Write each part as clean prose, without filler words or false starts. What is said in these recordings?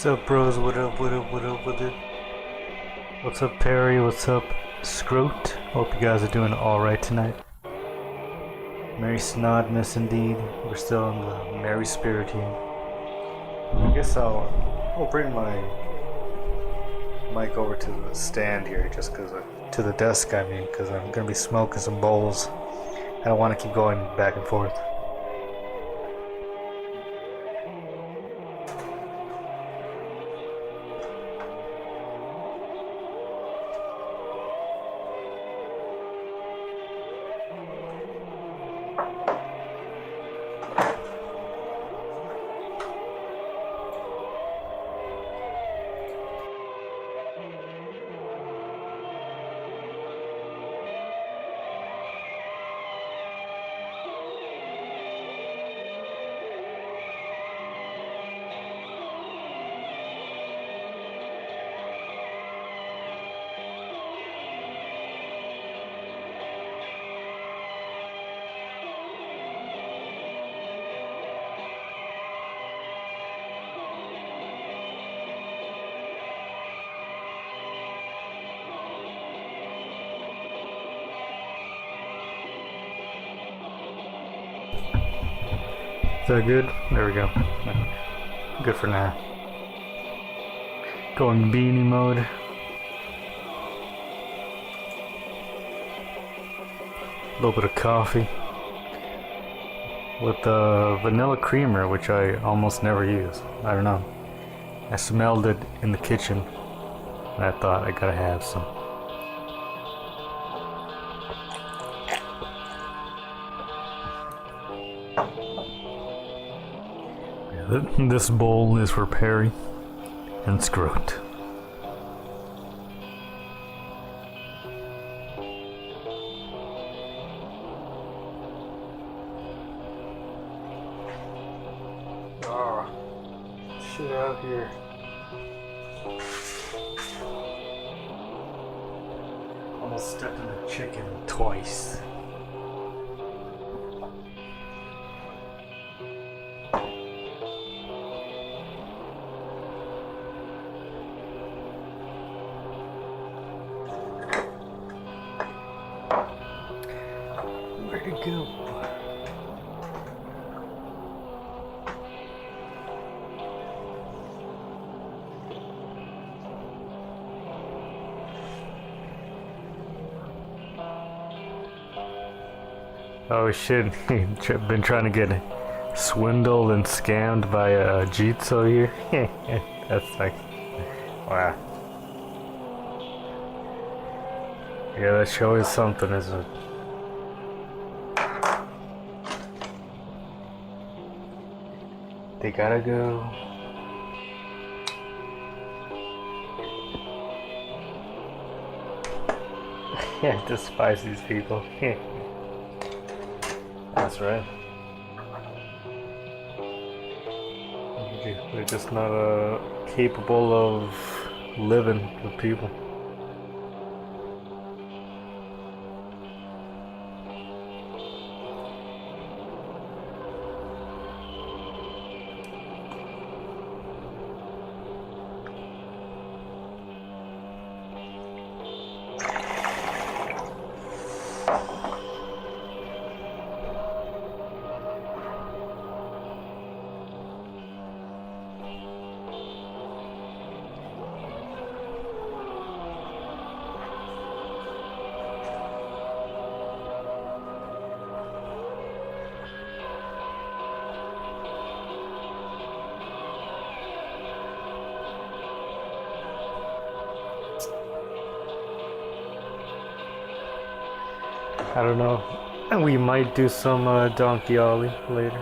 What's up, bros? What up, what up, what up, what up? What's up, Perry? What's up, Scroat? Hope you guys are doing alright tonight. Merry Snodness indeed. We're still in the Merry Spirit here. I guess I'll bring my mic over to the stand here just because to the desk, I mean, because I'm going to be smoking some bowls. I don't want to keep going back and forth. Is that good? There we go. Good for now. Going beanie mode. A little bit of coffee. With the vanilla creamer, which I almost never use. I don't know. I smelled it in the kitchen. And I thought I gotta have some. This bowl is for Perry and Scroat. shit out here. Almost stepped in the chicken twice. Where'd it go? Oh shit, been trying to get swindled and scammed by Jitsu here. That's like, wow. Yeah, that show is something, isn't it? They gotta go. Yeah, I despise these people. That's right. They're just not capable of living with people. I don't know. We might do some Donkey Ollie later.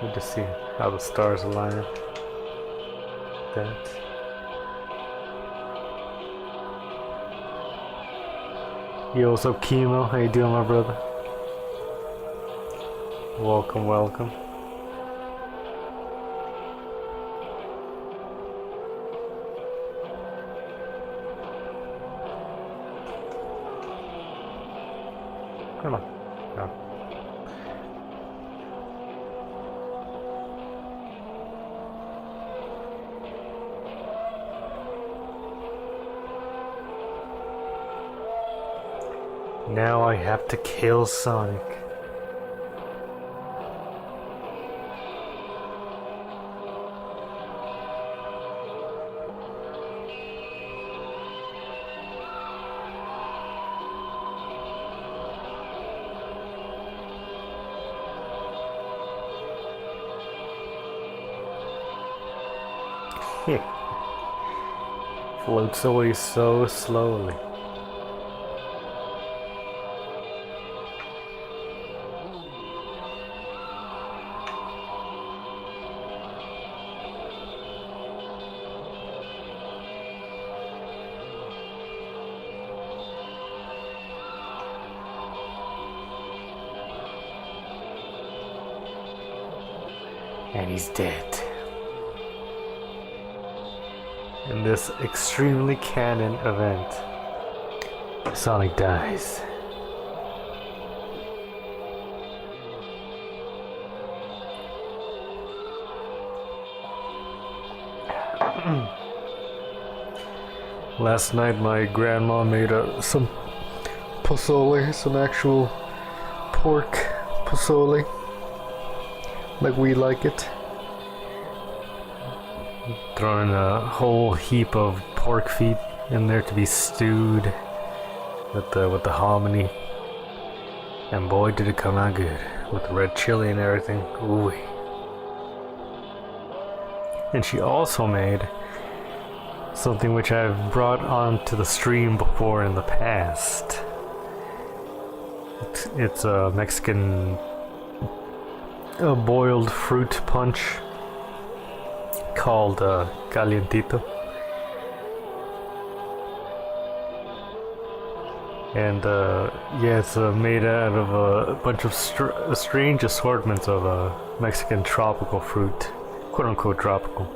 We'll just see how the stars align up. That. Yo, what's up, Chemo? How you doing, my brother? Welcome, welcome. Come on. No. Now I have to kill Sonic. Floats away so slowly. And he's dead. In this extremely canon event, Sonic dies. Last night my grandma made some pozole, some actual pork pozole, like we like it. Throwing a whole heap of pork feet in there to be stewed with the hominy, and boy did it come out good with the red chili and everything. Ooh. And she also made something which I've brought onto the stream before in the past. It's a Mexican boiled fruit punch called Calientito. And yeah, it's made out of a bunch of strange assortments of Mexican tropical fruit quote unquote tropical.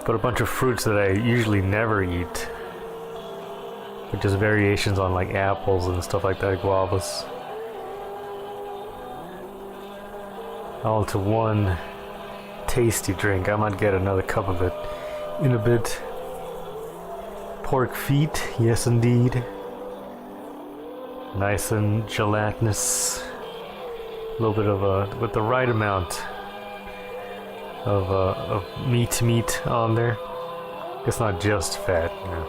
But a bunch of fruits that I usually never eat. With just variations on like apples and stuff like that, guavas. All into one tasty drink. I might get another cup of it in a bit. Pork feet, yes indeed. Nice and gelatinous. A little bit of with the right amount of meat on there. It's not just fat, you know.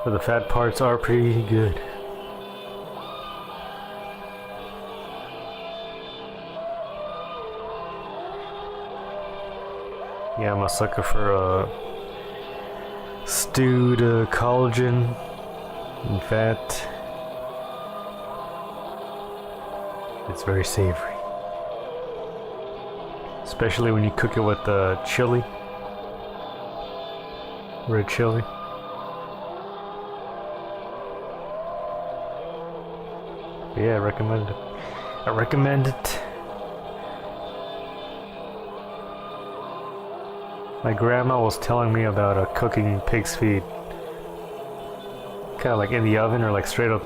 But the fat parts are pretty good. Yeah, I'm a sucker for stewed collagen and fat. It's very savory. Especially when you cook it with chili. Red chili. But yeah, I recommend it. I recommend it. My grandma was telling me about cooking pig's feet. Kind of like in the oven or like straight up.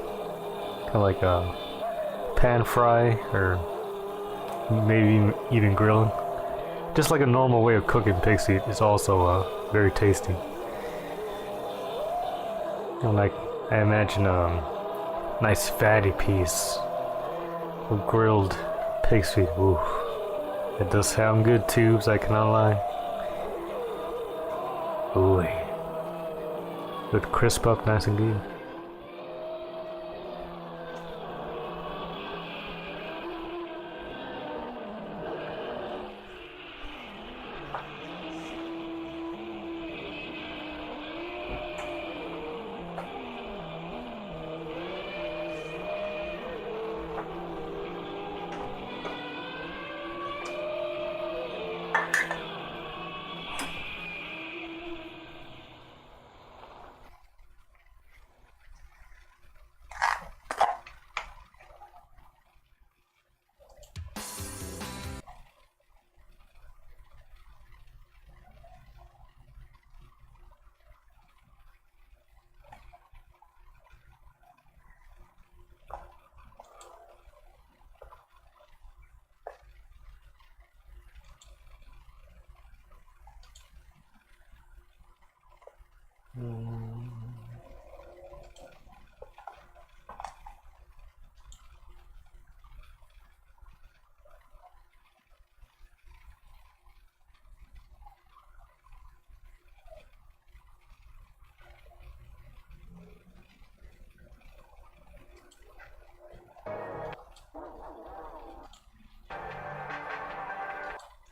Kind of like pan fry or maybe even grilling. Just like a normal way of cooking pig's feet is also very tasty. And like I imagine a nice fatty piece of grilled pig's feet. Ooh, it does sound good, tubes. I cannot lie. Ooh, good crisp up, nice and good.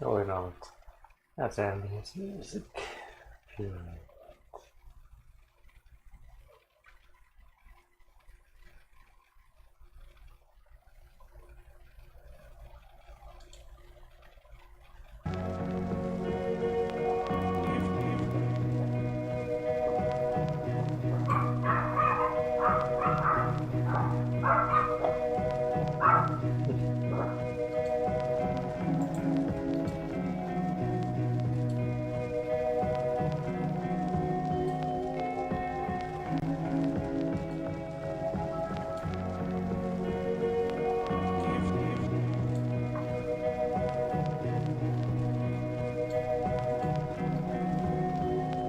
Oh wait, no, that's ambience music. Yeah.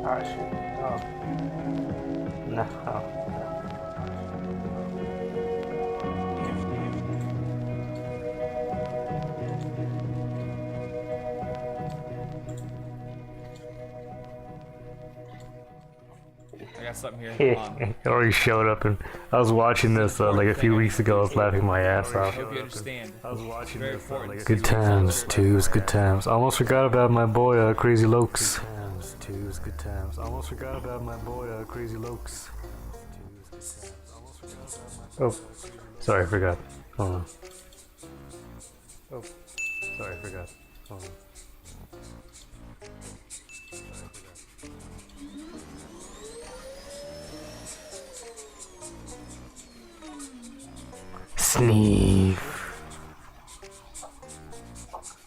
Oh shit. Oh. No. I got something here. It already showed up, and I was watching this like a few weeks ago. I was laughing my ass off. I hope you understand. I was watching Very this important. good times, twos, good times. Almost forgot about my boy Crazy Lokes. Twos, good times. Almost forgot about my boy Crazy Lokes. Oh, sorry, I forgot. Hold on. Oh, sorry, I forgot. Hold on. Sneeze.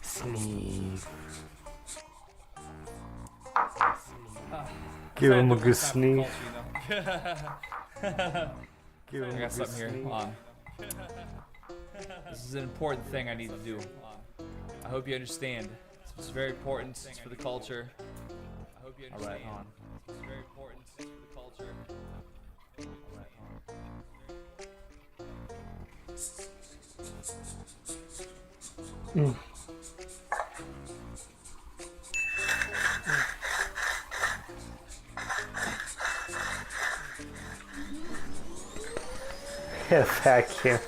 Sneeze. Give him a do it good one time for the sneeze. culture, you know? I got something here. Hold on. This is an important thing I need to do. I hope you understand. It's very important. It's for the culture. I hope you understand. All right, on. It's very important. It's for the culture. All right, on. Vacuum.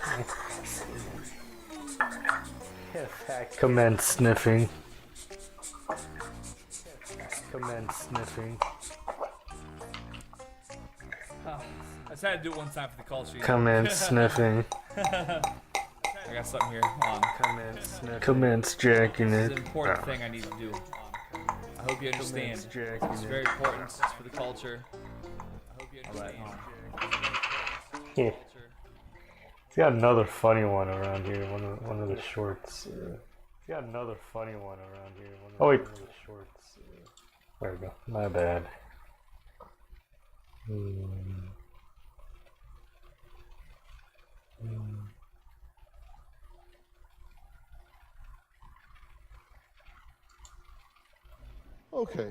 Commence sniffing. Commence sniffing. I just had to do it one time for the culture. You know? Commence sniffing. I got something here. Hold on. Commence sniffing. Commence jacking This is it. an important thing I need to do. I hope you understand. It's very important. It's for the culture. I hope you understand. Yeah. He's got another funny one around here. One of the shorts. He's got another funny one around here. Oh wait. One of the shorts. There we go. My bad. Okay,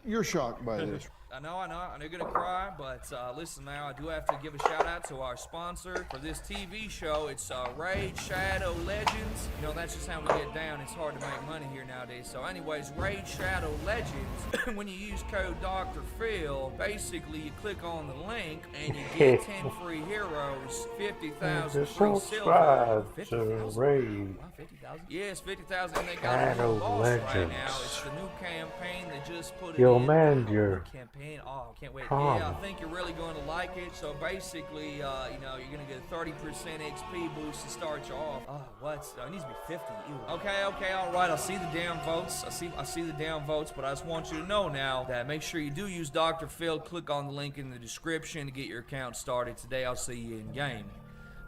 you're shocked by this. I know you're gonna cry, but listen now, I do have to give a shout out to our sponsor for this TV show. It's Raid Shadow Legends. You know, that's just how we get down. It's hard to make money here nowadays. So anyways, Raid Shadow Legends, when you use code Dr. Phil, basically you click on the link and you get 10 free heroes, 50,000 free silver. 50,000? Raid. Wow, 50,000? Yes, 50,000, and they got a new boss right now. It's the new campaign they just put it Yo, in. man, you're Campaign. Oh, I can't wait. calm. Yeah, I think you're really going to like it. So basically, you know, you're going to get a 30% XP boost to start you off. Oh, what? It needs to be 50. Ew. Okay, all right. I see the damn votes. I see the damn votes, but I just want you to know now that make sure you do use Dr. Phil. Click on the link in the description to get your account started today. I'll see you in game.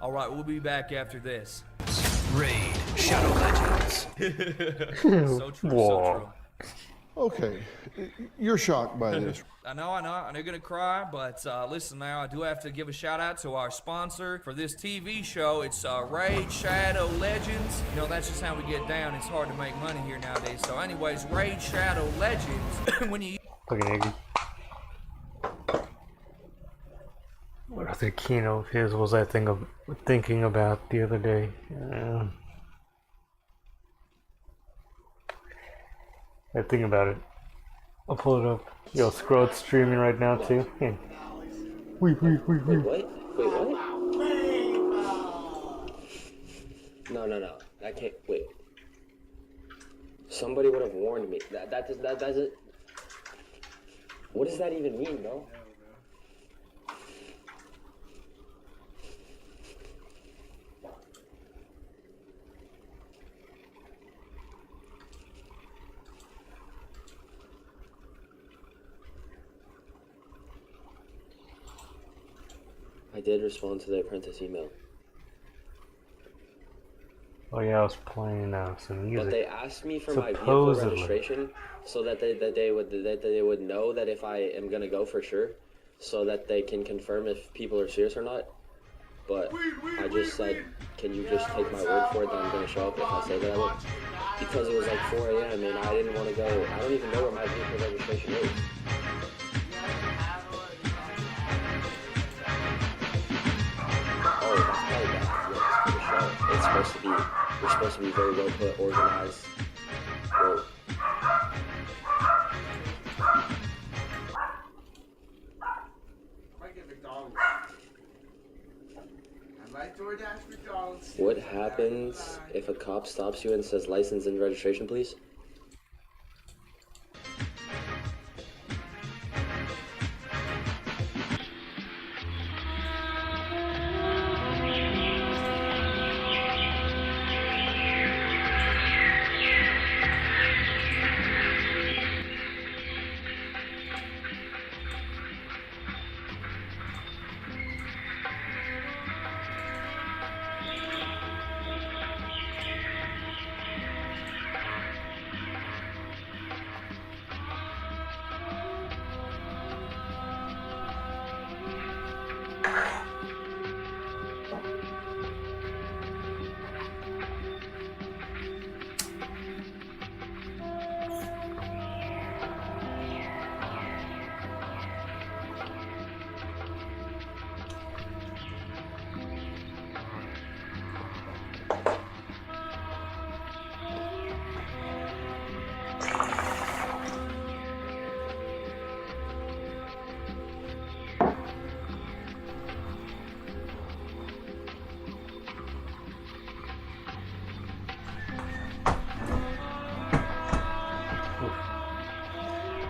All right, we'll be back after this. Raid Shadow Legends. So true, so true. Okay, you're shocked by this. I know you're gonna cry, but listen now, I do have to give a shout out to our sponsor for this TV show. It's Raid Shadow Legends. You know, that's just how we get down. It's hard to make money here nowadays. So anyways, Raid Shadow Legends, when you... Fucking Iggy. What other keynote of his was I thinking about the other day? I think about it. I'll pull it up. Yo, Scroat's streaming right now too. Yeah. Wait. Wait, what? Wait, what? No. I can't. Wait. Somebody would have warned me. That doesn't. What does that even mean, bro? I did respond to the apprentice email. Oh yeah, I was playing some music. But they asked me for my vehicle registration so that they would know that if I am gonna go for sure, so that they can confirm if people are serious or not. But I just said, can you just take my word for it that I'm gonna show up if I say that I will? Because it was like 4 a.m. and I didn't want to go. I don't even know where my vehicle registration is. It's supposed to be, we're supposed to be very well put, organized. Well, what happens if a cop stops you and says license and registration, please?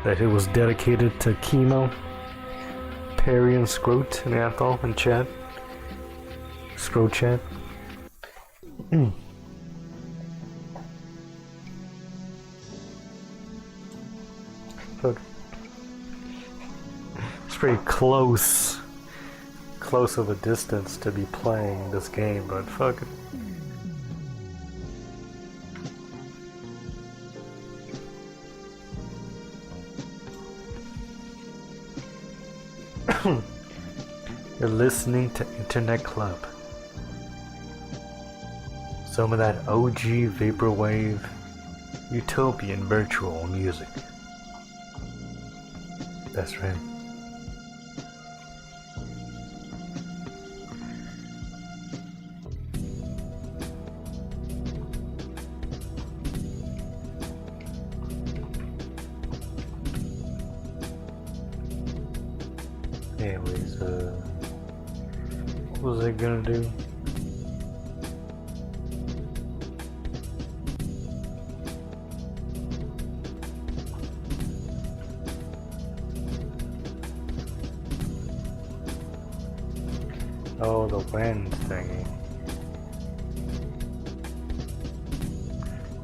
that it was dedicated to Chemo, Perry, and Scroat, and Athol, and Chad. Scroat Chad. Look. It's pretty close of a distance to be playing this game, but fuck it. You're listening to Internet Club. Some of that OG vaporwave, utopian virtual music. That's right. Anyways, what was I gonna do? Oh, the wind thingy.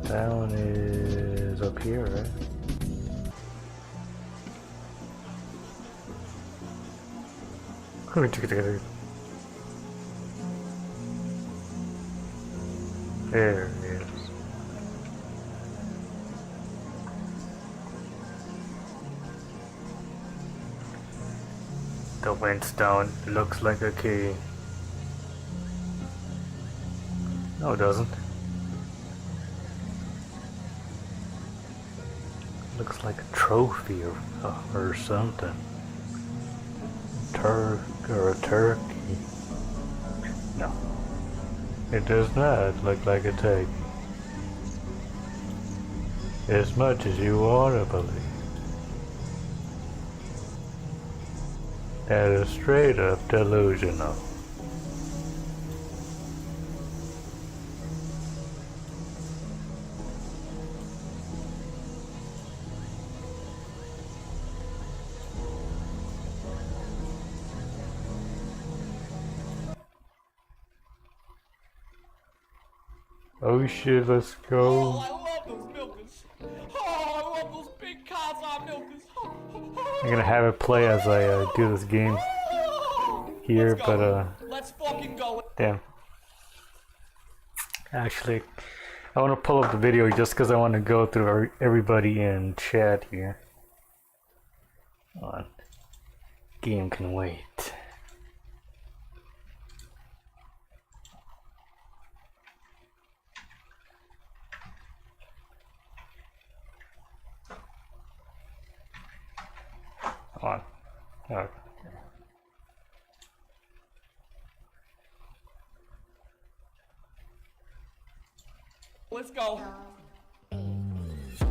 That one is up here, right? There it is. The windstone looks like a key. No, it doesn't. Looks like a trophy or something. Turk or a turkey. No. It does not look like a turkey. As much as you want to believe. That is straight up delusional. Oh shit, let's go. Oh, I love those milkers. Oh, I love those big Kazakh milkers. I'm gonna have it play as I do this game here, but let's fucking go. damn. Actually, I want to pull up the video just because I want to go through everybody in chat here. Hold on. Game can wait. Hold on. Okay. Let's go.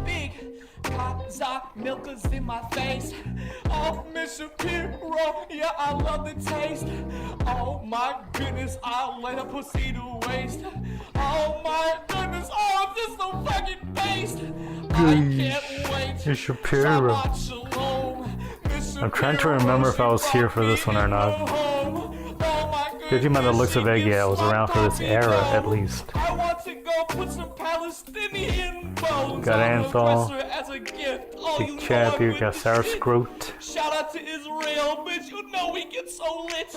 Big Kazakh milkers in my face. Oh, Miss Shapiro, yeah, I love the taste. Oh my goodness, I'll let a pussy to waste. Oh my goodness, oh, this so fucking based. I can't wait. Miss Shapiro. Shabbat shalom. Miss I'm trying to remember if I was here for this one or not. Judging by the looks of it, yeah, I was around for this era at least. I want to go put some Palestinian bones Got on the Anthol. dresser as a gift. Oh, you Big know Chad I here, would got do Sarah shit. Scroat. Shout out to Israel, bitch. You know we get so lit.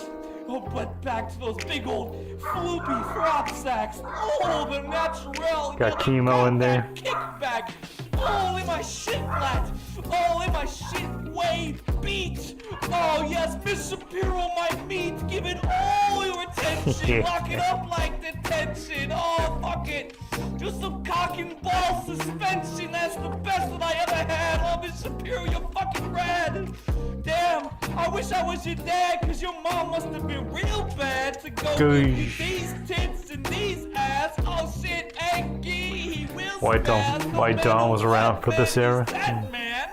Oh, but back to those big old floopy frog sacks. Oh, the natural. Got Chemo in there. Kickback. Oh, in my shit flat. Oh, in my shit wave beat. Oh, yes, Miss Shapiro, my meat. Give it all your attention. Lock it up like detention. Oh, fuck it. Do some cock and ball suspension. That's the best that I ever had. Oh, Miss Shapiro, you're fucking rad. Damn, I wish I was your dad, cause your mom must have been real bad to go give you these tits and these ass. Oh shit, Aggie, White Dawn was around for this era. That man.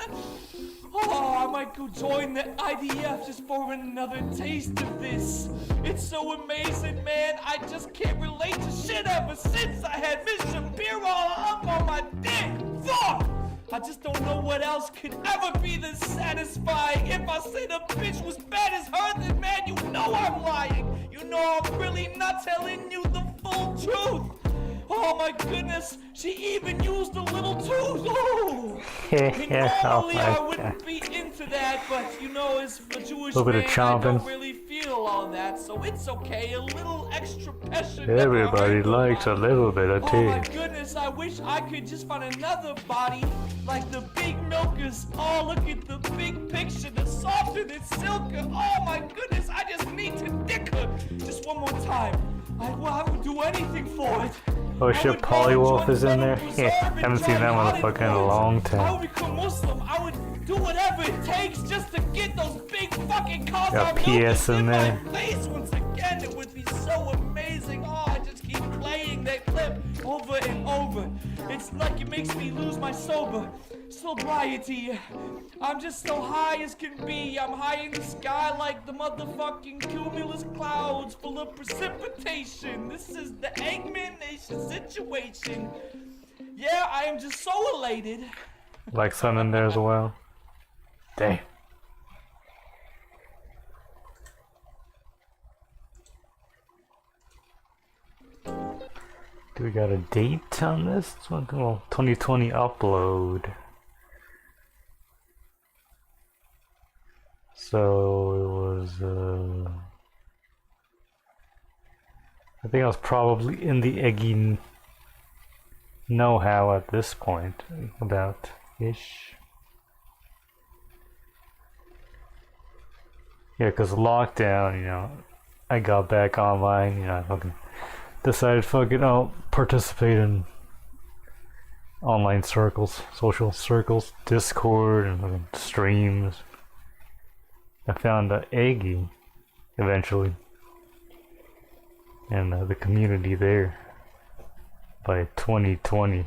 Oh, I might go join the IDF just for another taste of this. It's so amazing, man. I just can't relate to shit ever since I had Miss Shapiro up on my dick. Fuck! I just don't know what else could ever be this satisfying. If I said a bitch was bad as her, then man, you know I'm lying. You know I'm really not telling you the full truth. Oh my goodness, she even used a little tooth. Oh! And normally I wouldn't be into that, but you know, as a Jewish man, I don't really feel all that, so it's okay. A little extra passion. Everybody likes a little bit of tea. Oh my goodness, I wish I could just find another body like the big milkers. Oh, look at the big picture, the softer than silker. Oh my goodness, I just need to dick her just one more time. I would do anything for it. Oh shit, Polywolf is in there? Yeah, haven't seen that motherfucker in a long I time. would become Muslim. I would do whatever it takes just to get those big fucking cars Got out PS in there. my face once again. It would be so amazing. Oh, I just keep playing that clip over and over. It's like it makes me lose my sobriety. I'm just so high as can be. I'm high in the sky like the motherfucking cumulus clouds full of precipitation. This is the Eggman Nation situation. Yeah, I am just so elated. Like sun in there as well. Damn. Do we got a date on this? Well, 2020 upload. So it was, I think I was probably in the Eggy know-how at this point, about-ish. Yeah, because lockdown, you know, I got back online, you know, I fucking decided fucking I'll participate in online circles, social circles, Discord, and fucking streams. I found Eggy eventually, and the community there by 2020,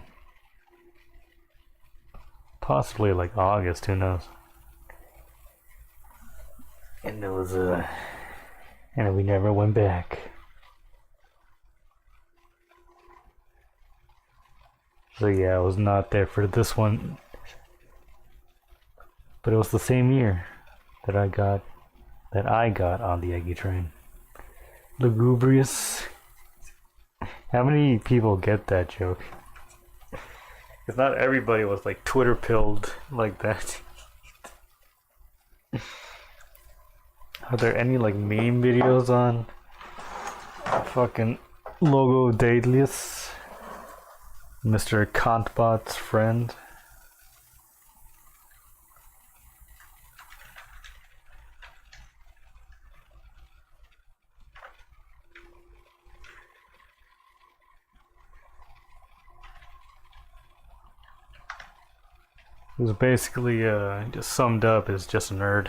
possibly like August, who knows. And it was and we never went back. So yeah, I was not there for this one, but it was the same year that I got on the Eggy train. Lugubrious. How many people get that joke? Because not everybody was like Twitter pilled like that. Are there any like meme videos on fucking Logo Daedalus? Mr. Kantbot's friend? It was basically just summed up as just a nerd.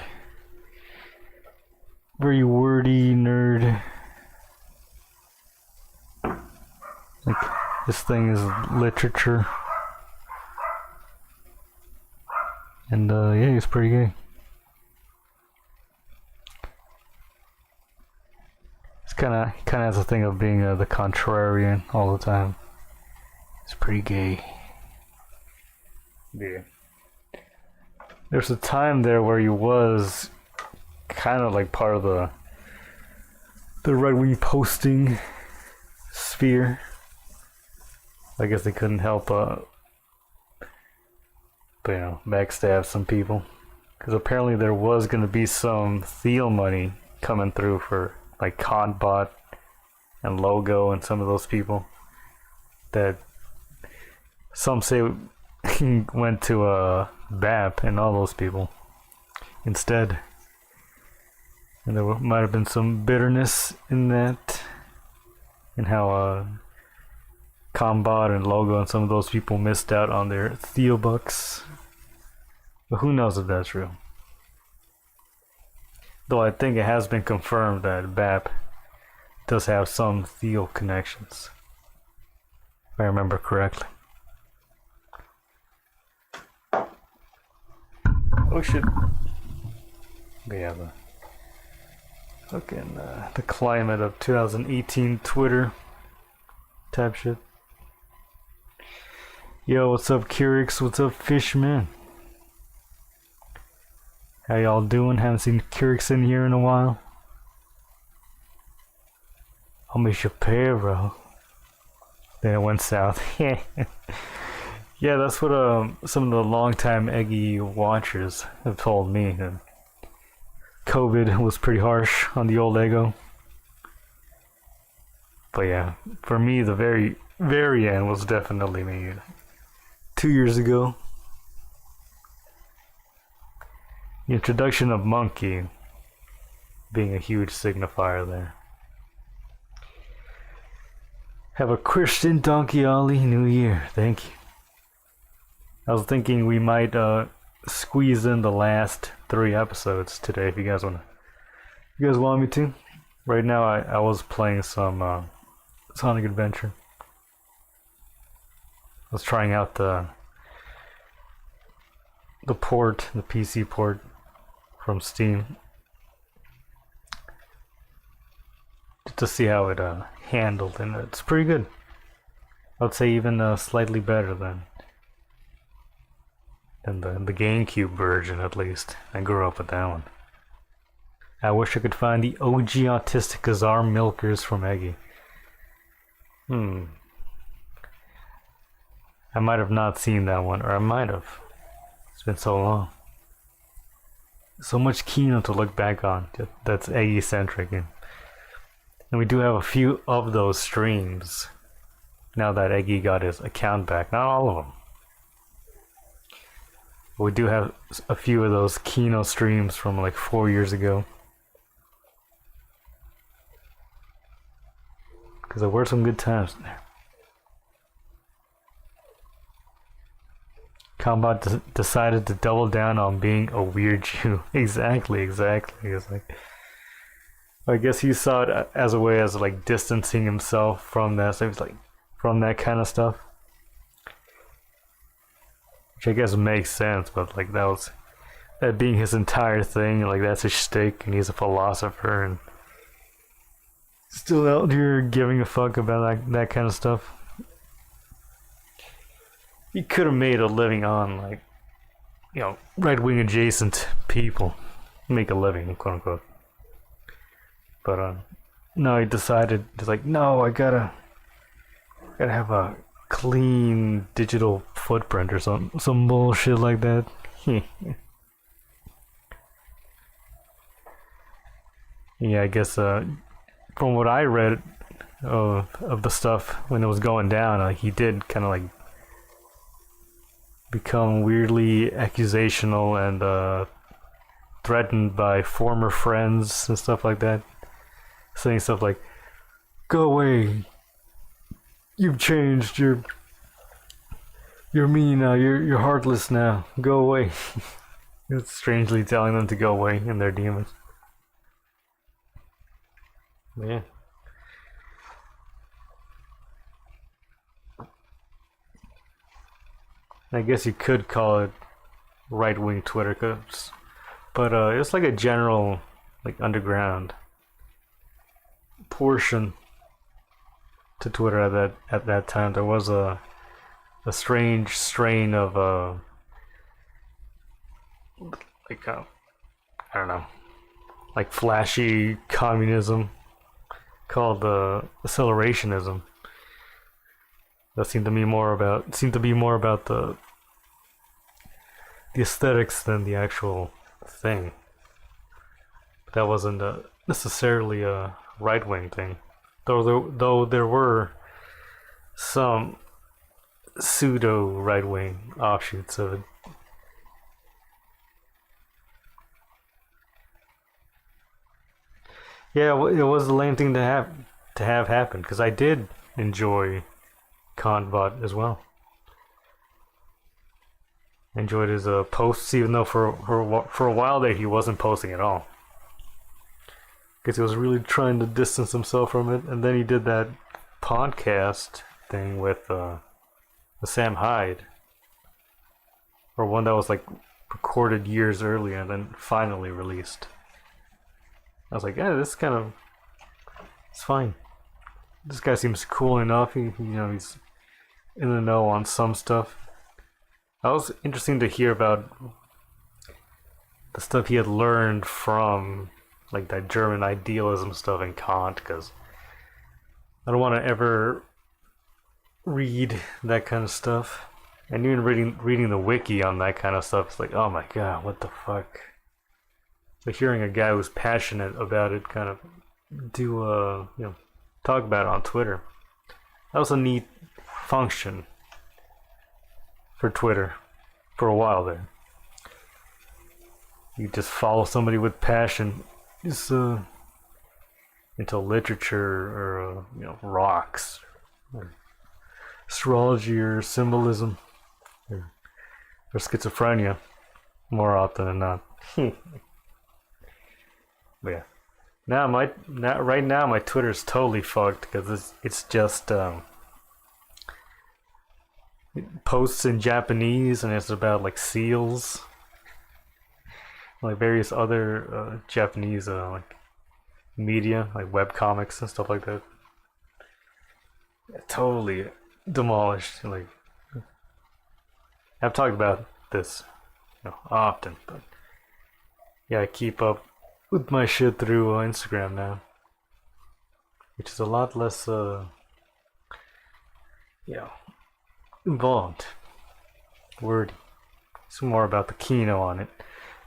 Very wordy nerd. Like, this thing is literature. And yeah, he's pretty gay. It's kinda has a thing of being the contrarian all the time. It's pretty gay. Yeah. There's a time there where he was kind of like part of the right-wing posting sphere. I guess they couldn't help but you know, backstab some people, because apparently there was going to be some Thiel money coming through for like Kantbot and Logo and some of those people that some say went to BAP and all those people instead. And there might have been some bitterness in that, and how Kantbot and Logo and some of those people missed out on their Thiel bucks. But who knows if that's true? Though I think it has been confirmed that BAP does have some Thiel connections, if I remember correctly. Oh shit. We have a fucking the climate of 2018 Twitter type shit. Yo, what's up, Curix? What's up, Fishman? How y'all doing? Haven't seen Curix in here in a while. Homie Shapiro. Then it went south. Yeah, that's what some of the longtime Eggy watchers have told me. That COVID was pretty harsh on the old Ego. But yeah, for me, the very, very end was definitely me. 2 years ago. The introduction of Monkey being a huge signifier there. Have a Christian Donkey Ollie New Year. Thank you. I was thinking we might squeeze in the last 3 episodes today if you guys want me to. Right now I was playing some Sonic Adventure. I was trying out the port, the PC port from Steam, just to see how it handled, and it's pretty good. I'd say even slightly better than the GameCube version, at least. I grew up with that one. I wish I could find the OG Autistic Azar Milkers from Eggy. I might have not seen that one, or I might have. It's been so long. So much Kino to look back on. That's Eggy-centric. And we do have a few of those streams now that Eggy got his account back. Not all of them. But we do have a few of those Kino streams from like 4 years ago. Because there were some good times in there. Combat decided to double down on being a weird Jew. Exactly. It's like, I guess he saw it as a way as like distancing himself from that. So he's like from that kind of stuff, which I guess makes sense. But like that being his entire thing. Like that's his shtick, and he's a philosopher, and still out here giving a fuck about that kind of stuff. He could have made a living on, like, you know, right-wing adjacent people. Make a living, quote unquote. But, no, he decided, he's like, no, I gotta have a clean digital footprint or some bullshit like that. Yeah, I guess, from what I read of the stuff when it was going down, he did kind of, like, become weirdly accusational and threatened by former friends and stuff like that, saying stuff like, "Go away, you've changed, you're mean now, you're heartless now, go away." It's strangely telling them to go away in their demons. Yeah. I guess you could call it right-wing Twitter, but it's like a general, like, underground portion to Twitter at that time. There was a strange strain of I don't know, like flashy communism called accelerationism. That seemed to be more about the aesthetics than the actual thing. But that wasn't necessarily a right-wing thing, though there were some pseudo right-wing offshoots of it. Yeah, it was a lame thing to have happen, because I did enjoy Conbot as well. Enjoyed his posts, even though for a while there he wasn't posting at all, because he was really trying to distance himself from it. And then he did that podcast thing with Sam Hyde, or one that was like recorded years earlier and then finally released. I was like, yeah, this kind of, it's fine. This guy seems cool enough. He's in the know on some stuff. That was interesting to hear about the stuff he had learned from like that German idealism stuff in Kant, because I don't want to ever read that kind of stuff. And even reading the wiki on that kind of stuff, it's like, oh my god, what the fuck? But hearing a guy who's passionate about it kind of talk about it on Twitter. That was a neat function for Twitter for a while there. You just follow somebody with passion, just into literature or rocks, or astrology or symbolism, or schizophrenia, more often than not. But yeah, right now my Twitter's totally fucked because it's just posts in Japanese, and it's about like seals, like various other Japanese like media, like webcomics and stuff like that. Yeah, totally demolished. Like, I've talked about this often, but yeah, I keep up with my shit through Instagram now, which is a lot less involved, wordy. It's more about the kino on it.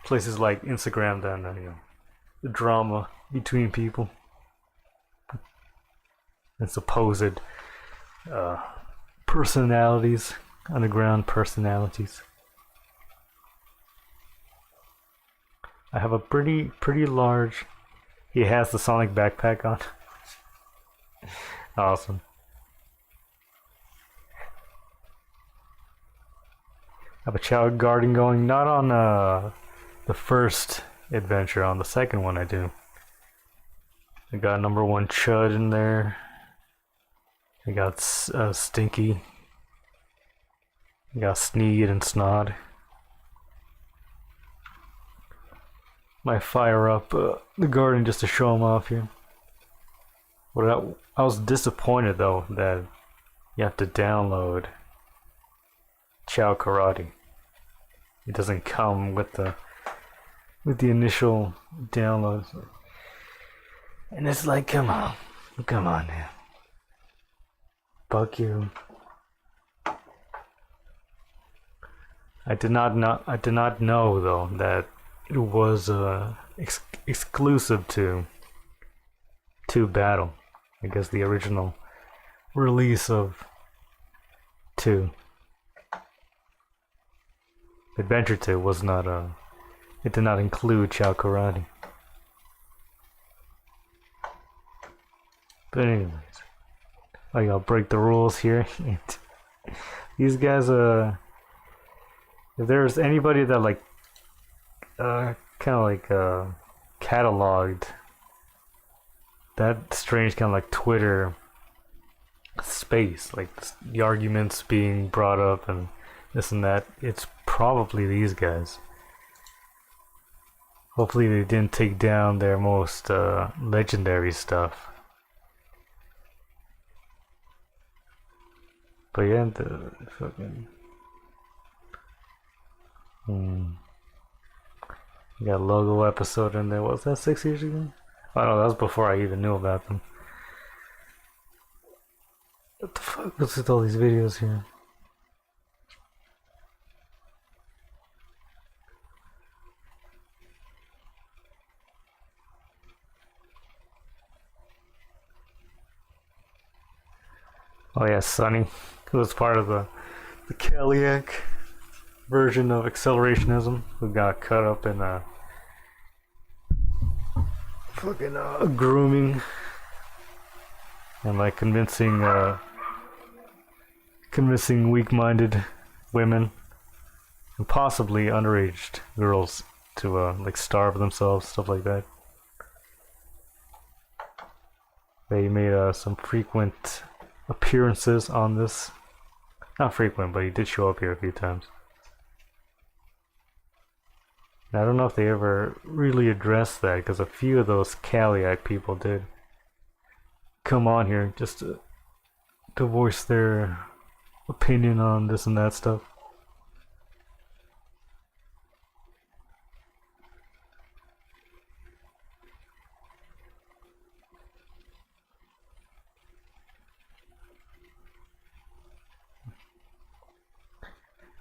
Places like Instagram than the drama between people and supposed personalities, underground personalities. I have a pretty large. He has the Sonic backpack on. Awesome. I have a child garden going, not on the first adventure, on the second one I do. I got number 1 Chud in there. I got Stinky. I got Sneed and Snod. Might fire up the garden just to show them off here. But I was disappointed though that you have to download Chow Karate. It doesn't come with the initial downloads. And it's like, come on now. Fuck you. I did not know though that it was exclusive to Battle. I guess the original release of 2. Adventure 2 was not it did not include Chow Karate. But anyways, I'll break the rules here. These guys, if there's anybody that like kind of like cataloged that strange kind of like Twitter space, like the arguments being brought up and this and that, it's probably these guys. Hopefully they didn't take down their most legendary stuff. But yeah, the fucking you got a logo episode in there. What was that, 6 years ago? Oh no, that was before I even knew about them. What the fuck was with all these videos here? Oh yeah, Sonny, who was part of the Kaliak version of accelerationism, who got cut up in fucking grooming and like convincing weak-minded women and possibly underage girls to like starve themselves, stuff like that. They made some frequent appearances on this. Not frequent, but he did show up here a few times. I don't know if they ever really addressed that, because a few of those Kaliak people did come on here just to voice their opinion on this and that stuff.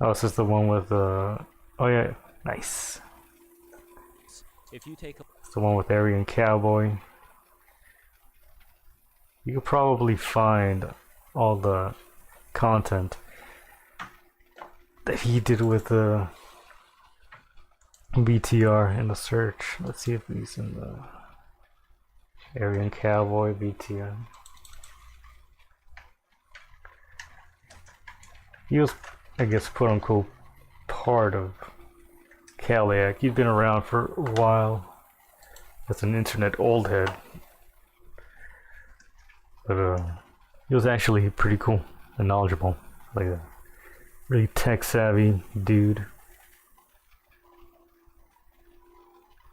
Oh, this is the one with oh yeah, nice. If you take a It's the one with Aryan Cowboy. You could probably find all the content that he did with the BTR in the search. Let's see if he's in the Aryan Cowboy BTR. He was, I guess, quote unquote, part of Caliac. He'd been around for a while as an internet old head. But he was actually pretty cool and knowledgeable. Like a really tech savvy dude.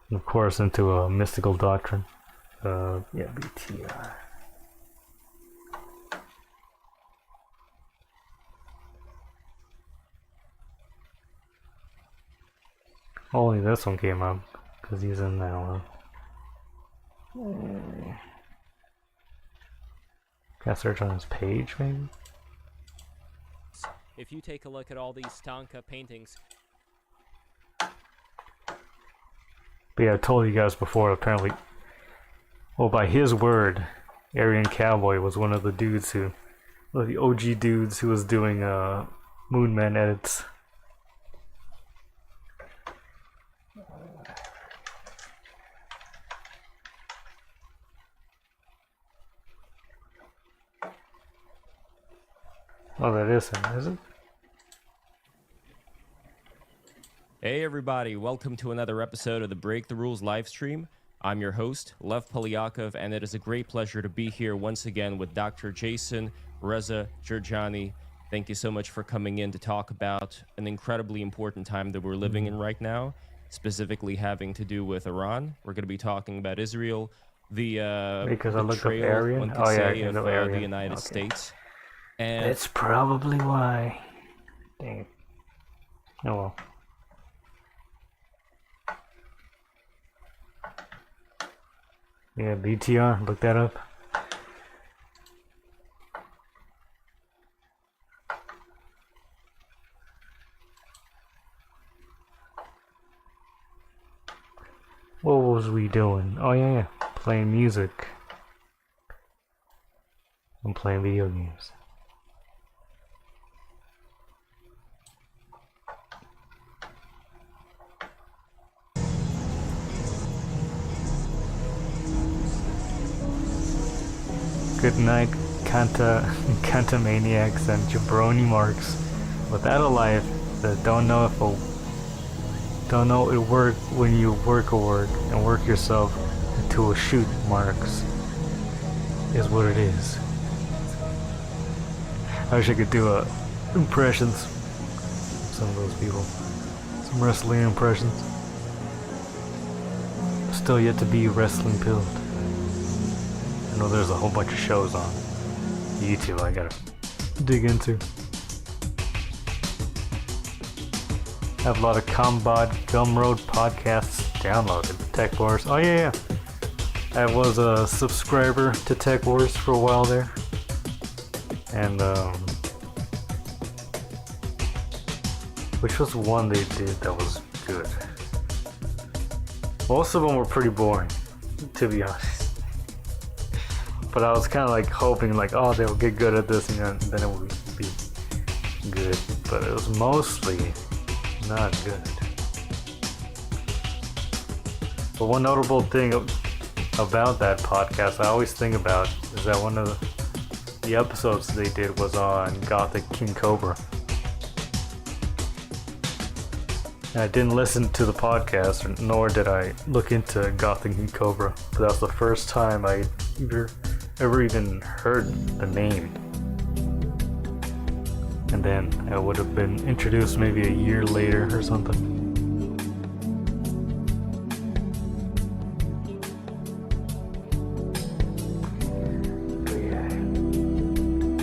And of course into a mystical doctrine. Yeah, BTR. Only this one came up because he's in that one. Can I search on his page, maybe? if you take a look at all these Stanka paintings, But yeah, I told you guys before, apparently, well, by his word, Aryan Cowboy was one of the dudes who, one of the OG dudes who was doing Moonman edits. Oh, that is him, is it? Hey everybody, welcome to another episode of the Break the Rules live stream. I'm your host, Lev Polyakov, and it is a great pleasure to be here once again with Dr. Jason Reza Jurjani. Thank you so much for coming in to talk about an incredibly important time that we're living in right now, specifically having to do with Iran. We're going to be talking about Israel, the Because I looked up betrayal, Aryan? one could Oh, yeah, say, I of know the Aryan. United Okay. States. And That's probably why. Dang it. Oh well. Yeah, BTR, look that up. What was we doing? Oh yeah, playing music. I'm playing video games. Good night, Kanta maniacs and jabroni marks. Without a life that don't know it work when you work a word and work yourself into a shoot marks is what it is. I wish I could do impressions of some of those people. Some wrestling impressions. Still yet to be wrestling pilled. I know there's a whole bunch of shows on YouTube I gotta dig into. I have a lot of Combot Gumroad podcasts downloaded. Tech Wars. Oh yeah. I was a subscriber to Tech Wars for a while there. And which was one they did that was good. Most of them were pretty boring, to be honest. But I was kind of like hoping, like, oh, they'll get good at this, and then it would be good. But it was mostly not good. But one notable thing about that podcast I always think about is that one of the episodes they did was on Gothic King Cobra. And I didn't listen to the podcast, nor did I look into Gothic King Cobra. But that was the first time I ever even heard the name. And then I would have been introduced maybe a year later or something. But yeah.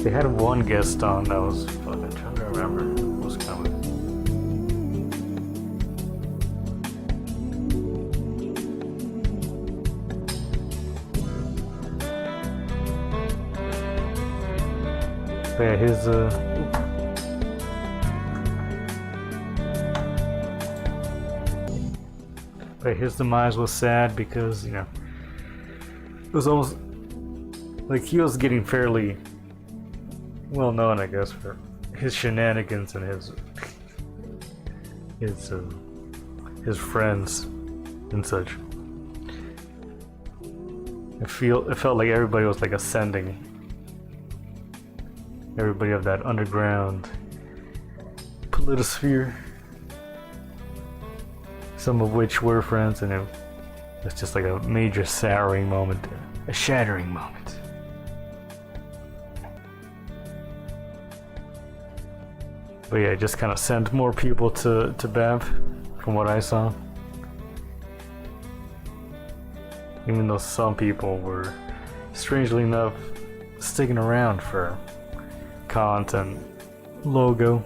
They had one guest on that was fun. I'm trying to remember who was coming. But yeah, his demise was sad because, you know, it was almost like he was getting fairly well known, I guess, for his shenanigans and his friends and such. It felt like everybody was like ascending. Everybody of that underground politosphere. Some of which were friends, and it's just like a major souring moment, a shattering moment. But yeah, it just kind of sent more people to Bev, from what I saw. Even though some people were, strangely enough, sticking around for content logo.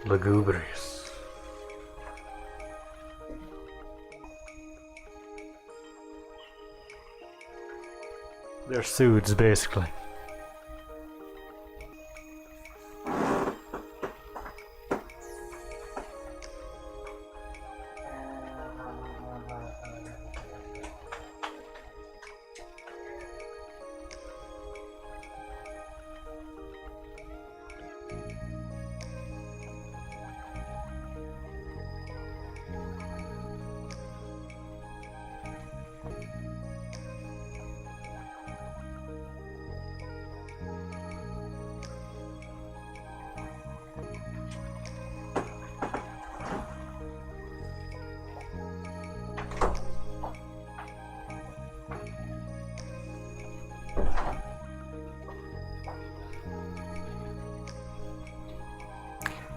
Lugubrious. They're suits, basically.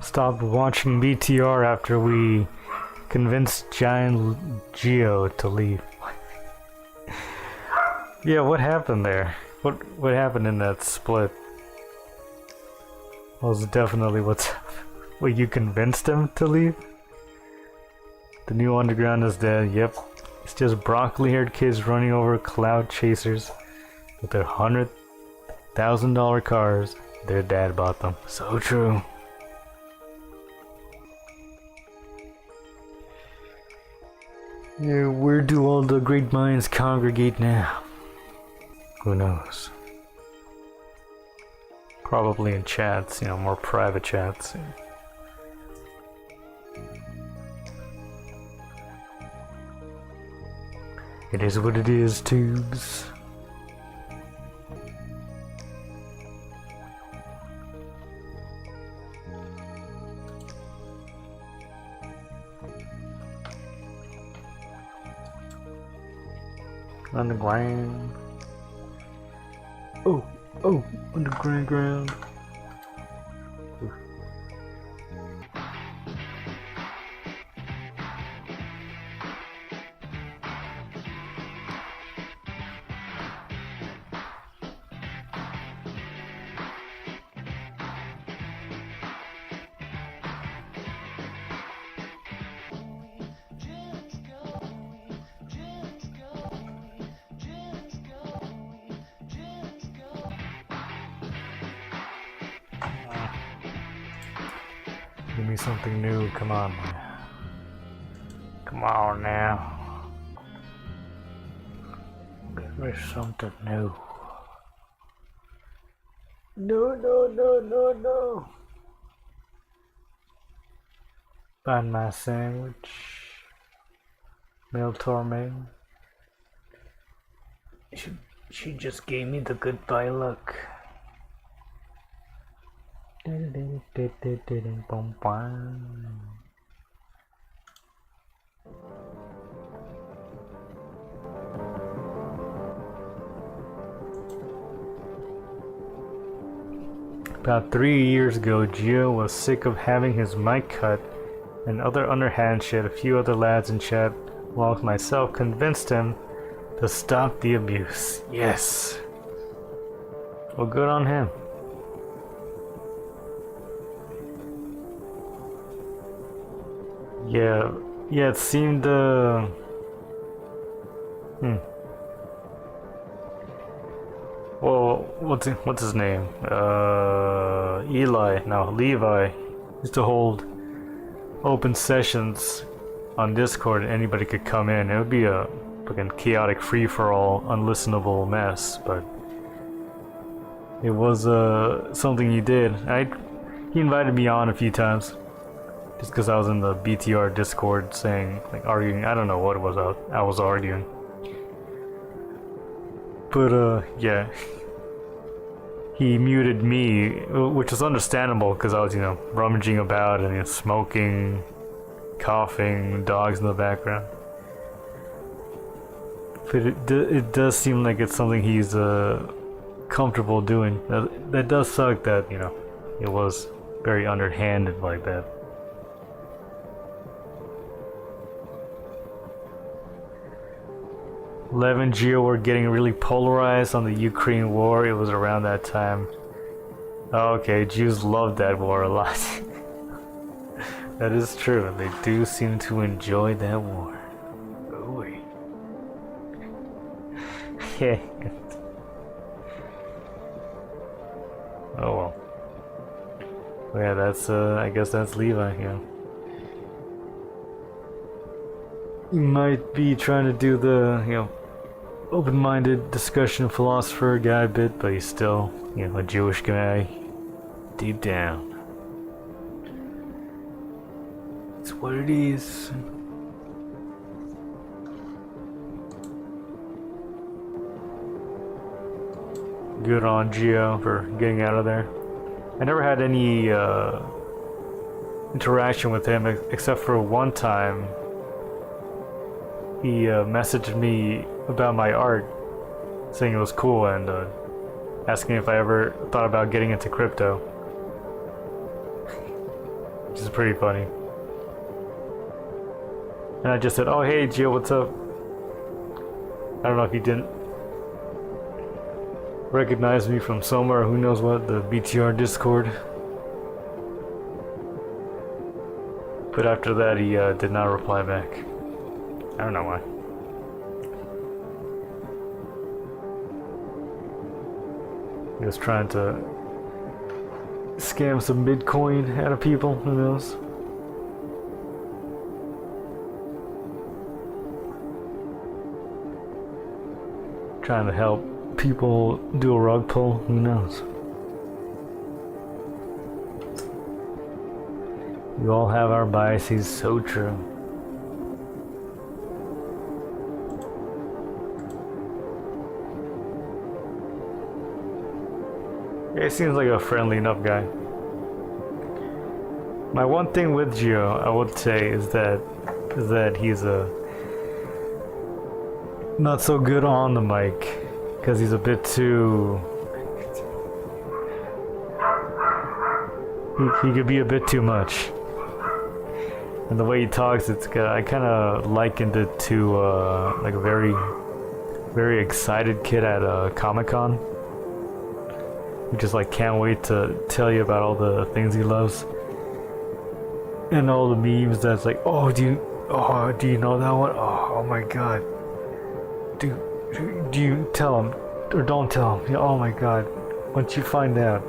Stopped watching BTR after we convinced Giant Geo to leave. Yeah, what happened there? What happened in that split? Was definitely what you convinced him to leave? The new underground is dead. Yep, it's just broccoli-haired kids running over cloud chasers with their $100,000 cars. Their dad bought them. So true. Yeah, where do all the great minds congregate now? Who knows? Probably in chats, you know, more private chats. It is what it is, tubes. Underground. Oh, underground. Ooh. Give me something new, come on. Come on now. Give me something new. No. Find my sandwich. Mel Torme. She just gave me the goodbye look. About 3 years ago, Gio was sick of having his mic cut and other underhand shit. A few other lads in chat along with myself, convinced him to stop the abuse. Yes. Well, good on him. Yeah, it seemed, Well, what's his name? Levi used to hold open sessions on Discord and anybody could come in. It would be a fucking chaotic free-for-all, unlistenable mess, but it was something he did. He invited me on a few times just because I was in the BTR Discord arguing. I don't know what it was I was arguing. But yeah, he muted me, which was understandable because I was, rummaging about and smoking, coughing, dogs in the background. But it does seem like it's something he's comfortable doing. That does suck that, it was very underhanded like that. Lev and Geo were getting really polarized on the Ukraine war. It was around that time. Okay, Jews love that war a lot. That is true. They do seem to enjoy that war. Ooh. Yeah. Oh well. Yeah, that's I guess that's Levi, yeah. You might be trying to do the, open-minded discussion philosopher guy bit, but he's still, a Jewish guy deep down. It's what it is. Good on Geo for getting out of there. I never had any interaction with him except for one time. He messaged me about my art, saying it was cool and asking if I ever thought about getting into crypto. Which is pretty funny. And I just said, oh hey Gio, what's up? I don't know if he didn't recognize me from somewhere, who knows what, the BTR Discord. But after that he did not reply back. I don't know why. He was trying to scam some Bitcoin out of people, who knows? Trying to help people do a rug pull, who knows? We all have our biases, so true. He seems like a friendly enough guy. My one thing with Gio, I would say, is that he's not so good on the mic, because he's a bit too. He could be a bit too much. And the way he talks, I kind of likened it to like a very, very excited kid at Comic-Con. He just can't wait to tell you about all the things he loves. And all the memes that's like, oh, do you know that one? Oh my god. Do you tell him or don't tell him? Oh my god. Once you find out.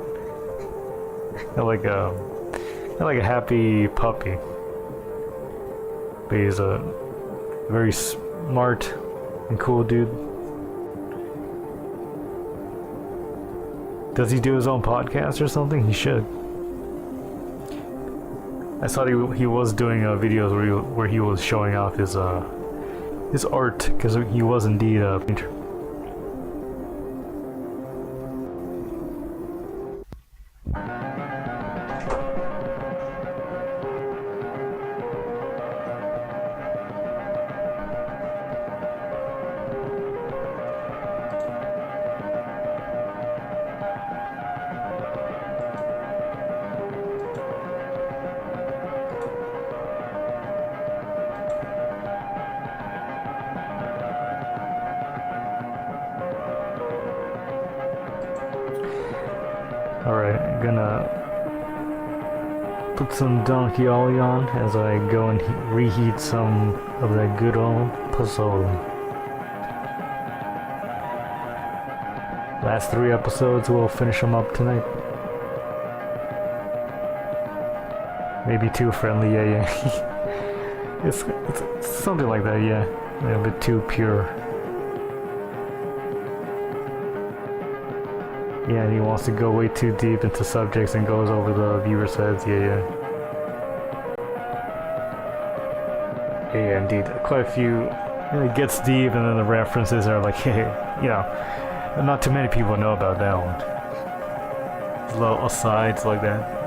Like a happy puppy. But he's a very smart and cool dude. Does he do his own podcast or something? He should. I thought he was doing videos where he was showing off his art, because he was indeed a painter. Alright, gonna put some Donkey Ollie on as I go and reheat some of that good old pozole. Last 3 episodes, we'll finish them up tonight. Maybe too friendly, yeah. it's something like that, yeah. A bit too pure. Yeah, and he wants to go way too deep into subjects and goes over the viewer's heads, yeah. Yeah, indeed. Quite a few, it gets deep and then the references are like, hey, not too many people know about that one. Little asides like that.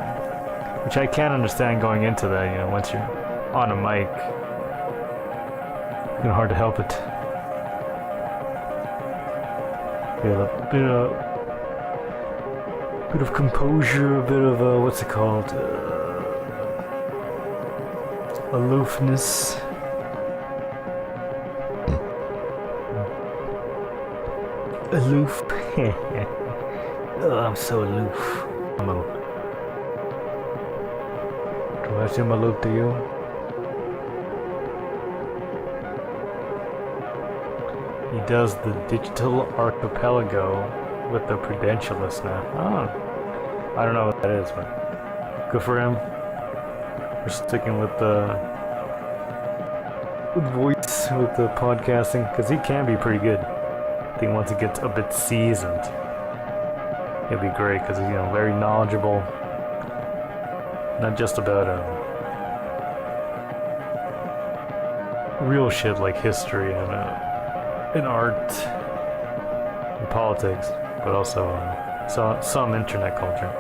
Which I can't understand going into that, once you're on a mic. It's hard to help it. Yeah, a bit of composure, a bit of, what's it called? Aloofness. Aloof. Oh, I'm so aloof. I'm aloof. Do I seem aloof to you? He does the digital archipelago with the Prudentialist now. Oh, I don't know what that is, but good for him. We're sticking with the voice, with the podcasting, because he can be pretty good. I think once it gets a bit seasoned, it'll be great because he's very knowledgeable. Not just about real shit like history and art and politics, but also some internet culture.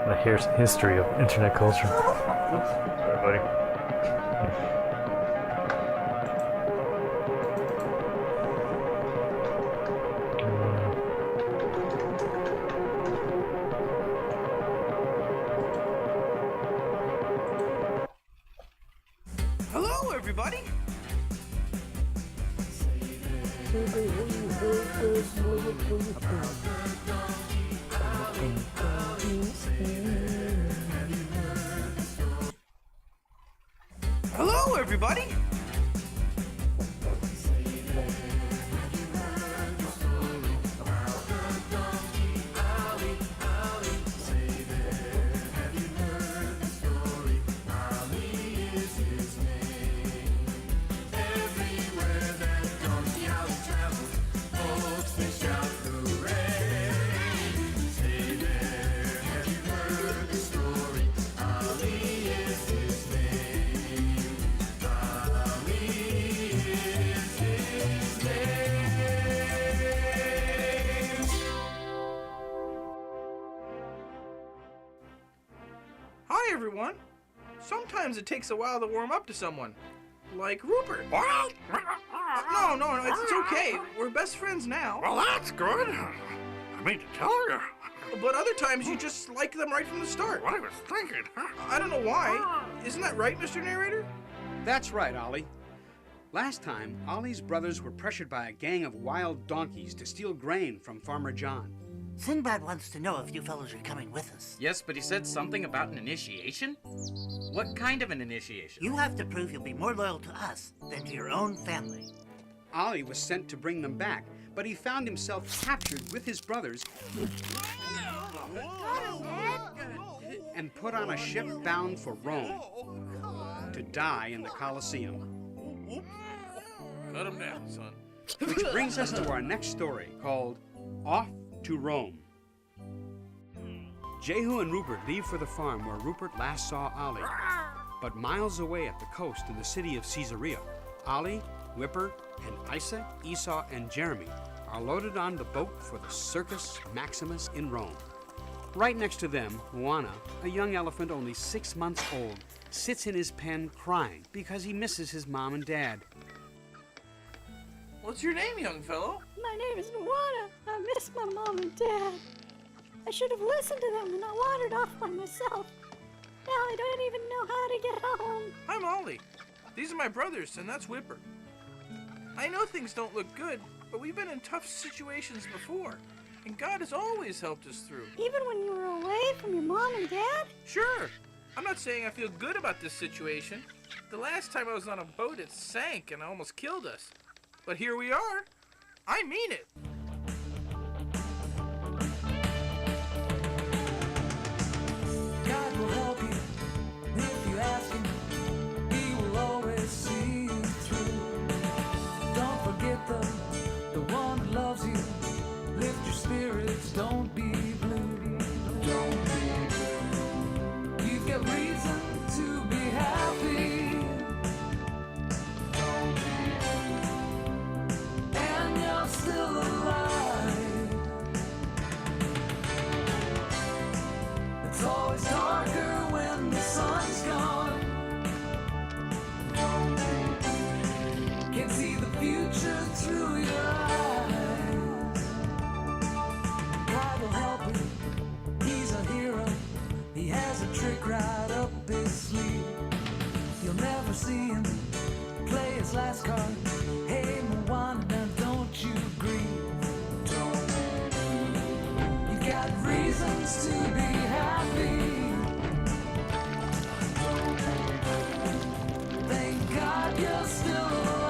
The history of internet culture. Oops, sorry, buddy. Hello, everybody. Hello, everybody. Hi, everyone. Sometimes it takes a while to warm up to someone. Like Rupert. What? No, it's okay. We're best friends now. Well, that's good. I mean to tell you. But other times you just like them right from the start. What I was thinking, I don't know why. Isn't that right, Mr. Narrator? That's right, Ollie. Last time, Ollie's brothers were pressured by a gang of wild donkeys to steal grain from Farmer John. Sinbad wants to know if you fellows are coming with us. Yes, but he said something about an initiation? What kind of an initiation? You have to prove you'll be more loyal to us than to your own family. Ollie was sent to bring them back, but he found himself captured with his brothers and put on a ship bound for Rome to die in the Colosseum. Cut him down, son. Which brings us to our next story, called Off to Rome. Jehu and Rupert leave for the farm where Rupert last saw Ollie. But miles away at the coast in the city of Caesarea, Ollie, Whipper, and Isa, Esau, and Jeremy are loaded on the boat for the Circus Maximus in Rome. Right next to them, Moana, a young elephant only 6 months old, sits in his pen crying because he misses his mom and dad. What's your name, young fellow? My name is Moana. I miss my mom and dad. I should have listened to them and not wandered off by myself. Now I don't even know how to get home. I'm Ollie. These are my brothers, and that's Whipper. I know things don't look good, but we've been in tough situations before. And God has always helped us through. Even when you were away from your mom and dad? Sure. I'm not saying I feel good about this situation. The last time I was on a boat, it sank and almost killed us. But here we are. I mean it. God will help you if you ask him. He will always see you through. Don't forget the one that loves you. Lift your spirits, don't be blue. Don't be blue. You've got reason to be happy. Don't be blue. And you're still alive. It's always darker when the sun's gone. Don't be blue. Can see the future through your eyes. God will help you. He's a hero. He has a trick right up his sleeve. You'll never see him play his last card. Hey, Moana, now don't you grieve. Don't grieve. You got reasons to be happy. Thank God you're still alive.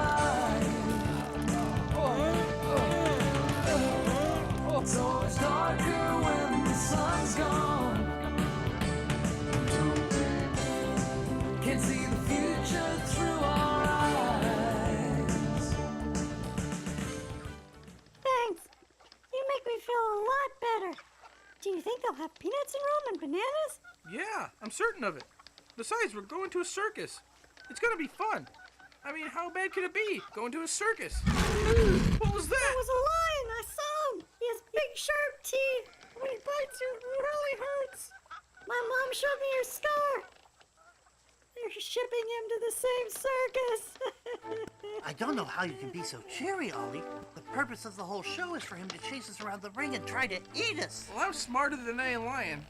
It's always darker when the sun's gone. Can see the future through our eyes. Thanks. You make me feel a lot better. Do you think they'll have peanuts in Rome and bananas? Yeah, I'm certain of it. Besides, we're going to a circus. It's gonna be fun. I mean, how bad could it be, going to a circus? What was that? That was a lion. I saw him. He has big, sharp teeth. When he bites you, it really hurts. My mom showed me your scar. They're shipping him to the same circus. I don't know how you can be so cheery, Ollie. The purpose of the whole show is for him to chase us around the ring and try to eat us. Well, I'm smarter than a lion.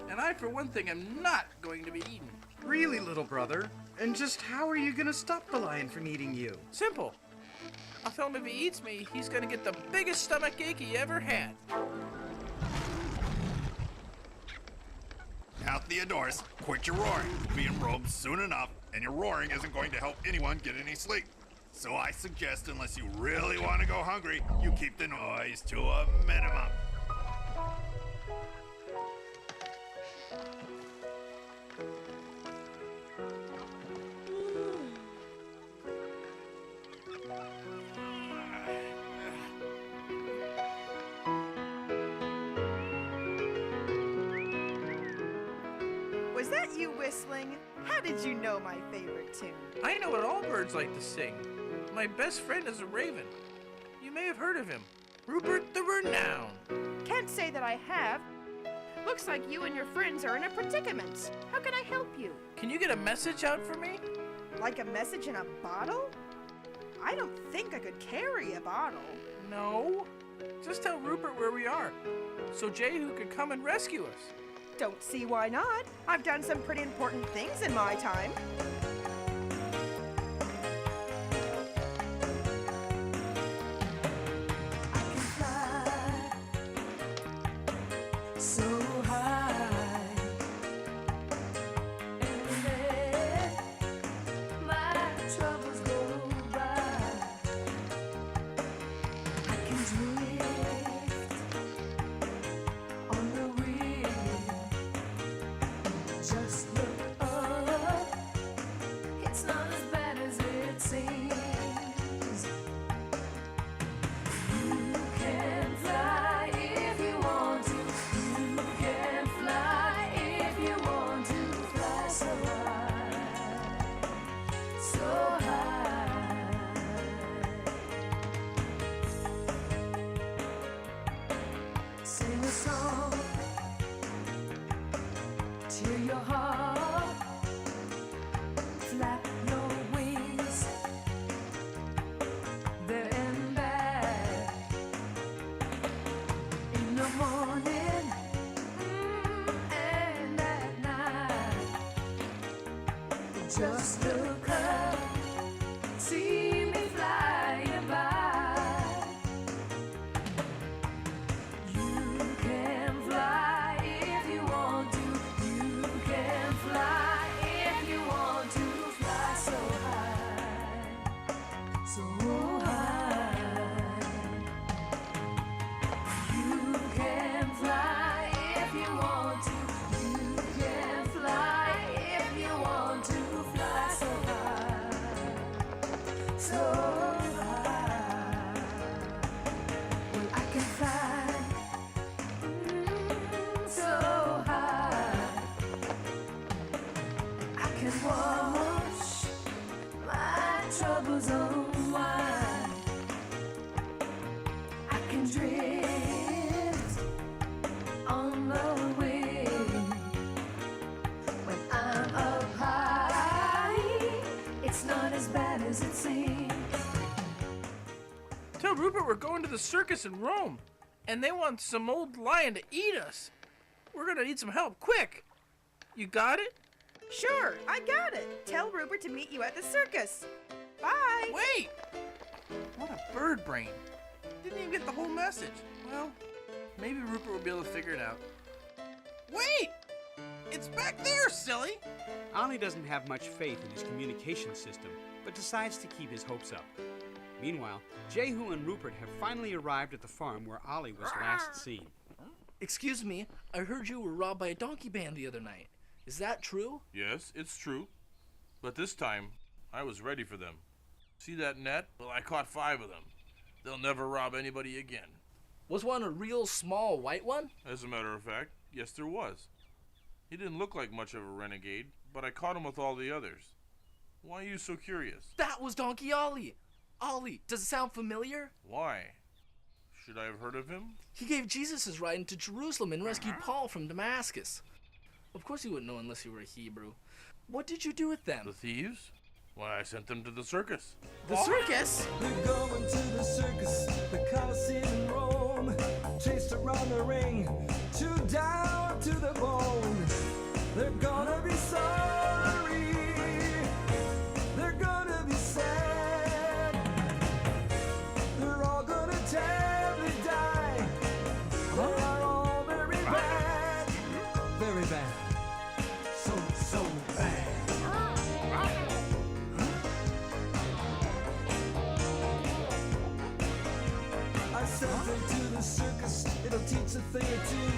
And I, for one thing, am not going to be eaten. Really, little brother? And just how are you gonna stop the lion from eating you? Simple. I'll tell him if he eats me, he's gonna get the biggest stomach ache he ever had. Now, Theodorus, quit your roaring. We'll be in Rome soon enough, and your roaring isn't going to help anyone get any sleep. So I suggest, unless you really want to go hungry, you keep the noise to a minimum. Was that you whistling? How did you know my favorite tune? I know what all birds like to sing. My best friend is a raven. You may have heard of him. Rupert the Renowned. Can't say that I have. Looks like you and your friends are in a predicament. How can I help you? Can you get a message out for me? Like a message in a bottle? I don't think I could carry a bottle. No. Just tell Rupert where we are, so Jehu could come and rescue us. Don't see why not. I've done some pretty important things in my time. So high and let my troubles go by. I can drift on the wind. Just look up. It's not as bad as it seems. You can fly if you want to. You can fly if you want to fly so high, so high. Sing a song, cheer your heart, flap your wings, there and back. In the morning and at night, just look up, see me flying by. You goes on wide. I can drift on the wind. When I'm up high, it's not as bad as it seems. Tell Rupert we're going to the circus in Rome, and they want some old lion to eat us. We're gonna need some help, quick. You got it? Sure, I got it. Tell Rupert to meet you at the circus. Bye. Wait! What a bird brain. Didn't even get the whole message. Well, maybe Rupert will be able to figure it out. Wait! It's back there, silly! Ollie doesn't have much faith in his communication system, but decides to keep his hopes up. Meanwhile, Jehu and Rupert have finally arrived at the farm where Ollie was last seen. Excuse me, I heard you were robbed by a donkey band the other night. Is that true? Yes, it's true. But this time, I was ready for them. See that net? Well, I caught 5 of them. They'll never rob anybody again. Was one a real small white one? As a matter of fact, yes there was. He didn't look like much of a renegade, but I caught him with all the others. Why are you so curious? That was Donkey Ollie! Ollie, does it sound familiar? Why? Should I have heard of him? He gave Jesus his ride into Jerusalem and rescued Paul from Damascus. Of course he wouldn't know unless he were a Hebrew. What did you do with them? The thieves? Why, I sent them to the circus. The circus? They're going to the circus, the Colosseum in Rome. Chased around the ring, chewed down to the bone. They're gonna be sorry. They're gonna be sad. They're all gonna terribly die. They are all very bad. Very bad. So bad. I sent them to the circus, it'll teach a thing or two.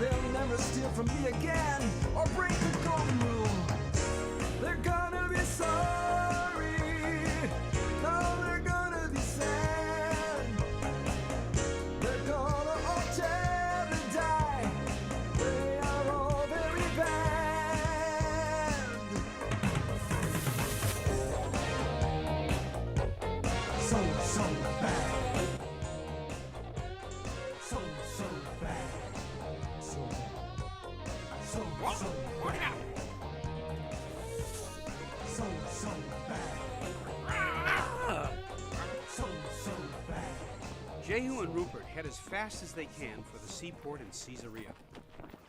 They'll never steal from me again, or break the golden rule. They're gonna be sorry. No, they're gonna be sad. They're gonna all terribly die. They are all very bad. So bad. So bad. So bad. So bad. So bad. Jehu and Rupert head as fast as they can for the seaport in Caesarea.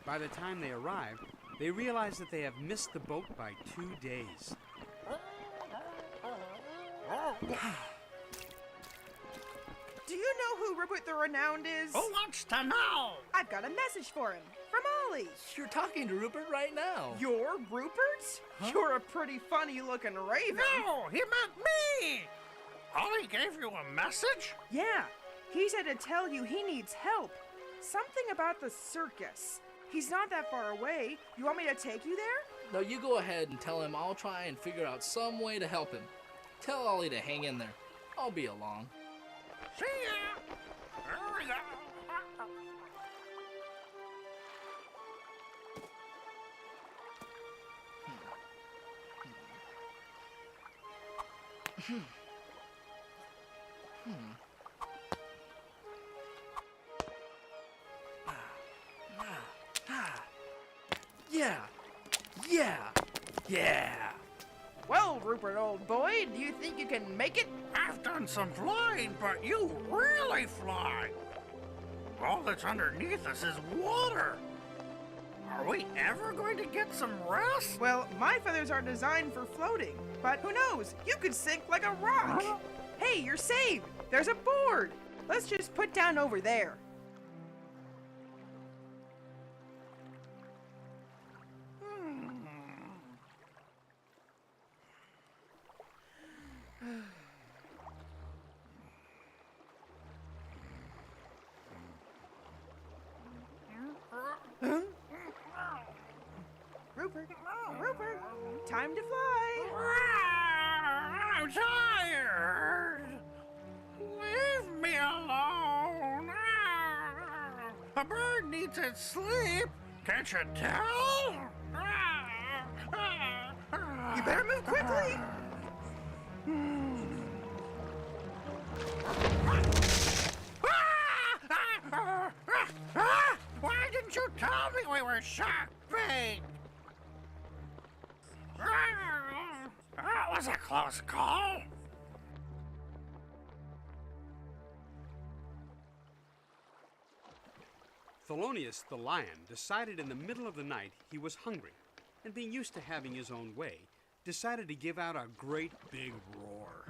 By the time they arrive, they realize that they have missed the boat by 2 days. Do you know who Rupert the Renowned is? Who wants to know? I've got a message for him. From Ollie. You're talking to Rupert right now. You're Rupert? You're a pretty funny looking raven. No, he meant me! Ollie gave you a message? Yeah, he said to tell you he needs help. Something about the circus. He's not that far away. You want me to take you there? No, you go ahead and tell him I'll try and figure out some way to help him. Tell Ollie to hang in there. I'll be along. See ya! Yeah. Well, Rupert, old boy, do you think you can make it? I've done some flying, but you really fly. All that's underneath us is water. Are we ever going to get some rest? Well, my feathers are designed for floating, but who knows? You could sink like a rock. Huh? Hey, you're saved. There's a board. Let's just put down over there. Rupert, time to fly. I'm tired. Leave me alone. A bird needs its sleep. Can't you tell? You better move quickly. shark bait! That was a close call. Thelonious the lion decided in the middle of the night he was hungry, and being used to having his own way, decided to give out a great big roar.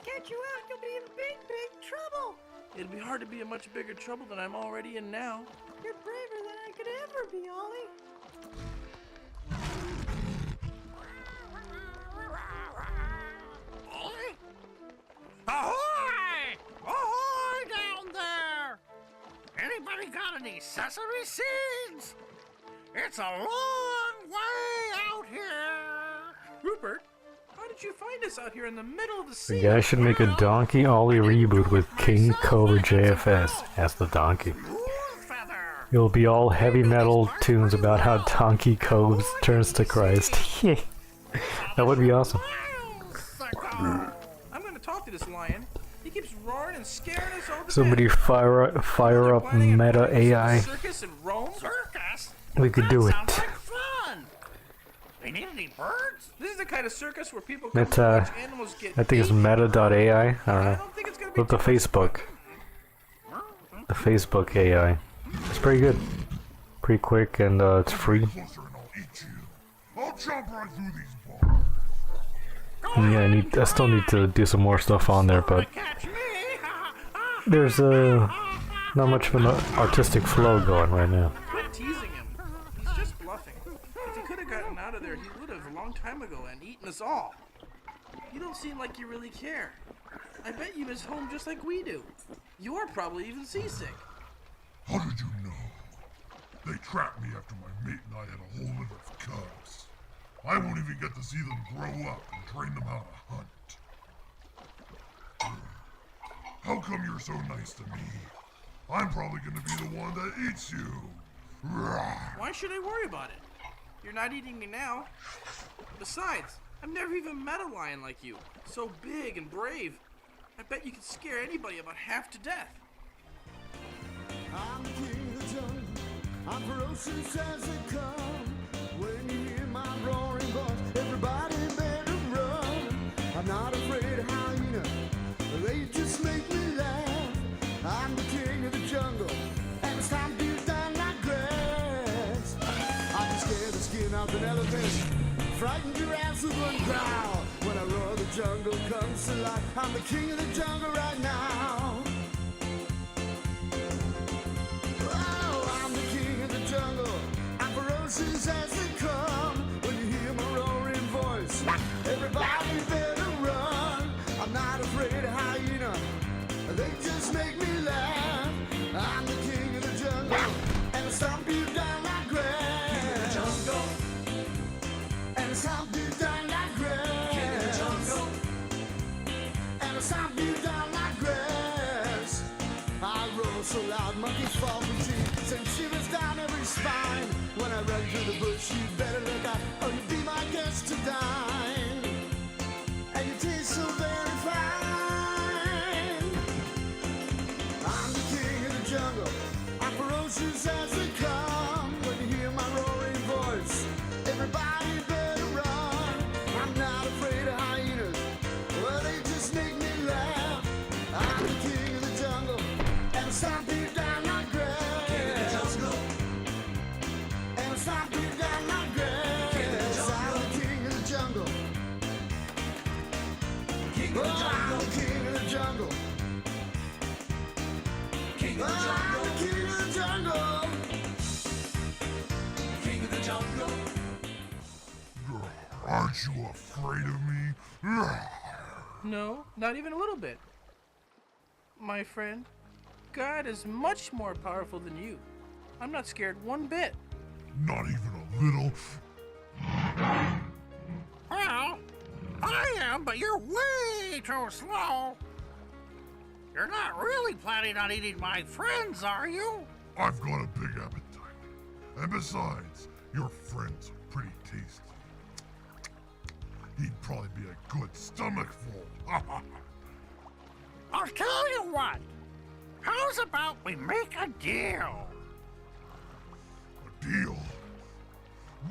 Catch you out, you'll be in big, big trouble. It'd be hard to be in much bigger trouble than I'm already in now. You're braver than I could ever be, Ollie. Ollie? Ahoy! Ahoy down there! Anybody got any sesame seeds? It's a long way out here. Rupert, how did you find us out here in the middle of the The sea? guy should make a Donkey Ollie reboot with King Cobra JFS as the donkey. It'll be all heavy metal tunes about how Donkey Cobra turns to Christ. That would be awesome. I'm gonna talk to this lion. He keeps roaring and scaring us all to Somebody death. fire up Meta AI. Circus in Rome? Circus? We could do it. Sounds like fun. They need any birds? This is the kind of circus where people come to Meta, watch animals get I think it's meta.ai. I don't know. Look the Facebook. The Facebook AI. It's pretty good. Pretty quick and it's free. I'll jump right through these bars. And yeah, I still need to do some more stuff on there, but there's not much of an artistic flow going right now. Quit teasing him. He's just bluffing. If he could have gotten out of there, he would have a long time ago and eaten us all. You don't seem like you really care. I bet you miss home just like we do. You're probably even seasick. How did you know? They trapped me after my mate and I had a whole litter of cubs. I won't even get to see them grow up and train them how to hunt. How come you're so nice to me? I'm probably gonna be the one that eats you. Why should I worry about it? You're not eating me now. Besides, I've never even met a lion like you. So big and brave. I bet you could scare anybody about half to death. I'm the king of the jungle. I'm ferocious as they come. When you hear my roaring voice, everybody better run. I'm not afraid of hyena. They just make me laugh. I'm the king of the jungle, and it's time to down like grass. I can scare the skin off an elephant, frighten giraffes with one growl. When I roar, the jungle comes to life. I'm the king of the jungle right now. Oh, I'm the king of the jungle. I'm ferocious as they come. When you hear my roaring voice, everybody better run. I'm not afraid of hyena. They just make me laugh. I'm the king of the jungle, and I stomp you down like grass. King of the jungle, and I stomp you down like grass. King of the jungle, and I stomp you down like grass. I roar so loud, monkeys fall from trees, send shivers down every spine. When I run through the bush, you better look out, or you'll be my guest to dine. And you taste so very fine. I'm the king of the jungle. I'm ferocious as they come. When you hear my roaring voice, everybody better run. I'm not afraid of hyenas. Well, they just make me laugh. I'm the king of the jungle, and I stomp you down like grass. King of the jungle, and I stomp you down like grass. King of the jungle, I'm the king of the jungle. King of the jungle. I'm the king of the jungle. King of the jungle. I'm the king of the jungle. King of the jungle. Aren't you afraid of me? No, not even a little bit. My friend, God is much more powerful than you. I'm not scared one bit. Not even a little. Well, I am, but you're way way too slow. You're not really planning on eating my friends, are you? I've got a big appetite. And besides, your friends are pretty tasty. He'd probably be a good stomachful. I'll tell you what. How's about we make a deal? A deal?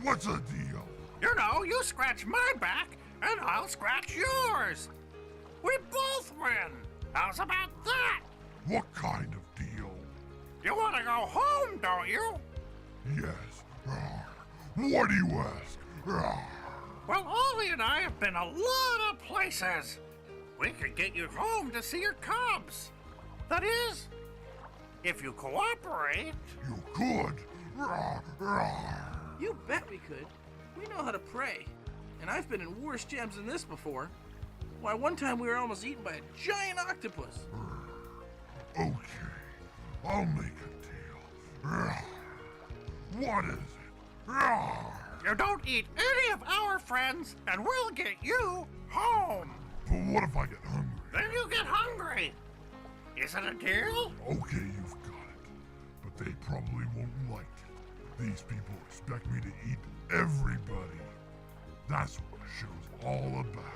What's a deal? You know, you scratch my back, and I'll scratch yours. We both win. How's about that? What kind of deal? You want to go home, don't you? Yes. What do you ask? Well, Ollie and I have been a lot of places. We could get you home to see your cubs. That is, if you cooperate. You could? You bet we could. We know how to pray. And I've been in worse jams than this before. Why, one time we were almost eaten by a giant octopus. Okay, I'll make a deal. What is it? You don't eat any of our friends, and we'll get you home. But what if I get hungry? Then you get hungry. Is it a deal? Okay, you've got it. But they probably won't like it. These people expect me to eat everybody. That's what the show's all about.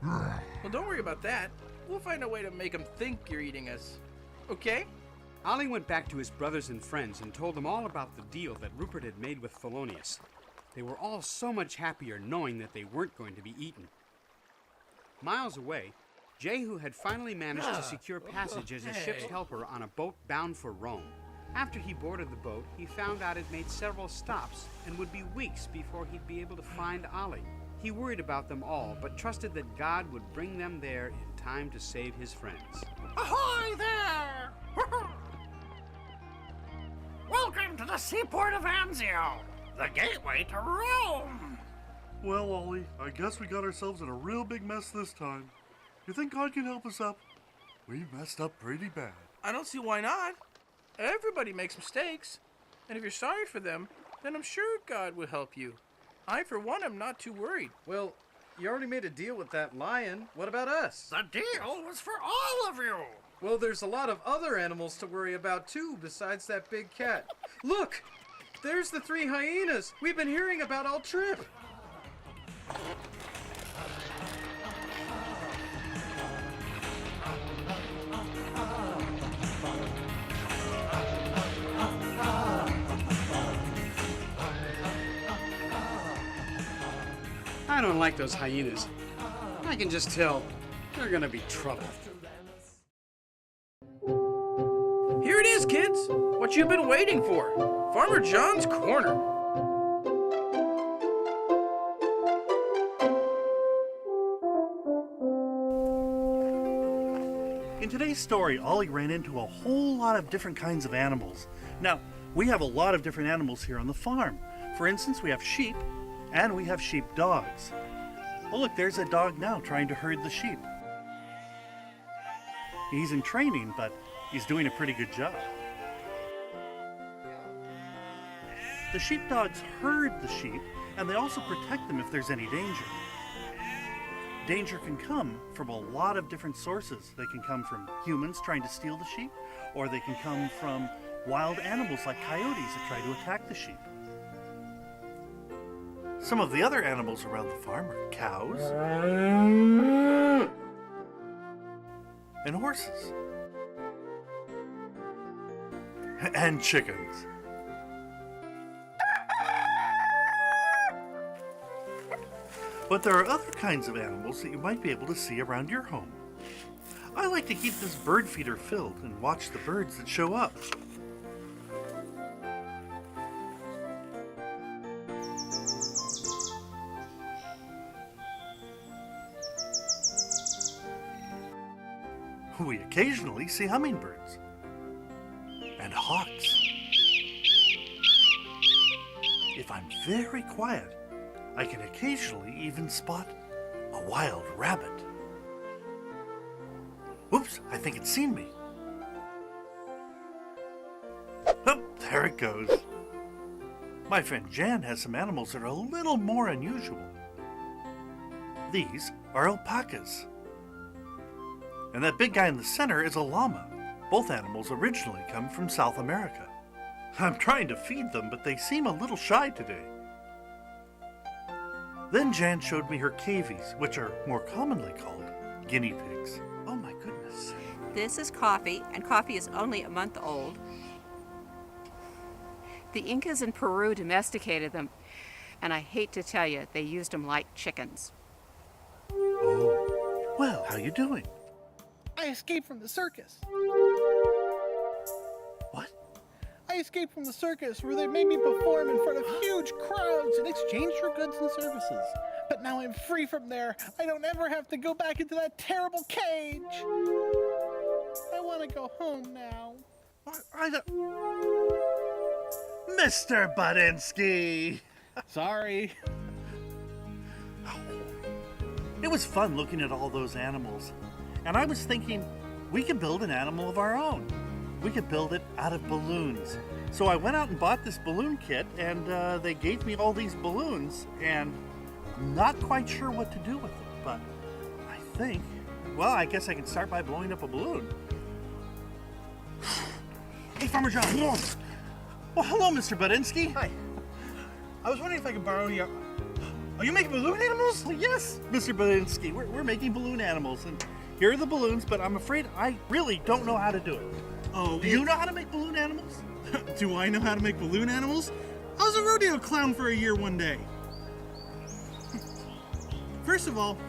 Well, don't worry about that. We'll find a way to make them think you're eating us. Okay? Ollie went back to his brothers and friends and told them all about the deal that Rupert had made with Felonius. They were all so much happier knowing that they weren't going to be eaten. Miles away, Jehu had finally managed to secure passage as a ship's helper on a boat bound for Rome. After he boarded the boat, he found out it made several stops and would be weeks before he'd be able to find Ollie. He worried about them all, but trusted that God would bring them there in time to save his friends. Ahoy there! Welcome to the seaport of Anzio, the gateway to Rome. Well, Ollie, I guess we got ourselves in a real big mess this time. You think God can help us up? We messed up pretty bad. I don't see why not. Everybody makes mistakes. And if you're sorry for them, then I'm sure God will help you. I, for one, am not too worried. Well, you already made a deal with that lion. What about us? The deal was for all of you. Well, there's a lot of other animals to worry about, too, besides that big cat. Look! There's the 3 hyenas we've been hearing about all trip. I don't like those hyenas. I can just tell they're gonna be trouble. Here it is, kids. What you've been waiting for. Farmer John's Corner. In today's story, Ollie ran into a whole lot of different kinds of animals. Now, we have a lot of different animals here on the farm. For instance, we have sheep, and we have sheep dogs. Oh look, there's a dog now trying to herd the sheep. He's in training, but he's doing a pretty good job. The sheepdogs herd the sheep, and they also protect them if there's any danger. Danger can come from a lot of different sources. They can come from humans trying to steal the sheep, or they can come from wild animals like coyotes that try to attack the sheep. Some of the other animals around the farm are cows and horses and chickens. But there are other kinds of animals that you might be able to see around your home. I like to keep this bird feeder filled and watch the birds that show up. We occasionally see hummingbirds and hawks. If I'm very quiet, I can occasionally even spot a wild rabbit. Oops, I think it's seen me. Oh, there it goes. My friend Jan has some animals that are a little more unusual. These are alpacas. And that big guy in the center is a llama. Both animals originally come from South America. I'm trying to feed them, but they seem a little shy today. Then Jan showed me her cavies, which are more commonly called guinea pigs. Oh my goodness. This is coffee, and coffee is only a month old. The Incas in Peru domesticated them, and I hate to tell you, they used them like chickens. Oh, well, how you doing? I escaped from the circus. What? I escaped from the circus where they made me perform in front of huge crowds in exchange for goods and services. But now I'm free from there. I don't ever have to go back into that terrible cage. I want to go home now. I don't... Mr. Budinsky! Sorry. It was fun looking at all those animals. And I was thinking, we could build an animal of our own. We could build it out of balloons. So I went out and bought this balloon kit, and they gave me all these balloons, and I'm not quite sure what to do with it, but I think, well, I guess I can start by blowing up a balloon. Hey, Farmer John. Well, hello, Mr. Budinsky. Hi. I was wondering if I could borrow your... Are you making balloon animals? Well, yes, Mr. Budinsky. We're making balloon animals, and here are the balloons, but I'm afraid I really don't know how to do it. Oh, do you know how to make balloon animals? Do I know how to make balloon animals? I was a rodeo clown for a year one day. First of all,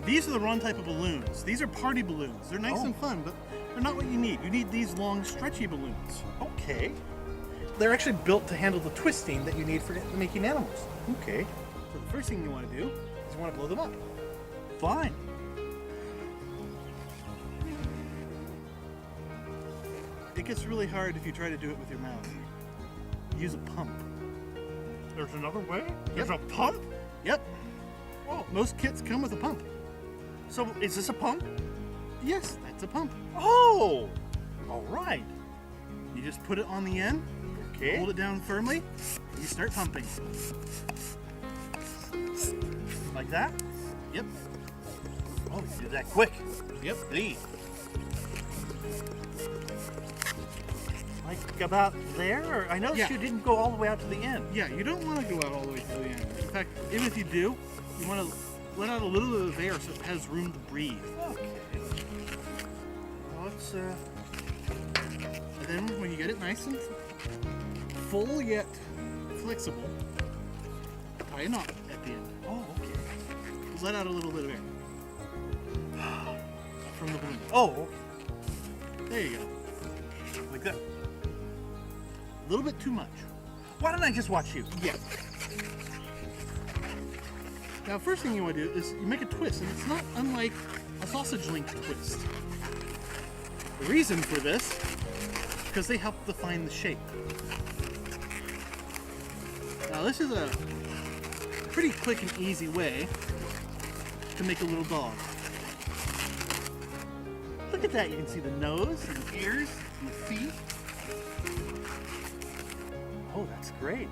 these are the wrong type of balloons. These are party balloons. They're nice and fun, but they're not what you need. You need these long, stretchy balloons. Okay. They're actually built to handle the twisting that you need for making animals. Okay. So the first thing you want to do is you want to blow them up. Fine. It gets really hard if you try to do it with your mouth. Use a pump. There's another way? There's a pump? Yep. Oh, most kits come with a pump. So is this a pump? Yes, that's a pump. Oh! All right. You just put it on the end, okay. Hold it down firmly, and you start pumping. Like that? Yep. Oh, you did that quick. Yep. See. Like about there? Or I noticed you didn't go all the way out to the end. Yeah, you don't want to go out all the way to the end. In fact, even if you do, you want to let out a little bit of air so it has room to breathe. Okay. Let's, And then when you get it nice and full yet flexible, tie a knot at the end. Oh, okay. Let out a little bit of air from the balloon. Oh, okay. There you go. Like that. A little bit too much. Why don't I just watch you? Yeah. Now, first thing you want to do is you make a twist, and it's not unlike a sausage link twist. The reason for this is because they help define the shape. Now, this is a pretty quick and easy way to make a little dog. Look at that. You can see the nose and the ears and the feet. Oh, that's great.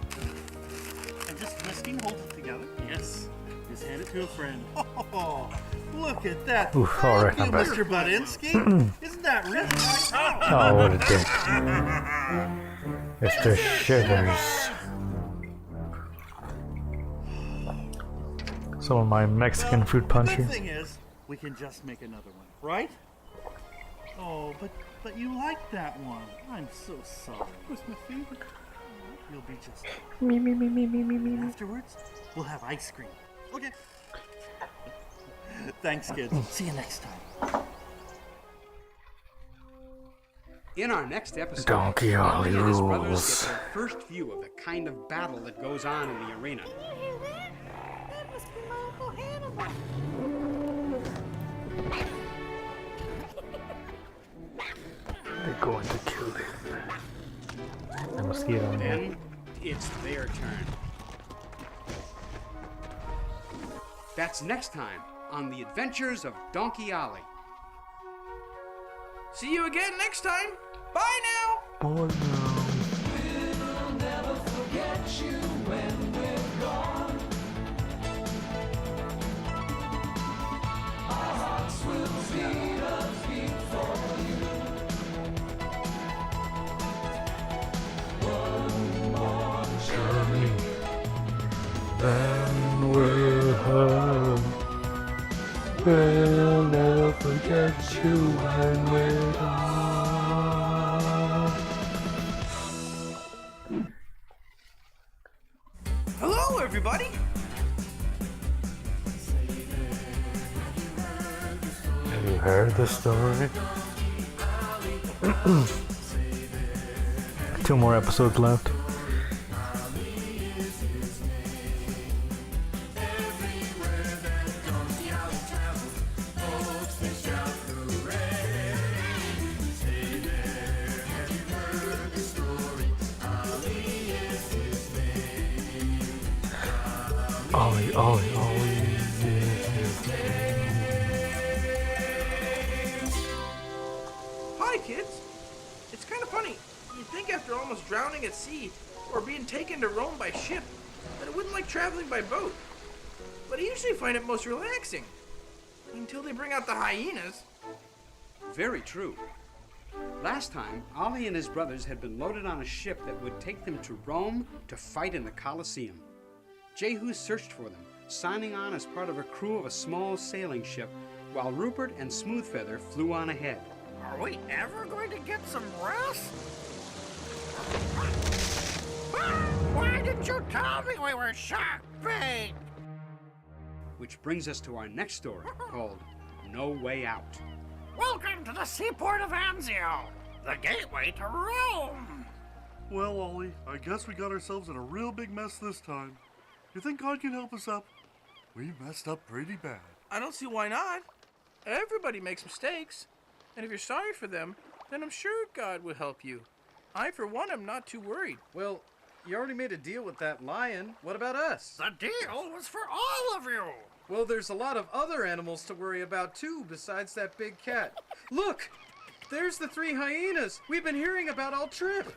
And just twisting holds it together? Yes. Just hand it to a friend. Oh, look at that. Oof, Thank all right, you, I'm back. Mr. Budinsky. Isn't that really nice? Oh, what a dick. Mr. Shivers. Some of my Mexican fruit The puncher. good thing is, we can just make another one, right? Oh, but you like that one. I'm so sorry. It was my favorite. You'll be just... Me. Afterwards, we'll have ice cream. Okay. Thanks, kids. See you next time. In our next episode, Donkey Ollie and his brothers rules. get their first view of the kind of battle that goes on in the arena. That must be my Uncle Hannibal. They're going to kill him. The mosquito. Then it's their turn. That's next time on The Adventures of Donkey Ollie. See you again next time. Bye now. Boy, no. We'll never forget you when we're gone. Our hearts will beat a beat. We'll never forget you when we're gone. Hello, everybody. Have you heard the story? 2 more episodes left. Ollie, Ollie, Ollie. Hi, kids. It's kind of funny. You'd think after almost drowning at sea or being taken to Rome by ship that I wouldn't like traveling by boat. But I usually find it most relaxing. Until they bring out the hyenas. Very true. Last time, Ollie and his brothers had been loaded on a ship that would take them to Rome to fight in the Colosseum. Jehu searched for them, signing on as part of a crew of a small sailing ship, while Rupert and Smoothfeather flew on ahead. Are we ever going to get some rest? Why didn't you tell me we were shark bait? Which brings us to our next story, called No Way Out. Welcome to the seaport of Anzio, the gateway to Rome. Well, Ollie, I guess we got ourselves in a real big mess this time. You think God can help us up? We messed up pretty bad. I don't see why not. Everybody makes mistakes. And if you're sorry for them, then I'm sure God will help you. I, for one, am not too worried. Well, you already made a deal with that lion. What about us? The deal was for all of you. Well, there's a lot of other animals to worry about too, besides that big cat. Look! There's the 3 hyenas we've been hearing about all trip.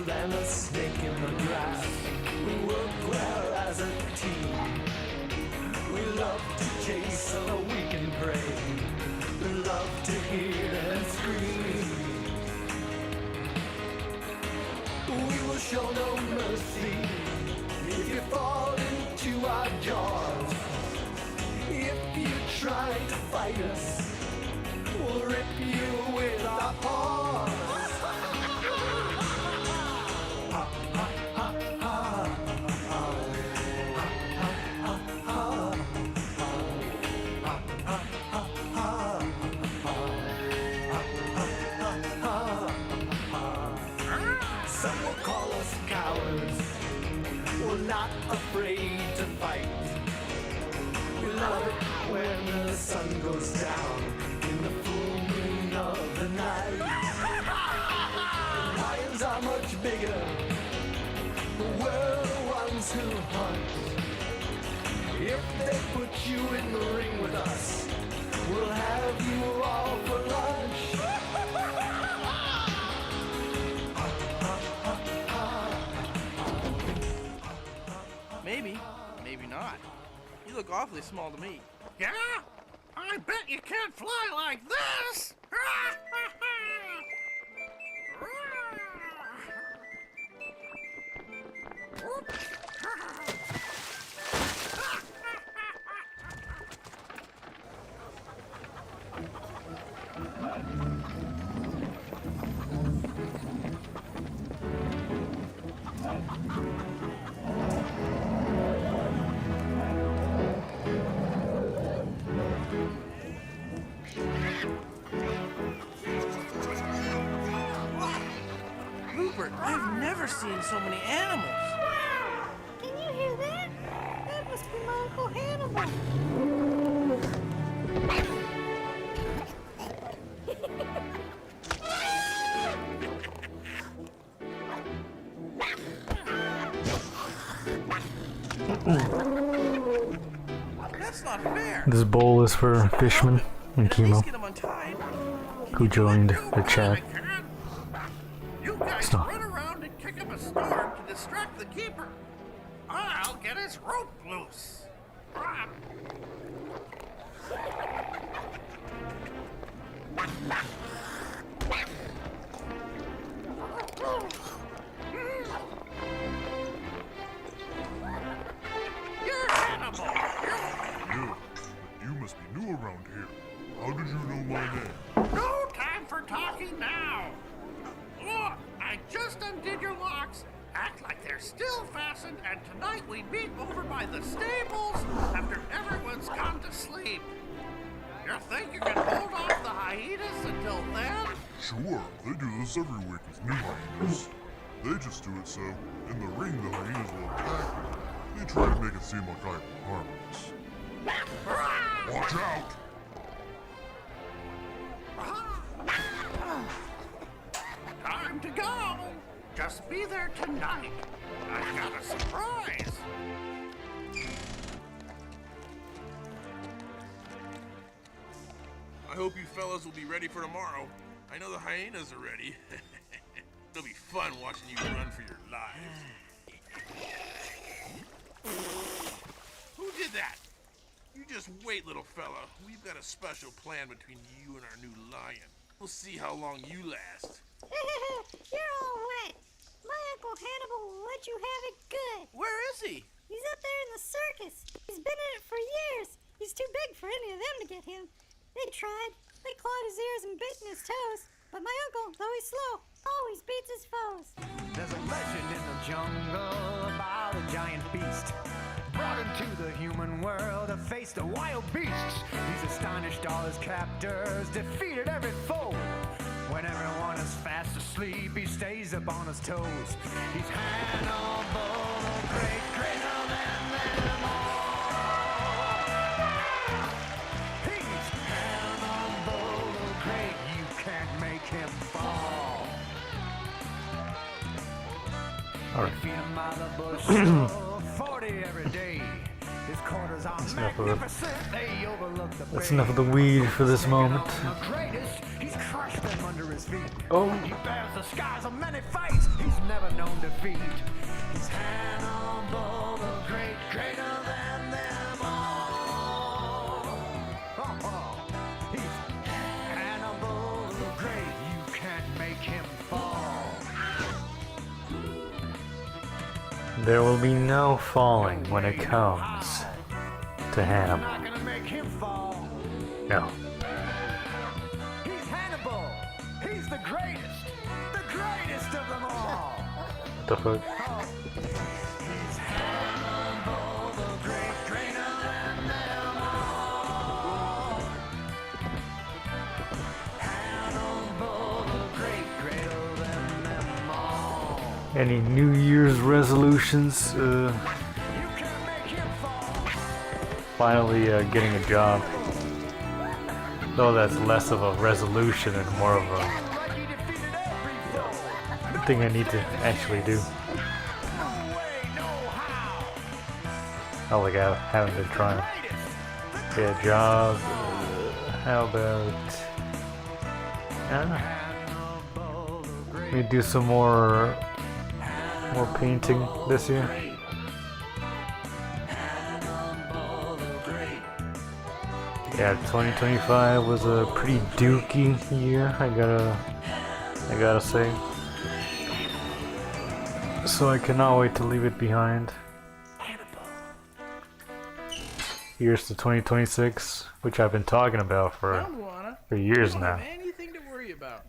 Than a snake in the grass. We work well as a team. We love to chase so we can pray. We love to hear and scream. We will show no mercy if you fall into our jaws. If you try to fight us, we'll rip you with our paws. Some will call us cowards. We're not afraid to fight. We love it when the sun goes down in the full moon of the night. Lions are much bigger. We're the ones who hunt. If they put you in the ring with us, we'll have you all for lunch. Maybe, maybe not. You look awfully small to me. Yeah? I bet you can't fly like this! Rupert, I've never seen so many animals. Wow! Can you hear that? That must be my Uncle Hannibal. That's not fair. This bowl is for Fishman and Chemo, Get him untied. who joined the chat. You guys run around and kick up a storm to distract the keeper. I'll get his rope loose. You're Hannibal. You. You must be new around here. How did you know my name? No time for talking now. Look, I just undid your locks. Act like they're still fastened, and tonight we meet over by the stables after everyone's gone to sleep. You think you can hold off the hyenas until then? Sure, they do this every week with new hyenas. They just do it so, in the ring, the hyenas will attack them. They try to make it seem like I'm harmless. Watch out! Time to go. Just be there tonight. I've got a surprise. I hope you fellas will be ready for tomorrow. I know the hyenas are ready. It'll be fun watching you run for your lives. Who did that? You just wait, little fella. We've got a special plan between you and our new lion. We'll see how long you last. You're all right. My Uncle Hannibal will let you have it good. Where is he? He's up there in the circus. He's been in it for years. He's too big for any of them to get him. They tried. They clawed his ears and bitten his toes. But my uncle, though he's slow, always beats his foes. There's a legend in the jungle about a giant beast brought into the human world to face the wild beasts. He's astonished all his captors, defeated every foe. When everyone is fast asleep, he stays up on his toes. He's Hannibal, the great, greater than them all. He's Hannibal, the great, you can't make him fall. All right. Feed him by the bushel, 40 every day. His quarters are magnificent, they overlook the That's enough of the weed for this moment. He's crushed them under his feet. Oh. He bears the scars of many fights. He's never known defeat. He's Hannibal, the great, greater than them all. He's Hannibal, the great. You can't make him fall. There will be no falling when it comes to Hannibal. Not gonna make him fall. No. He's Hannibal. He's the greatest of them all. What the fuck? He's Hannibal, the great, greater than them all. Hannibal, the great, greater than them all. Any New Year's resolutions? Finally getting a job. Though that's less of a resolution and more of a thing I need to actually do. Not like I haven't been trying. Get a job. How about... Let me do some more painting this year. Yeah, 2025 was a pretty dooky year, I gotta say. So I cannot wait to leave it behind. Here's to 2026, which I've been talking about for years now. Anything to worry about.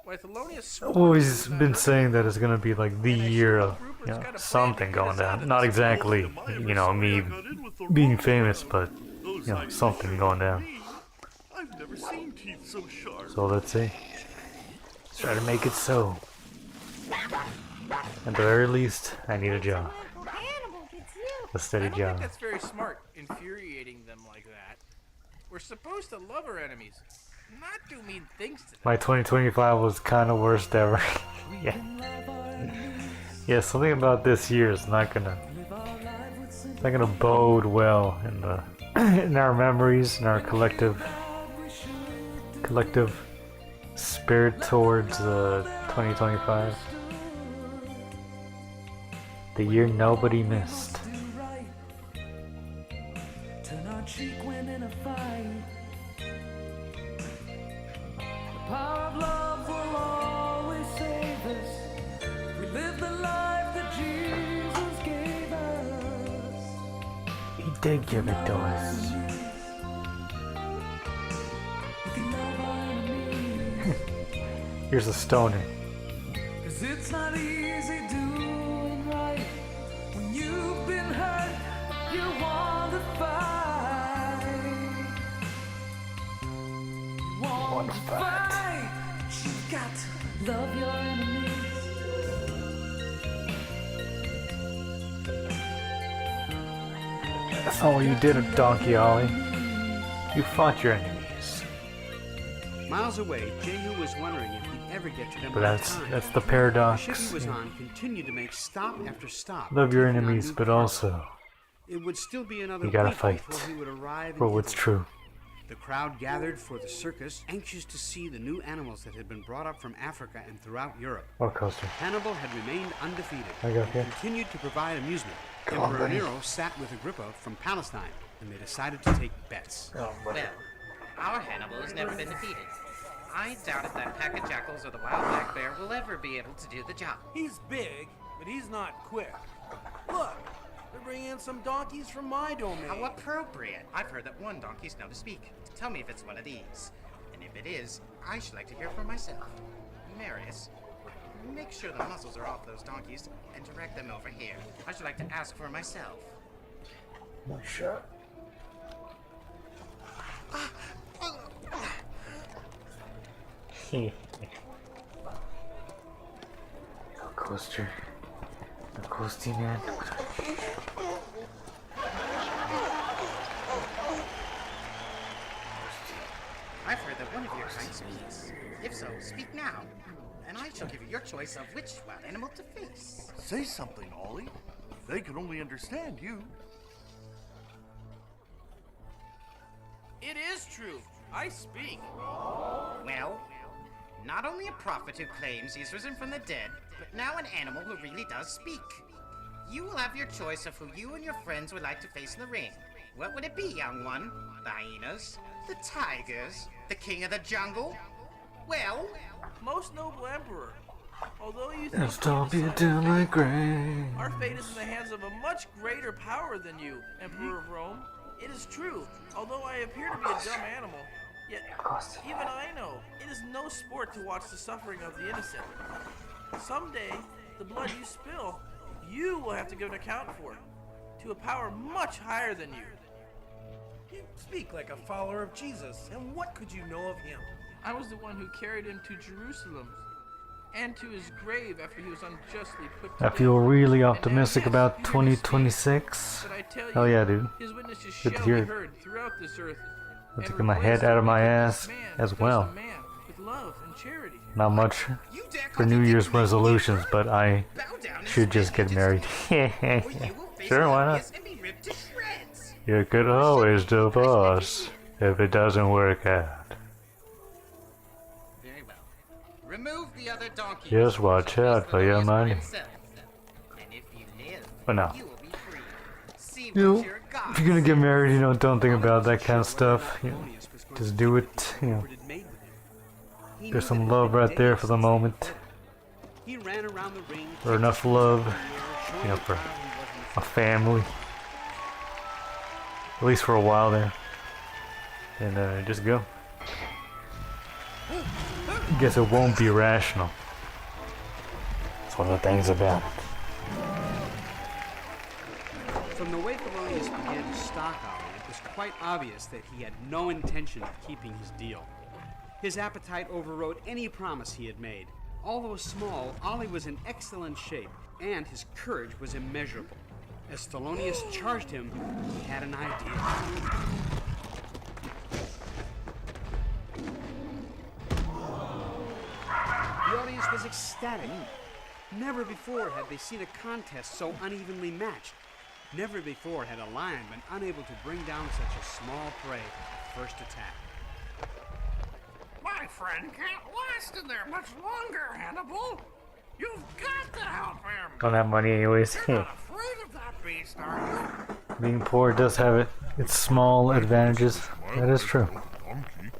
I've always been saying that it's gonna be like the year of, you know, something going down. Not exactly, you know, me being famous, but you know, something going down. I've never seen teeth so sharp. So let's see. Let's try to make it so. At the very least, I need a job. A steady I don't job. think that's very smart, infuriating them like that. We're supposed to love our enemies, not do mean things to them. My 2025 was kind of worst ever. Yeah. Yeah, something about this year is not gonna bode well in the in our memories, in our collective spirit towards 2025. The year nobody missed. Turn our cheek when in a fight. The power of love will always save us. We live the life that Jesus gave us. He did give it to us. We can love our enemies. Here's a stoner. 'Cause it's not easy doing right when you've been hurt. You want to fight. You want to fight. You've got to love your enemies. That's not what you did, Donkey Ollie. You fought your enemies. Miles away, Jehu was wondering if he'd ever get to them. But on that's time. the paradox. The ship he was on continued to make stop after stop. Love your taking on enemies, new but cargo. also It would still be another you gotta week fight before he would arrive in for what's Italy. true. The crowd gathered for the circus, anxious to see the new animals that had been brought up from Africa and throughout Europe. Roller coaster. Hannibal had remained undefeated I got and you. continued to provide amusement. Come on, Emperor buddy. Nero sat with Agrippa from Palestine, and they decided to take bets. Oh, Well, our Hannibal has never been defeated. I doubt if that pack of jackals or the wild black bear will ever be able to do the job. He's big, but he's not quick. Look, they're bringing in some donkeys from my domain. How appropriate. I've heard that one donkey's known to speak. Tell me if it's one of these. And if it is, I should like to hear for myself. Marius, make sure the muzzles are off those donkeys and direct them over here. I should like to ask for myself. One shot. Coaster. The coasting man. I've heard that one of your kind speaks. If so, speak now, and I shall give you your choice of which wild animal to face. Say something, Ollie. They could only understand you. It is true. I speak. Well, not only a prophet who claims he's risen from the dead, but now an animal who really does speak. You will have your choice of who you and your friends would like to face in the ring. What would it be, young one? The hyenas? The tigers? The king of the jungle? Well, most noble emperor, although you Let's think all be down my grave. our fate is in the hands of a much greater power than you, Emperor of Rome. It is true, although I appear to be a dumb animal, yet even I know it is no sport to watch the suffering of the innocent. Someday, the blood you spill, you will have to give an account for, to a power much higher than you. You speak like a follower of Jesus, and what could you know of him? I was the one who carried him to Jerusalem and to his grave after he was unjustly put to I death. feel really And now, optimistic yes, about you hear me speak, 2026. but I tell you, Hell yeah, dude. His witnesses Good to shall hear be it. heard throughout this earth. Let's and get my head replace out of the my wickedness ass man as does well. to man with love and charity. Not much for New Year's resolutions, but I should just get married. Sure, why not? You could always divorce if it doesn't work out. very well. Remove the other donkey. Just watch out for your money. And if you live, But no. you will be free. See You know, what your God if you're gonna get married, don't think about that kind of stuff. Just do it, There's some love right there for the moment. He ran around the ring, Or enough love, for a family. At least for a while there. And just go. Guess it won't be rational. That's one of the things about it. From the way Thelonious began to stalk Ollie, it was quite obvious that he had no intention of keeping his deal. His appetite overrode any promise he had made. Although small, Ollie was in excellent shape, and his courage was immeasurable. As Thelonious charged him, he had an idea. The audience was ecstatic. Never before had they seen a contest so unevenly matched. Never before had a lion been unable to bring down such a small prey at first attack. My friend can't last in there much longer, Hannibal. You've got to help him. Don't have money anyways. You're not afraid of that beast, are you? Being poor does have its small advantages. That is true. Donkey,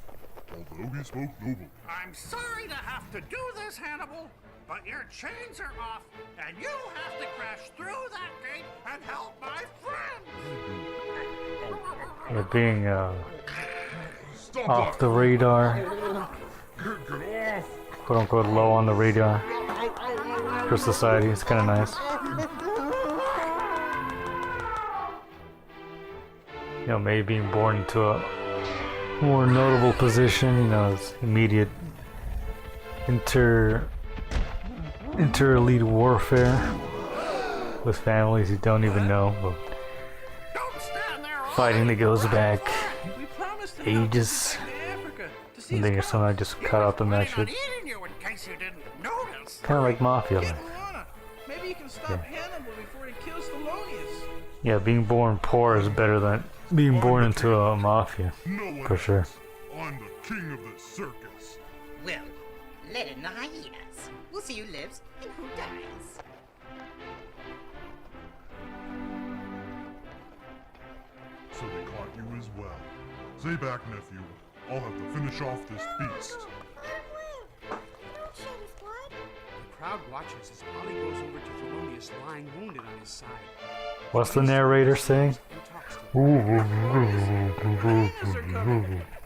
although he spoke noble. I'm sorry to have to do this, Hannibal, but your chains are off, and you have to crash through that gate and help my friend. Yeah, being off the radar, quote unquote low on the radar for society, it's kind of nice. You know, maybe being born into a more notable position, you know, it's immediate inter-elite warfare with families you don't even know, but fighting that goes back ages, and then you're somehow just cut out the match. Kind of like mafia life. Maybe you can stop Hannibal before he kills Thelonious. Yeah, being born poor is better than being born into a mafia, for sure. I'm the king of the circus. Well, let in the hyenas. We'll see who lives and who dies. So they caught you as well. Stay back, nephew. I'll have to finish off this beast. The crowd watches as Ollie goes over to Thelonious lying wounded on his side. What's the narrator saying? I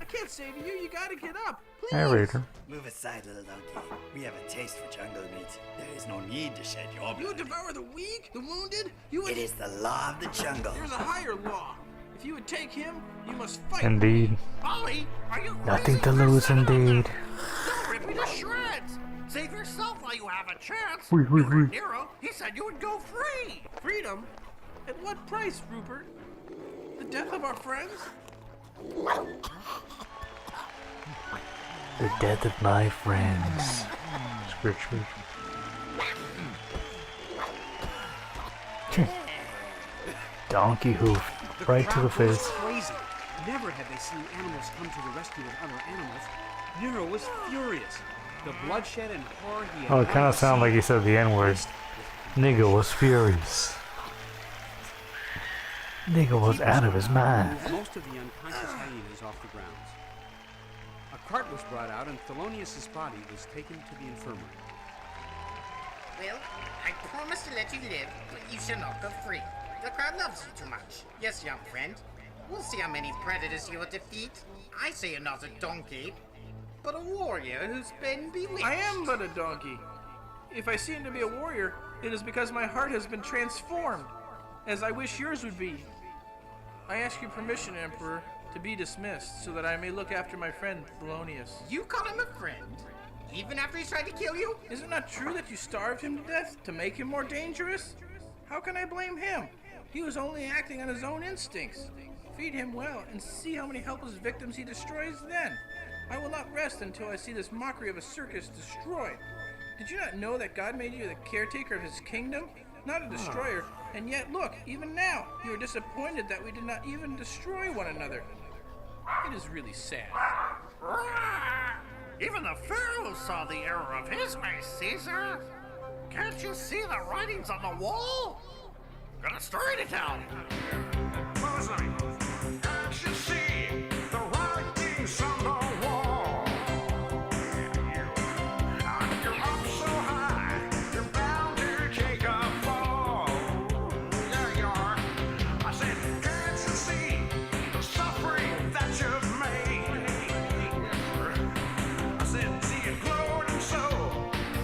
can't save you. You gotta get up. Please. Narrator. Move aside, little donkey. We have a taste for jungle meat. There is no need to shed your blood. You would devour the weak, the wounded. You would. It is the law of the jungle. There's a higher law. If you would take him, you must fight. Indeed. Ollie, are you Nothing to lose, indeed. Don't rip me to shreds. Save yourself while you have a chance. Wait. Nero, he said you would go free. Freedom? At what price, Rupert? The death of our friends? The death of my friends. Scripture. Donkey hoof. Right to the face. Crazy. Never had they seen animals come to the rescue of other animals. Nero was furious. The bloodshed and horror he had. Oh, it kind of sounded like he said the N-word. Nigga was furious. Nigga was out of his mind. Most of the unconscious hyenas off the grounds. A cart was brought out and Thelonious' body was taken to the infirmary. Well, I promise to let you live, but you shall not go free. The crowd loves you too much. Yes, young friend. We'll see how many predators you will defeat. I say you're not a donkey, but a warrior who's been bewitched. I am but a donkey. If I seem to be a warrior, it is because my heart has been transformed, as I wish yours would be. I ask your permission, Emperor, to be dismissed, so that I may look after my friend, Thelonious. You call him a friend? Even after he tried to kill you? Is it not true that you starved him to death to make him more dangerous? How can I blame him? He was only acting on his own instincts. Feed him well and see how many helpless victims he destroys then. I will not rest until I see this mockery of a circus destroyed. Did you not know that God made you the caretaker of his kingdom? Not a destroyer. And yet, look, even now, you are disappointed that we did not even destroy one another. It is really sad. Even the Pharaoh saw the error of his ways, Caesar. Can't you see the writings on the wall? Got a story to tell. Can't you see the writings on the wall? You're up so high, you're bound to take a fall. There you are. I said, can't you see the suffering that you've made? I said, see it glowing so,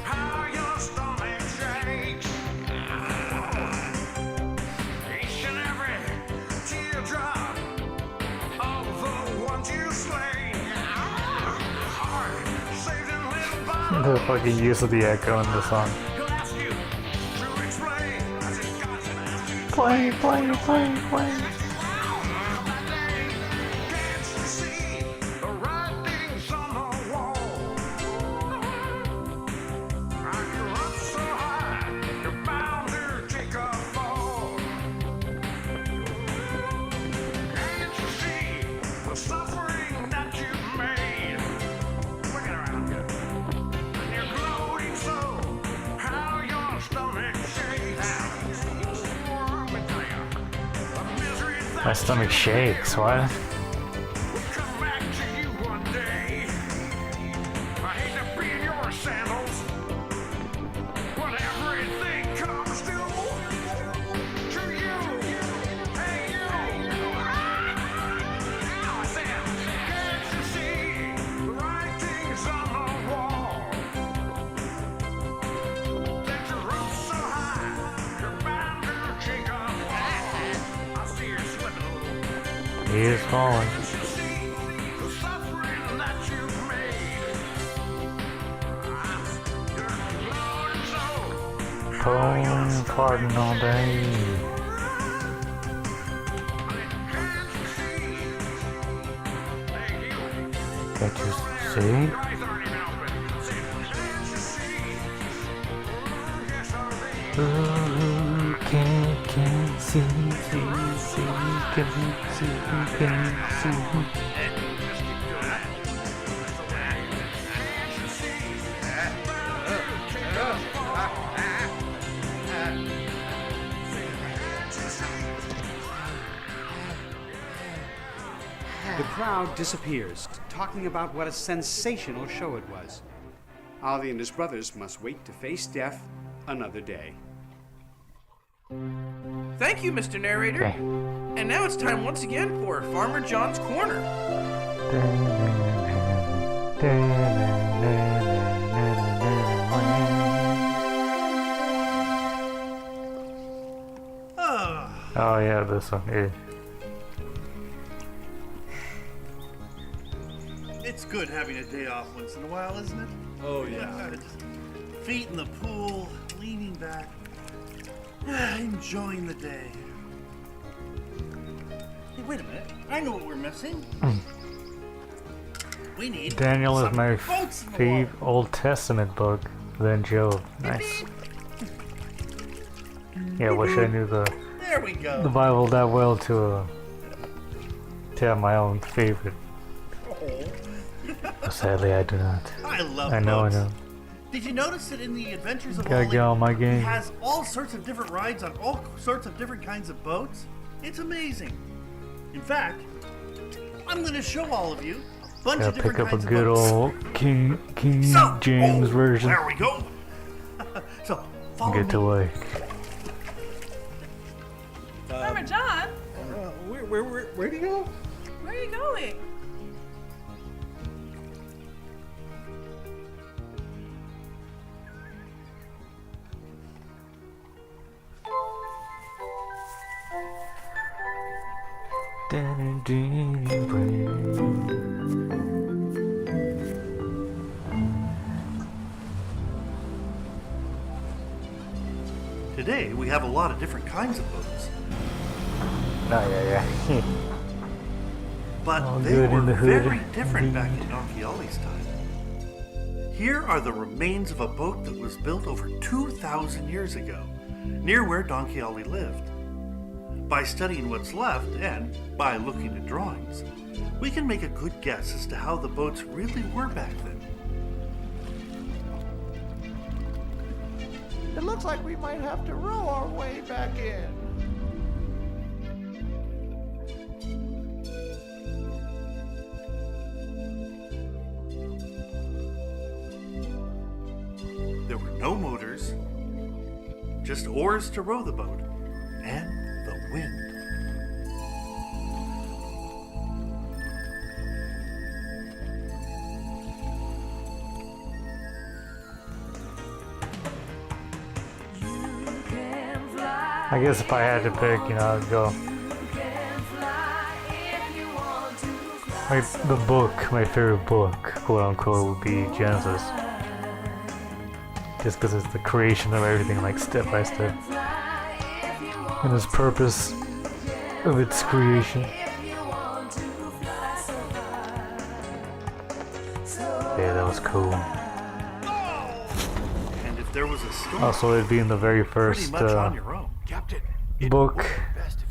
how your stomach shakes. Each and every teardrop of the ones you slay. Heart saved in little bottles. The fucking use of the echo in the song. Play. The suffering that you've made. Look around. And you're gloating so. How My stomach shakes. What? He is falling. Pulling pardon all day. Can't you see? Ooh, can't see, can't see. The crowd disappears, talking about what a sensational show it was. Ollie and his brothers must wait to face death another day. Thank you, Mr. Narrator. Okay. And now it's time once again for Farmer John's Corner. Oh yeah, this one. Yeah. It's good having a day off once in a while, isn't it? Oh, yeah. Just feet in the pool, leaning back, enjoying the day. Hey, wait a minute. I know what we're missing. We need Daniel is some my boats in the favorite water. Old Testament book. Then Job. Nice. Yeah, wish I knew the There we go. Bible that well to have my own favorite. But sadly, I do not. I love I know, boats. I know. Did you notice that in the Adventures of Gotta Ollie, get on my game. he has all sorts of different rides on all sorts of different kinds of boats? It's amazing. In fact, I'm going to show all of you a bunch Gotta of different pick up a kinds good of boats. old King So, James version. There we go. So, follow Get me. to work. Farmer John, Where do you go? where are you going? Today, we have a lot of different kinds of boats. Oh, yeah. But All they good were in the hood. very different back in Donkey Ollie's time. Here are the remains of a boat that was built over 2,000 years ago, near where Donkey Ollie lived. By studying what's left and by looking at drawings, we can make a good guess as to how the boats really were back then. It looks like we might have to row our way back in. There were no motors, just oars to row the boat, and the wind. I guess if I had to pick, I'd go. My favorite book, quote unquote, would be Genesis. Just because it's the creation of everything, like step by step. And its purpose of its creation. Yeah, that was cool. And if there was a storm, Also, it'd be in the very first pretty much on your own. book,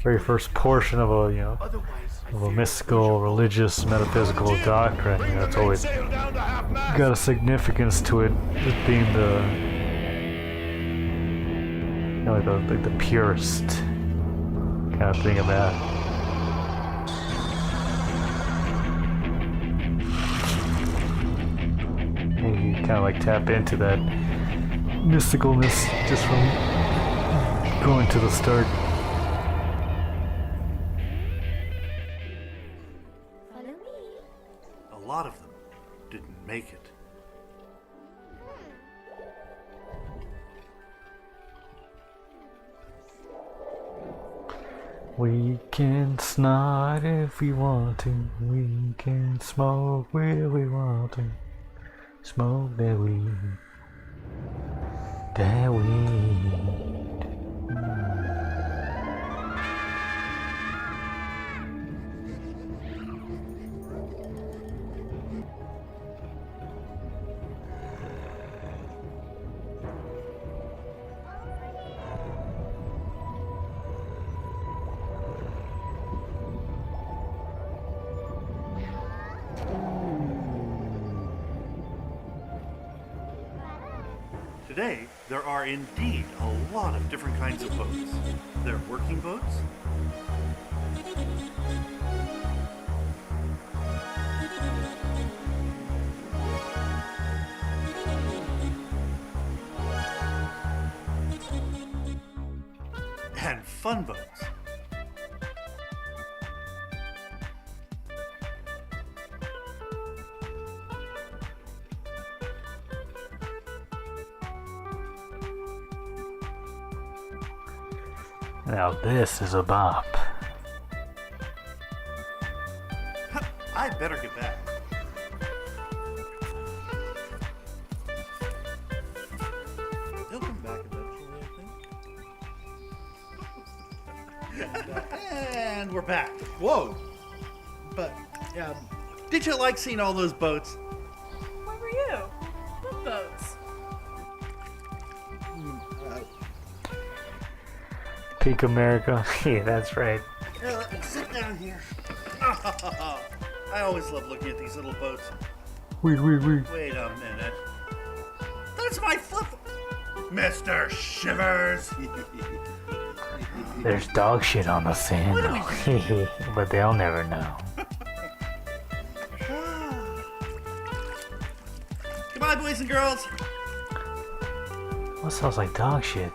very first portion of a, of a mystical, religious, metaphysical doctrine. It's always got a significance to it, it being like the purest kind of thing of that. kind of like tap into that mysticalness just from going to the start. A lot of them didn't make it. We can snot if we want to. We can smoke where we want to. Smoke that weed. That weed. Today, there are indeed a lot of different kinds of boats. There are working boats, and fun boats. Now this is a bop. I better get back. They'll come back eventually, I think. And we're back. Whoa! But, did you like seeing all those boats? Where were you? What boats? Peak America. Yeah, that's right. Let me sit down here. I always love looking at these little boats. Wait. Wait a minute. That's my flip. Mr. Shivers. There's dog shit on the sand, but they'll never know. Goodbye, boys and girls. What sounds like dog shit?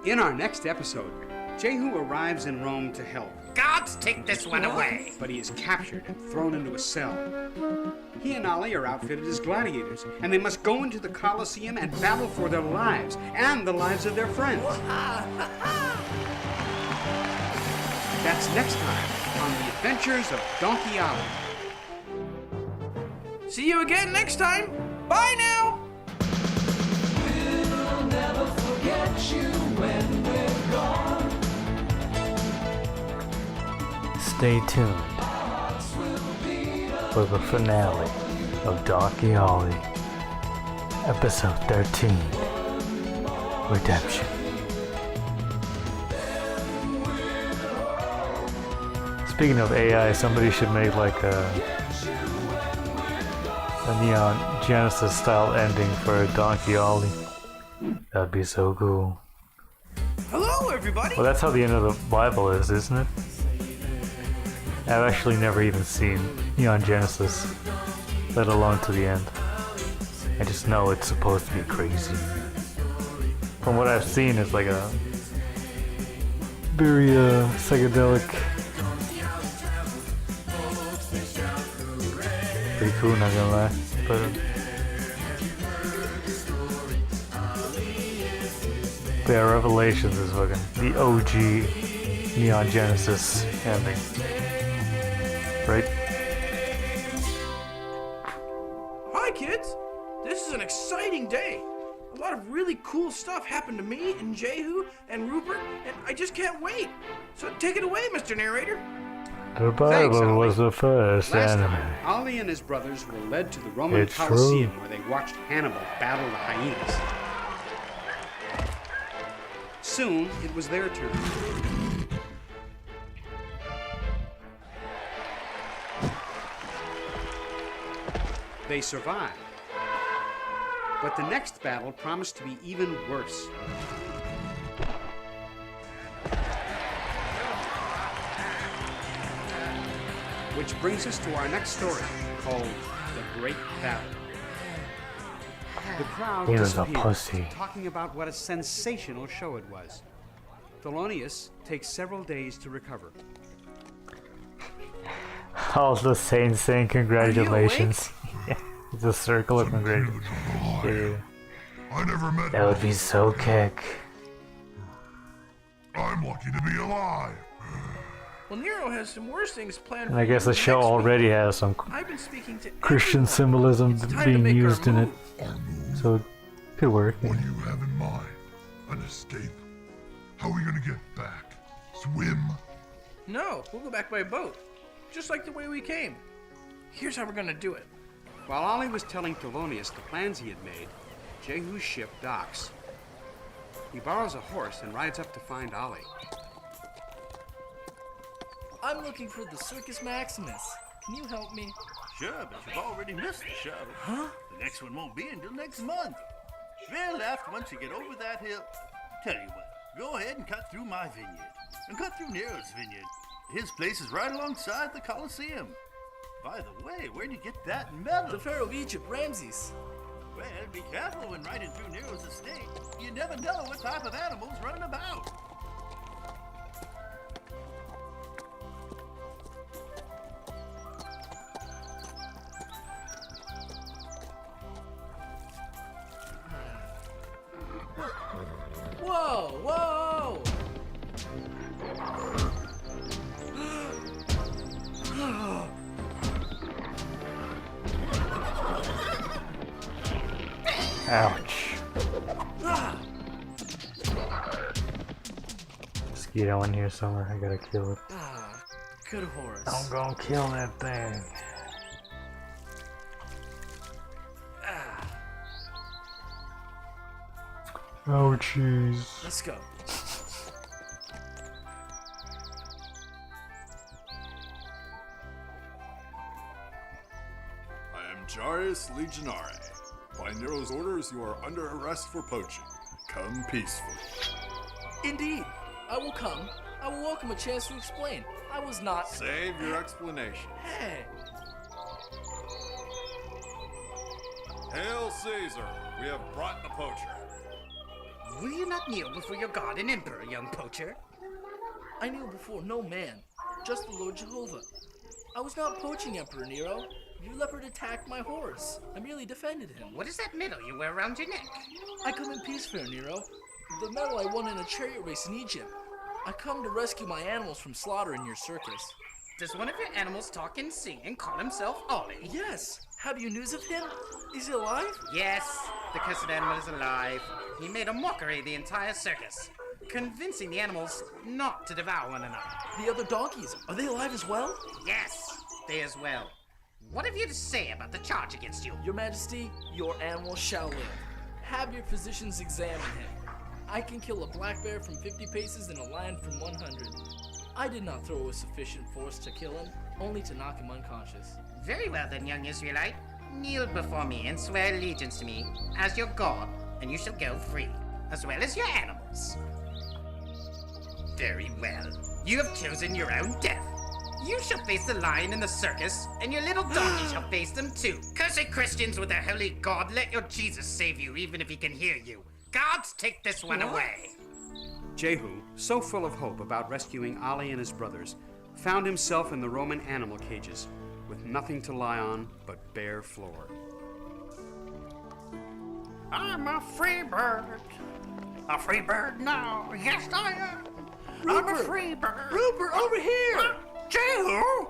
In our next episode, Jehu arrives in Rome to help. Gods, take this one away! But he is captured and thrown into a cell. He and Ollie are outfitted as gladiators, and they must go into the Colosseum and battle for their lives and the lives of their friends. That's next time on The Adventures of Donkey Ollie. See you again next time. Bye now. We'll never forget you when we're gone. Stay tuned for the finale of Donkey Ollie, episode 13, Redemption. Speaking of AI, somebody should make like a Neon Genesis style ending for Donkey Ollie. That'd be so cool. Hello, everybody. Well, that's how the end of the Bible is, isn't it? I've actually never even seen Neon Genesis, let alone to the end. I just know it's supposed to be crazy. From what I've seen, it's like a very psychedelic, pretty cool, not gonna lie. But yeah, Revelations is fucking the OG Neon Genesis ending. Right? Hi, kids. This is an exciting day. A lot of really cool stuff happened to me and Jehu and Rupert, and I just can't wait. So take it away, Mr. Narrator. The Bible was the first Last anime. time, Ollie and his brothers were led to the Roman It's Colosseum true. where they watched Hannibal battle the hyenas. Soon, it was their turn. They survived. But the next battle promised to be even worse. Which brings us to our next story, called The Great Battle. The crowd He was a disappears, pussy. talking about what a sensational show it was. Thelonious takes several days to recover. All the saints saying congratulations. It's a circle of congratulations. Yeah. I never met That would be so kick. I'm lucky to be alive. Well, Nero has some worse things planned And for I guess you the show next week. already has some I've been speaking to Christian symbolism time to being make our used in it. move. So it could work. What do you have in mind? An escape? How are we gonna get back? Swim? No, we'll go back by boat. Just like the way we came. Here's how we're gonna do it. While Ollie was telling Thelonious the plans he had made, Jehu's ship docks. He borrows a horse and rides up to find Ollie. I'm looking for the Circus Maximus. Can you help me? Sure, but you've already missed the shuttle. Huh? The next one won't be until next month. Veer left once you get over that hill. Tell you what, go ahead and cut through my vineyard. And cut through Nero's vineyard. His place is right alongside the Colosseum. By the way, where'd you get that medal? The Pharaoh of Egypt, Ramses. Well, be careful when riding through Nero's estate. You never know what type of animal's running about. Whoa, whoa! Ouch. Mosquito in here somewhere. I gotta kill it. Good horse. I'm gonna kill that thing. Oh jeez. Let's go. I am Jarius Legionare. By Nero's orders, you are under arrest for poaching. Come peacefully. Indeed. I will come. I will welcome a chance to explain. I was not. Save your explanation. Hey. Hail Caesar! We have brought the poacher. Will you not kneel before your god and emperor, young poacher? I kneel before no man, just the Lord Jehovah. I was not poaching, Emperor Nero. Your leopard attacked my horse. I merely defended him. What is that medal you wear around your neck? I come in peace, fair Nero. The medal I won in a chariot race in Egypt. I come to rescue my animals from slaughter in your circus. Does one of your animals talk and sing and call himself Ollie? Yes. Have you news of him? Is he alive? Yes. The cursed animal is alive. He made a mockery of the entire circus, convincing the animals not to devour one another. The other donkeys, are they alive as well? Yes, they as well. What have you to say about the charge against you? Your Majesty, your animal shall live. Have your physicians examine him. I can kill a black bear from 50 paces and a lion from 100. I did not throw a sufficient force to kill him, only to knock him unconscious. Very well then, young Israelite. Kneel before me and swear allegiance to me as your god, and you shall go free, as well as your animals. Very well. You have chosen your own death. You shall face the lion in the circus, and your little donkey shall face them too. Cursed Christians with their holy God, let your Jesus save you, even if he can hear you. Gods, take this one away. Jehu, so full of hope about rescuing Ollie and his brothers, found himself in the Roman animal cages, with nothing to lie on but bare floor. I'm a free bird. A free bird now. Yes, I am. I'm a free bird. Rupert, over here! Jehu!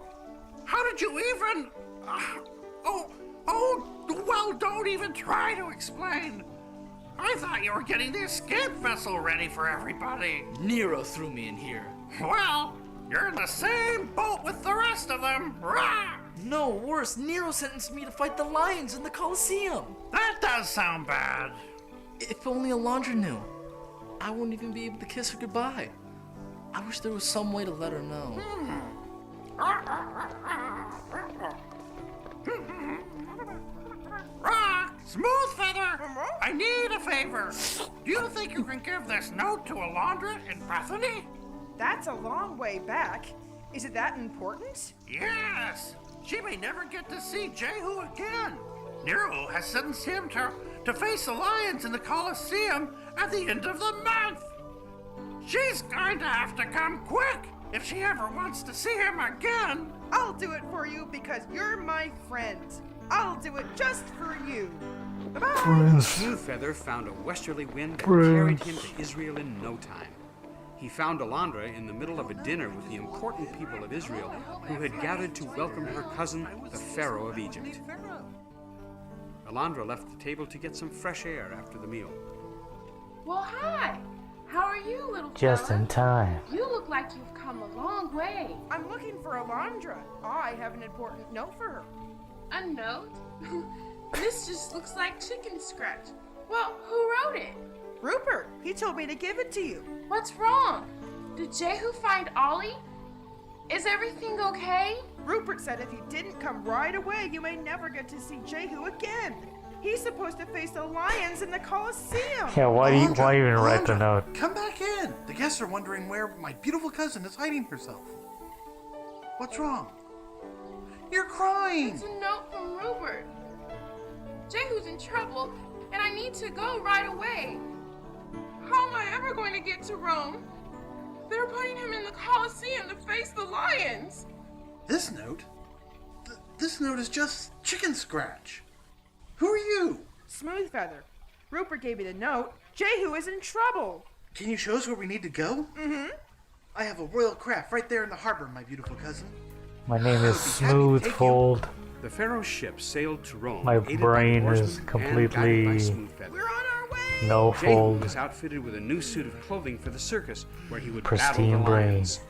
How did you even... well, don't even try to explain. I thought you were getting the escape vessel ready for everybody. Nero threw me in here. Well, you're in the same boat with the rest of them. Rah! No, worse, Nero sentenced me to fight the lions in the Colosseum. That does sound bad. If only Alondra knew. I wouldn't even be able to kiss her goodbye. I wish there was some way to let her know. Smooth Feather, I need a favor. Do you think you can give this note to Alondra in Bethany? That's a long way back. Is it that important? Yes. She may never get to see Jehu again. Nero has sentenced him to to face the lions in the Colosseum at the end of the month. She's going to have to come quick if she ever wants to see him again. I'll do it for you because you're my friend. I'll do it just for you. Bye-bye. Smoothfeather found a westerly wind that carried him to Israel in no time. He found Alondra in the middle of a dinner with the important people of Israel who had gathered to welcome her cousin, the Pharaoh of Egypt. Alondra left the table to get some fresh air after the meal. Well, hi. How are you, little Just fella? in time. You look like you've come a long way. I'm looking for Alondra. I have an important note for her. A note? This just looks like chicken scratch. Well, who wrote it? Rupert. He told me to give it to you. What's wrong? Did Jehu find Ollie? Is everything okay? Rupert said if you didn't come right away, you may never get to see Jehu again. He's supposed to face the lions in the Colosseum. Yeah, why even write the note? Come back in. The guests are wondering where my beautiful cousin is hiding herself. What's wrong? You're crying. It's a note from Rupert. Jehu's in trouble, and I need to go right away. How am I ever going to get to Rome? They're putting him in the Colosseum to face the lions. This note? This note is just chicken scratch. Who are you? Smoothfeather. Rupert gave me the note. Jehu is in trouble. Can you show us where we need to go? Mm-hmm. I have a royal craft right there in the harbor, my beautiful cousin. My name is Smoothfold. The Pharaoh's ship sailed to Rome. My aided by brain horsemen is and completely guided by Smoothfeather. We're on our way. no Jehu fold. was outfitted with a new suit of clothing for the circus, where he would Pristine battle the brain. lions.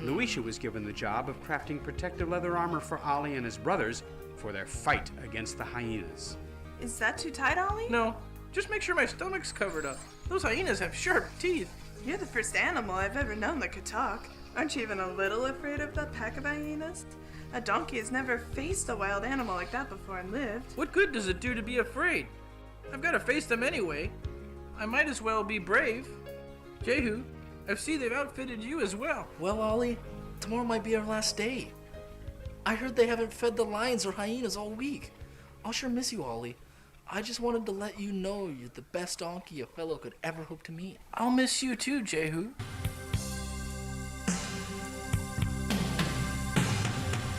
Luisha was given the job of crafting protective leather armor for Ollie and his brothers for their fight against the hyenas. Is that too tight, Ollie? No. Just make sure my stomach's covered up. Those hyenas have sharp teeth. You're the first animal I've ever known that could talk. Aren't you even a little afraid of that pack of hyenas? A donkey has never faced a wild animal like that before and lived. What good does it do to be afraid? I've got to face them anyway. I might as well be brave. Jehu, I see they've outfitted you as well. Well, Ollie, tomorrow might be our last day. I heard they haven't fed the lions or hyenas all week. I'll sure miss you, Ollie. I just wanted to let you know you're the best donkey a fellow could ever hope to meet. I'll miss you too, Jehu.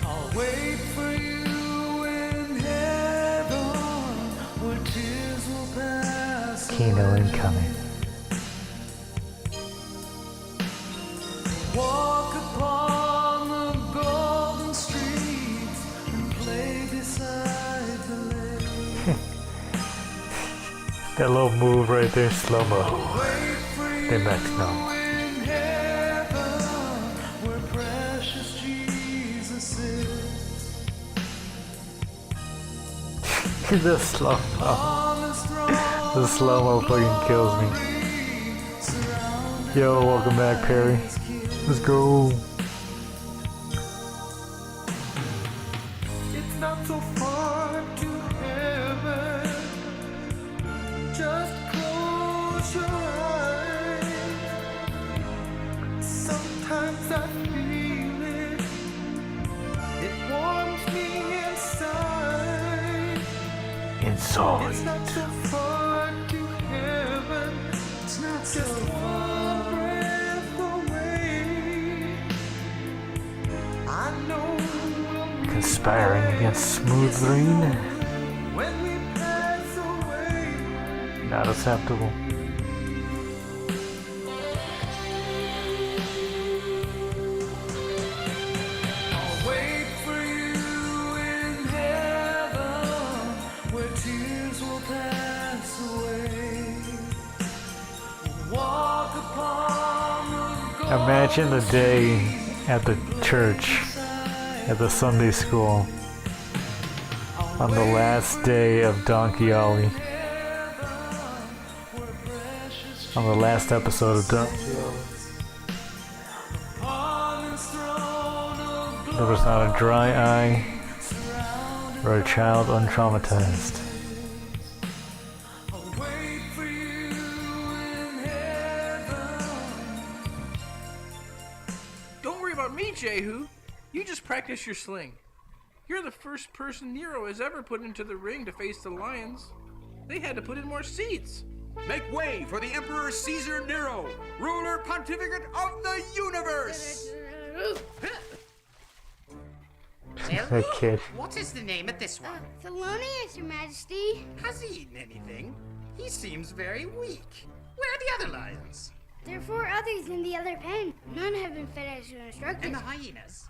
I'll wait for you in heaven where tears will pass Kino incoming. Walk upon the golden streets and play beside the lake. That little move right there, slow mo. They back to normal. In heaven where precious Jesus is. The slow mo. The slow mo fucking kills me. Yo, welcome back, Perry. Let's go. It's not so far to heaven. Just close your eyes. Sometimes I feel it. It warms me inside. Inside. It's not so far to heaven. It's not just one breath away. I know we'll Conspiring against Smooth Green. when we pass away. Not acceptable. I'll wait for you in heaven where tears will pass away. Walk upon the Imagine the day at the church, at the Sunday school, on the last day of Donkey Ollie. On the last episode of Donkey Ollie. There was not a dry eye or a child untraumatized. Don't worry about me, Jehu. You just practice your sling. You're the first person Nero has ever put into the ring to face the lions. They had to put in more seats. Make way for the Emperor Caesar Nero, ruler pontificate of the universe! That kid. What is the name of this one? Thelonious, Your Majesty. Has he eaten anything? He seems very weak. Where are the other lions? There are 4 others in the other pen. None have been fed as your instructed. And the hyenas?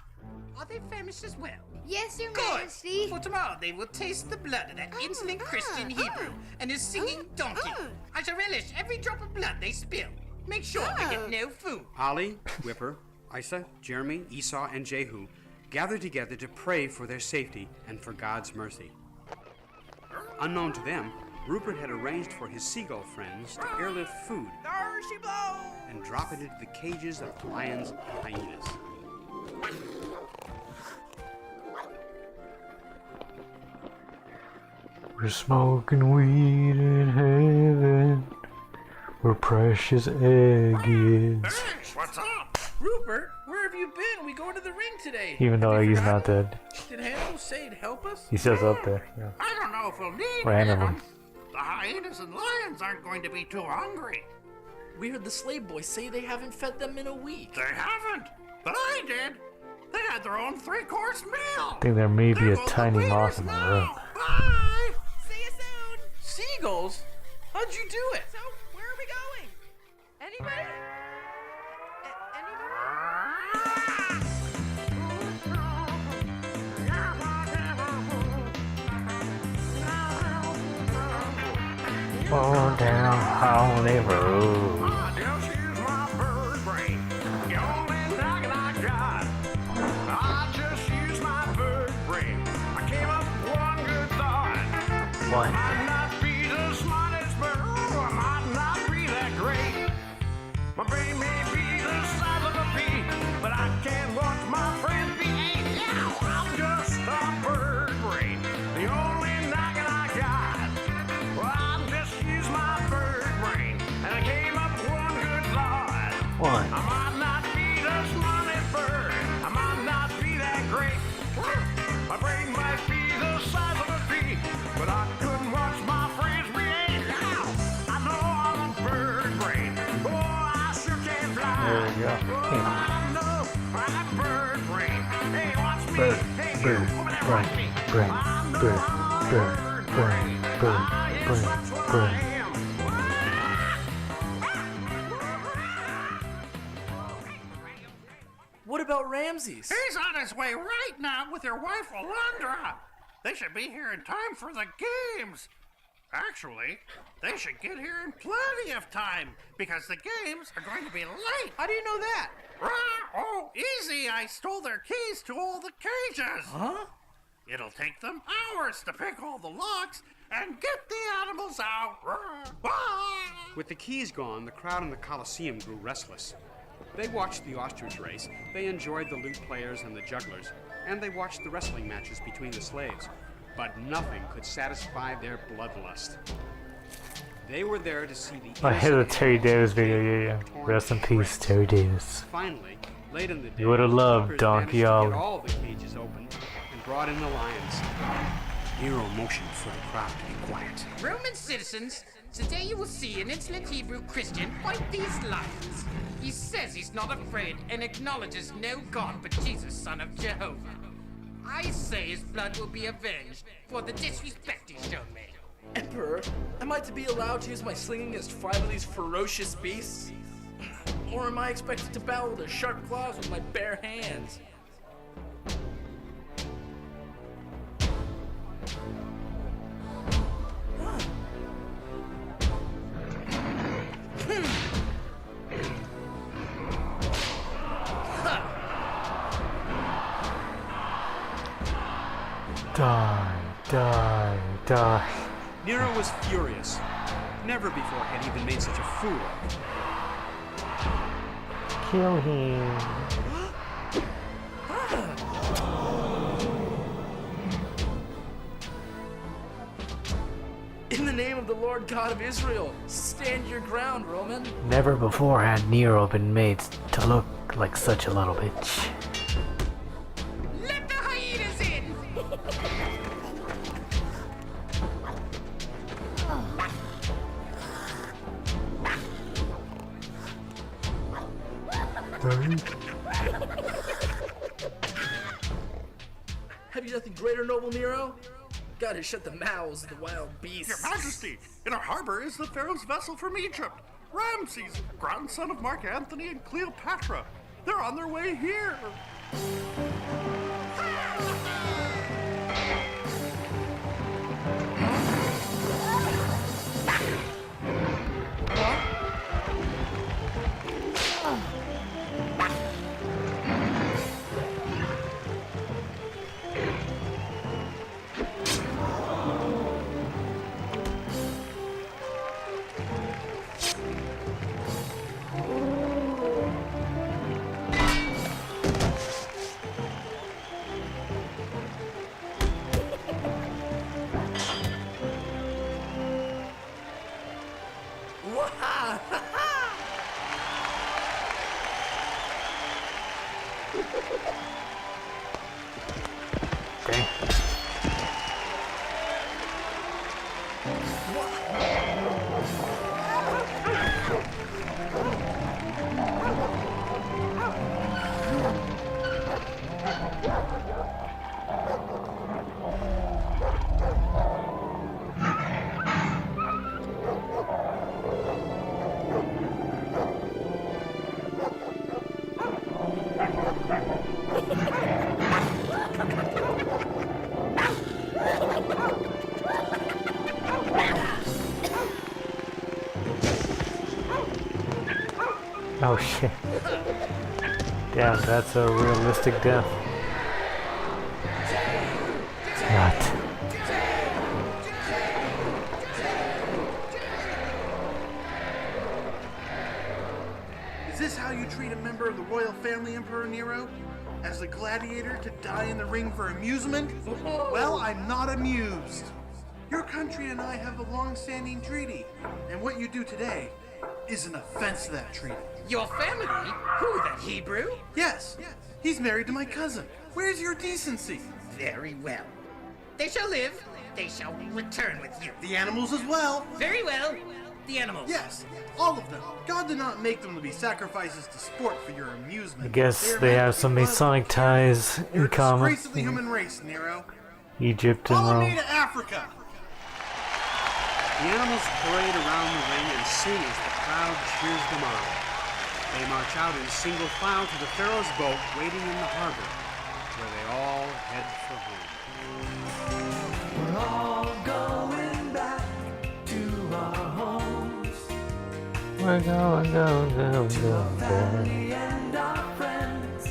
Are they famished as well? Yes, Your Good. Majesty. For tomorrow they will taste the blood of that insolent Christian Hebrew and his singing donkey. I shall relish every drop of blood they spill. Make sure they get no food. Ollie, Whipper, Isa, Jeremy, Esau, and Jehu gathered together to pray for their safety and for God's mercy. Unknown to them, Rupert had arranged for his seagull friends to airlift food and drop it into the cages of lions and hyenas. We're smoking weed in heaven, where precious egg is. What's up? Rupert, where have you been? We going to the ring today. Even though he's not dead, Did Hannibal say he'd help us? he's still up there. Yeah. I don't know if we'll need Random. him. The hyenas and lions aren't going to be too hungry. We heard the slave boys say they haven't fed them in a week. They haven't, but I did. They had their own 3-course meal. I think there may be a tiny moth in the room. Bye. See you soon. Seagulls? How'd you do it? So, where are we going? Anybody? Fall down Holly Road. Just use my bird brain. The only noggin I got. I just use my bird brain. I came up with one good thought. What? Might not be the smartest bird. I might not be that great. My brain may be the size of a pea, but I can't watch my friends be ate. Yeah, I'm just a bird brain. The only noggin I got. Well, I just use my bird brain, and I came up with one good thought. What? I might not be the smartest bird. I might not be that great. My brain might be the size of a pea, but I couldn't watch my friends be ate. I know I'm a bird brain. Oh, I sure can fly. There we go. Oh, I know I'm a bird brain. Hey, watch me. Bird, Hey, bird, you over there, brain, watch me. brain, I know bird, I'm a bird, brain, bird, brain, brain. What about Ramses? He's on his way right now with your wife, Alondra. They should be here in time for the games. Actually, they should get here in plenty of time because the games are going to be late. How do you know that? Oh, easy. I stole their keys to all the cages. Huh? It'll take them hours to pick all the locks and get the animals out. With the keys gone, the crowd in the Colosseum grew restless. They watched the ostrich race, they enjoyed the lute players and the jugglers, and they watched the wrestling matches between the slaves. But nothing could satisfy their bloodlust. They were there to see the I hit the Terry Davis video, yeah. Rest in peace, Terry Davis. Finally, late in the day, You would have loved Hoppers Donkey managed to Ollie. get all the cages open and brought in the lions. Nero motioned for the crowd to be quiet. Roman citizens, today you will see an insolent Hebrew Christian fight these lions. He says he's not afraid and acknowledges no God but Jesus, son of Jehovah. I say his blood will be avenged for the disrespect he's shown me. Emperor, am I to be allowed to use my sling against 5 of these ferocious beasts? Or am I expected to battle their sharp claws with my bare hands? Die, die, die. Nero was furious. Never before had he been made such a fool of. Kill him. In the name of the Lord God of Israel, stand your ground, Roman. Never before had Nero been made to look like such a little bitch. Let the hyenas in! Hurry. Have you nothing greater, noble Nero? Gotta shut the mouths of the wild beasts. Your Majesty, in our harbor is the Pharaoh's vessel from Egypt. Ramses, grandson of Mark Antony and Cleopatra. They're on their way here. Oh shit. Damn, that's a realistic death. It's not. Is this how you treat a member of the royal family, Emperor Nero? As a gladiator to die in the ring for amusement? Well, I'm not amused. Your country and I have a long-standing treaty, and what you do today is an offense to that treaty. Your family? Who, the Hebrew? Yes, he's married to my cousin. Where's your decency? Very well. They shall live. They shall return with you. The animals as well. Very well. The animals. Yes, all of them. God did not make them to be sacrifices to sport for your amusement. I guess they have some Masonic ties in common. Disgrace of the human race, Nero. Egypt and Follow me Rome. to Africa. The animals parade around the ring and sing as the crowd cheers them on. They march out in single file to the Pharaoh's boat waiting in the harbor, where they all head for home. We're all going back to our homes. We're going back. And our friends.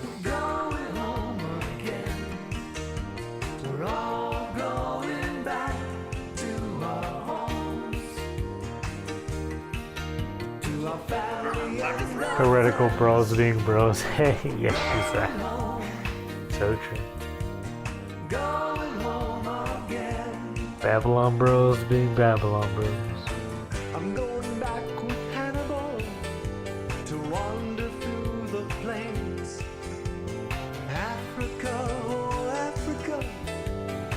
We're going home again. We're all going back to our homes. To our family and our Heretical bros being bros. Hey, yeah, exactly. So true. going home again. Babylon bros being Babylon bros. I'm going back with Hannibal to wander through the plains. Africa, oh Africa,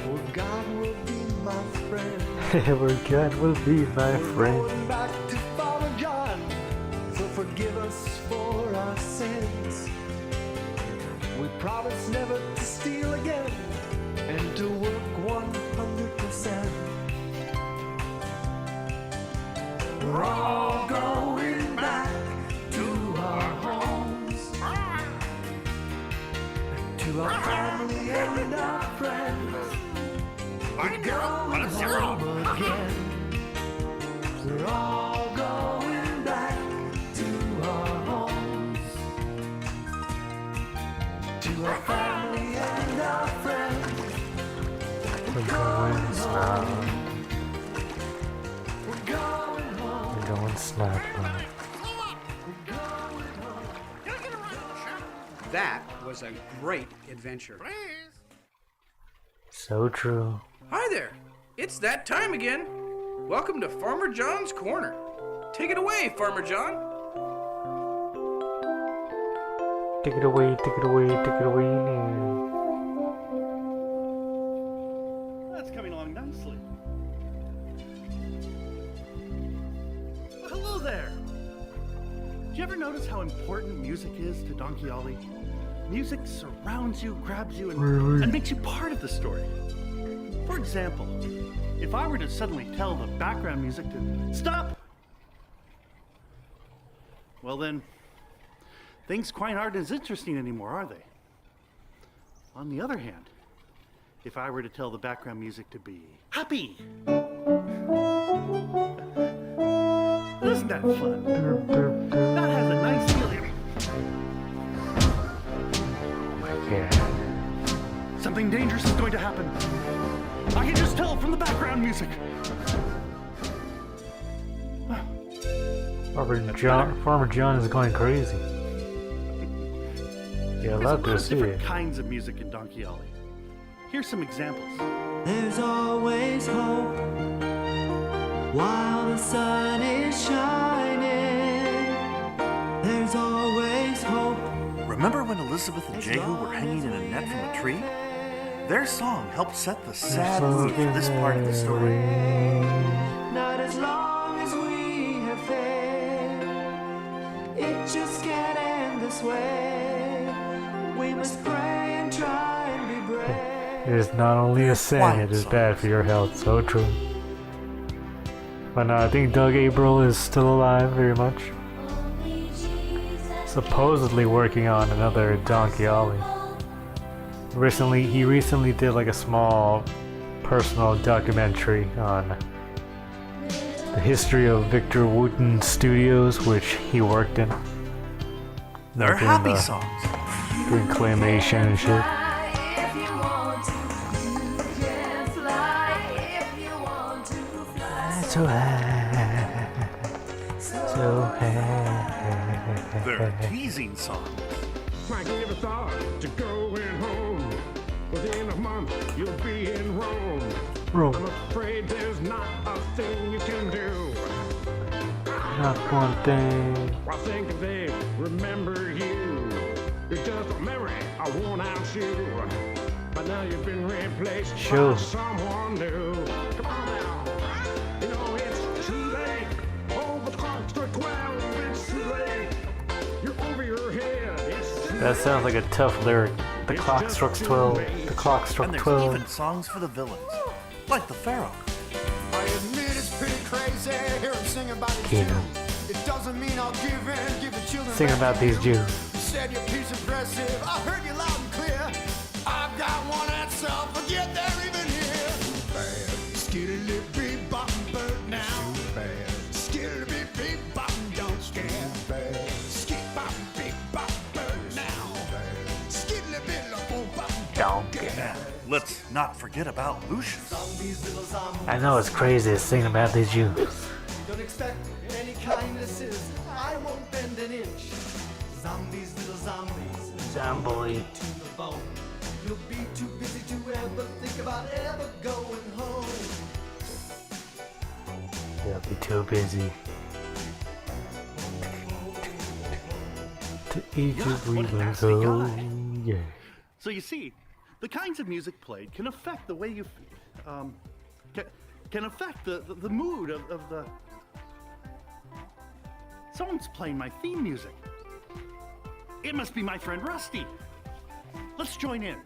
where God will be my friend. Where God will be my friend. Going back to Father John, so forgive us for our sins. We promise never to steal again and to work 100%. We're all going back to our homes, to our family and our friends. We're going home again. We're all going back to our homes, to our family and our friends. We're going snap. We're going snap, bro. That was a great adventure. So true. Hi there. It's that time again. Welcome to Farmer John's Corner. Take it away, Farmer John. Take it away, take it away, take it away now. That's coming along nicely. Well, hello there. Did you ever ever notice how important music is to Donkey Ollie? Music surrounds you, grabs you, and makes you part of the story. For example, if I were to suddenly tell the background music to stop, well then, things quite aren't as interesting anymore, are they? On the other hand, if I were to tell the background music to be happy, isn't that fun? That has a nice feeling. Something dangerous is going to happen. I can just tell from the background music. Farmer John is going crazy. Yeah, I love to There's see different it. kinds of music in Donkey Ollie. Here's some examples. There's always hope while the sun is shining. There's always hope. Remember when Elizabeth and Jehu were hanging in a net from a tree? Their song helped set the sad mood for this part of the story. Not as long as we have faith. It just can't end this way. We must pray and try and be brave. It is not only a sin, it is bad for your health. So true. But no, I think Doug April is still alive very much. Supposedly working on another Donkey Ollie. He recently did like a small personal documentary on the history of Victor Wooten Studios, which he worked in. They're Doing happy the- songs. Doing claymation and shit. So high, so high. They're teasing songs. Frank never thought to going home. Within a month, you'll be in Rome. Rome. I'm afraid there's not a thing you can do. Not one thing. I think if they remember you, you're just a memory, a worn-out shoe. But now you've been replaced Sure. by someone new. Come on now. You know it's too late. Oh, the clock struck 12. It's too late. You're over your head. It's too That sounds like a tough lyric. The clock struck 12. The clock struck And there's 12. even songs for the villains, like the Pharaoh. I admit it's pretty crazy. Hear him sing about the Yeah. Jews. It doesn't mean I'll give in, give the children Sing back about to these you. Jews. You said you're peace aggressive. I heard you loud and clear. I've got one answer. Forget they're even here. Bad. Skiddly beep bop bird now. Bad. Skiddly beep bop don't scare. Bad. Skid bop beep bop bird now. Bad. Skiddly beep bop Don't Yeah. Let's not forget about Lucius. I know it's crazy to sing about these Jews. Don't expect any kindnesses. I won't bend an inch. Zombies, little zombies. Zombie. To the bone. You'll be too busy to ever think about ever going home. They'll be too busy. To Egypt we will go. Yeah. So you see, the kinds of music played can affect the way you, can affect the mood of the. Someone's playing my theme music. It must be my friend Rusty. Let's join in.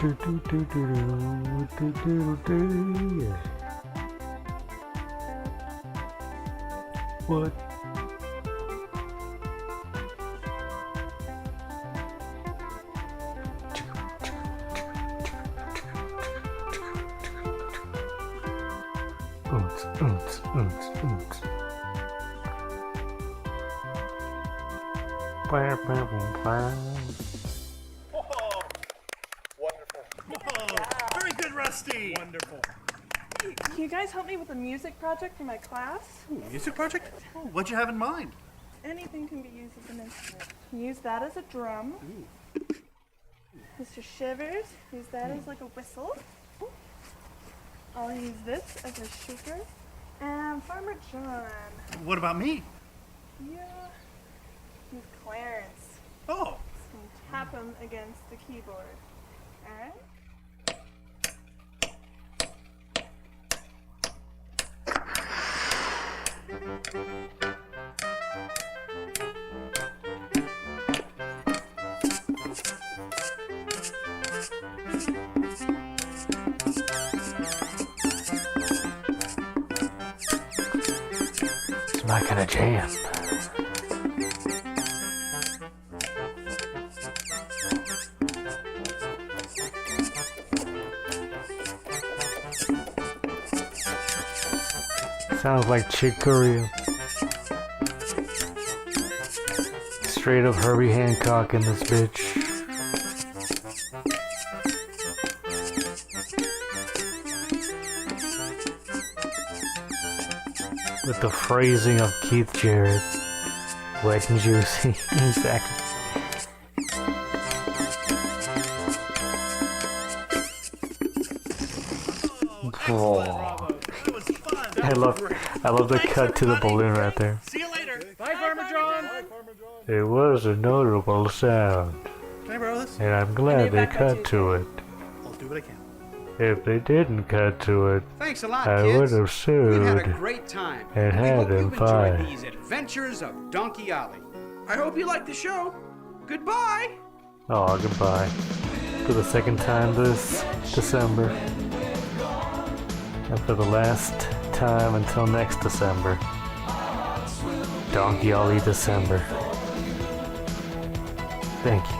Do, do, do, do, do, do, do, yeah. What? Oons, oons, oons, oons. Bam, bam, bam, bam. Very good, Rusty. Wonderful. Can you guys help me with a music project for my class? Music project? Oh, what'd you have in mind? Anything can be used as an instrument. Use that as a drum. Mr. Shivers, use that as like a whistle. I'll use this as a shaker. And Farmer John, What about me? yeah, use Clarence. Oh. And tap him against the keyboard. my kind of jam. Sounds like Chick Corea. Straight up Herbie Hancock in this bitch. With the phrasing of Keith Jarrett. Wet and juicy. Exactly. Oh. I love the cut to the balloon right there. See you later. Bye, Farmer John. It was a notable sound. Can I borrow this? And I'm glad they cut to it. I'll do what I can. If they didn't cut to it, Thanks a lot, I would kids. have We've sued had a great time. and We had hope him you've enjoyed fined. these adventures of Donkey Ollie. I hope you liked the show. Goodbye. Oh, goodbye. For the second time this December. And for the last time until next December. Donkey Ollie December. Thank you.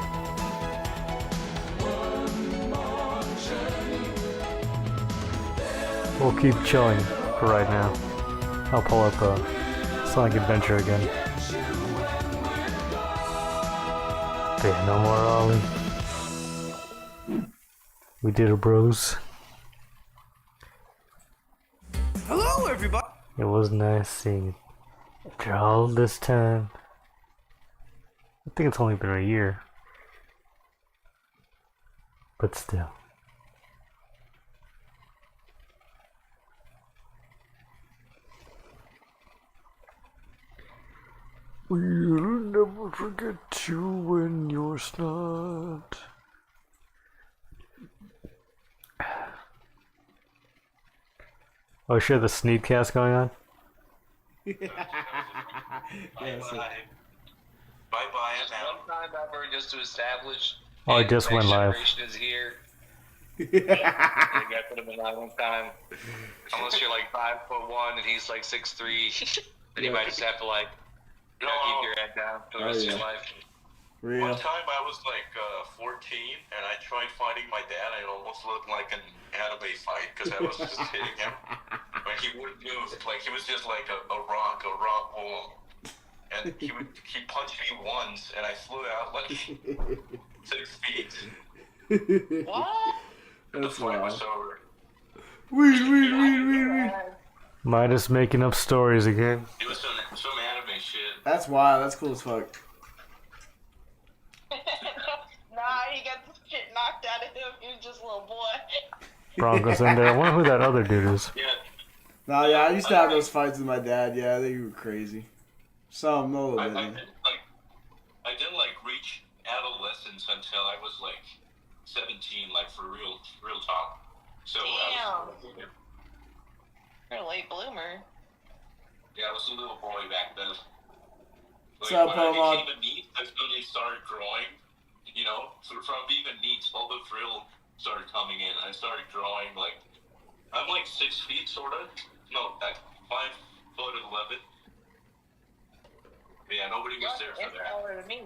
We'll keep chilling for right now. I'll pull up Sonic Adventure again. Yeah, no more Ollie. We did it, bros. Hello, everybody. It was nice seeing it. After all this time. I think it's only been a year. But still. We'll never forget you when you're snot. Oh shit, the Sneedcast going on? Bye-bye, now. One time ever just to establish. Oh, it just went live. Generation is here. You guys put him in that one time. Unless you're like 5'1" and he's like 6'3", then you might just have to like keep your head down for the rest of your life. One time I was like 14 and I tried fighting my dad. It almost looked like an anime fight because I was just hitting him. But he wouldn't move. Like he was just like a rock wall. And he punched me once and I flew out like 6 feet. What? And the fight was over. Midas making up stories again. It was some anime shit. That's wild. That's cool as fuck. Nah, he got the shit knocked out of him. He was just a little boy. Broncos in there. I wonder who that other dude is. Nah, yeah, I used to have those fights with my dad. Yeah, they were crazy. Some, no, I didn't like reach adolescence until I was like 17, like for real talk. So Damn. You're a late bloomer. Yeah, I was a little boy back then. What's Like, up, when I Pokemon? became a NEET, that's when they started growing. You know, so from being a NEET, all the thrill started coming in. I started growing like, I'm like 6 feet, sort of. No, like 5'11". Yeah, nobody was there for that. Taller than me.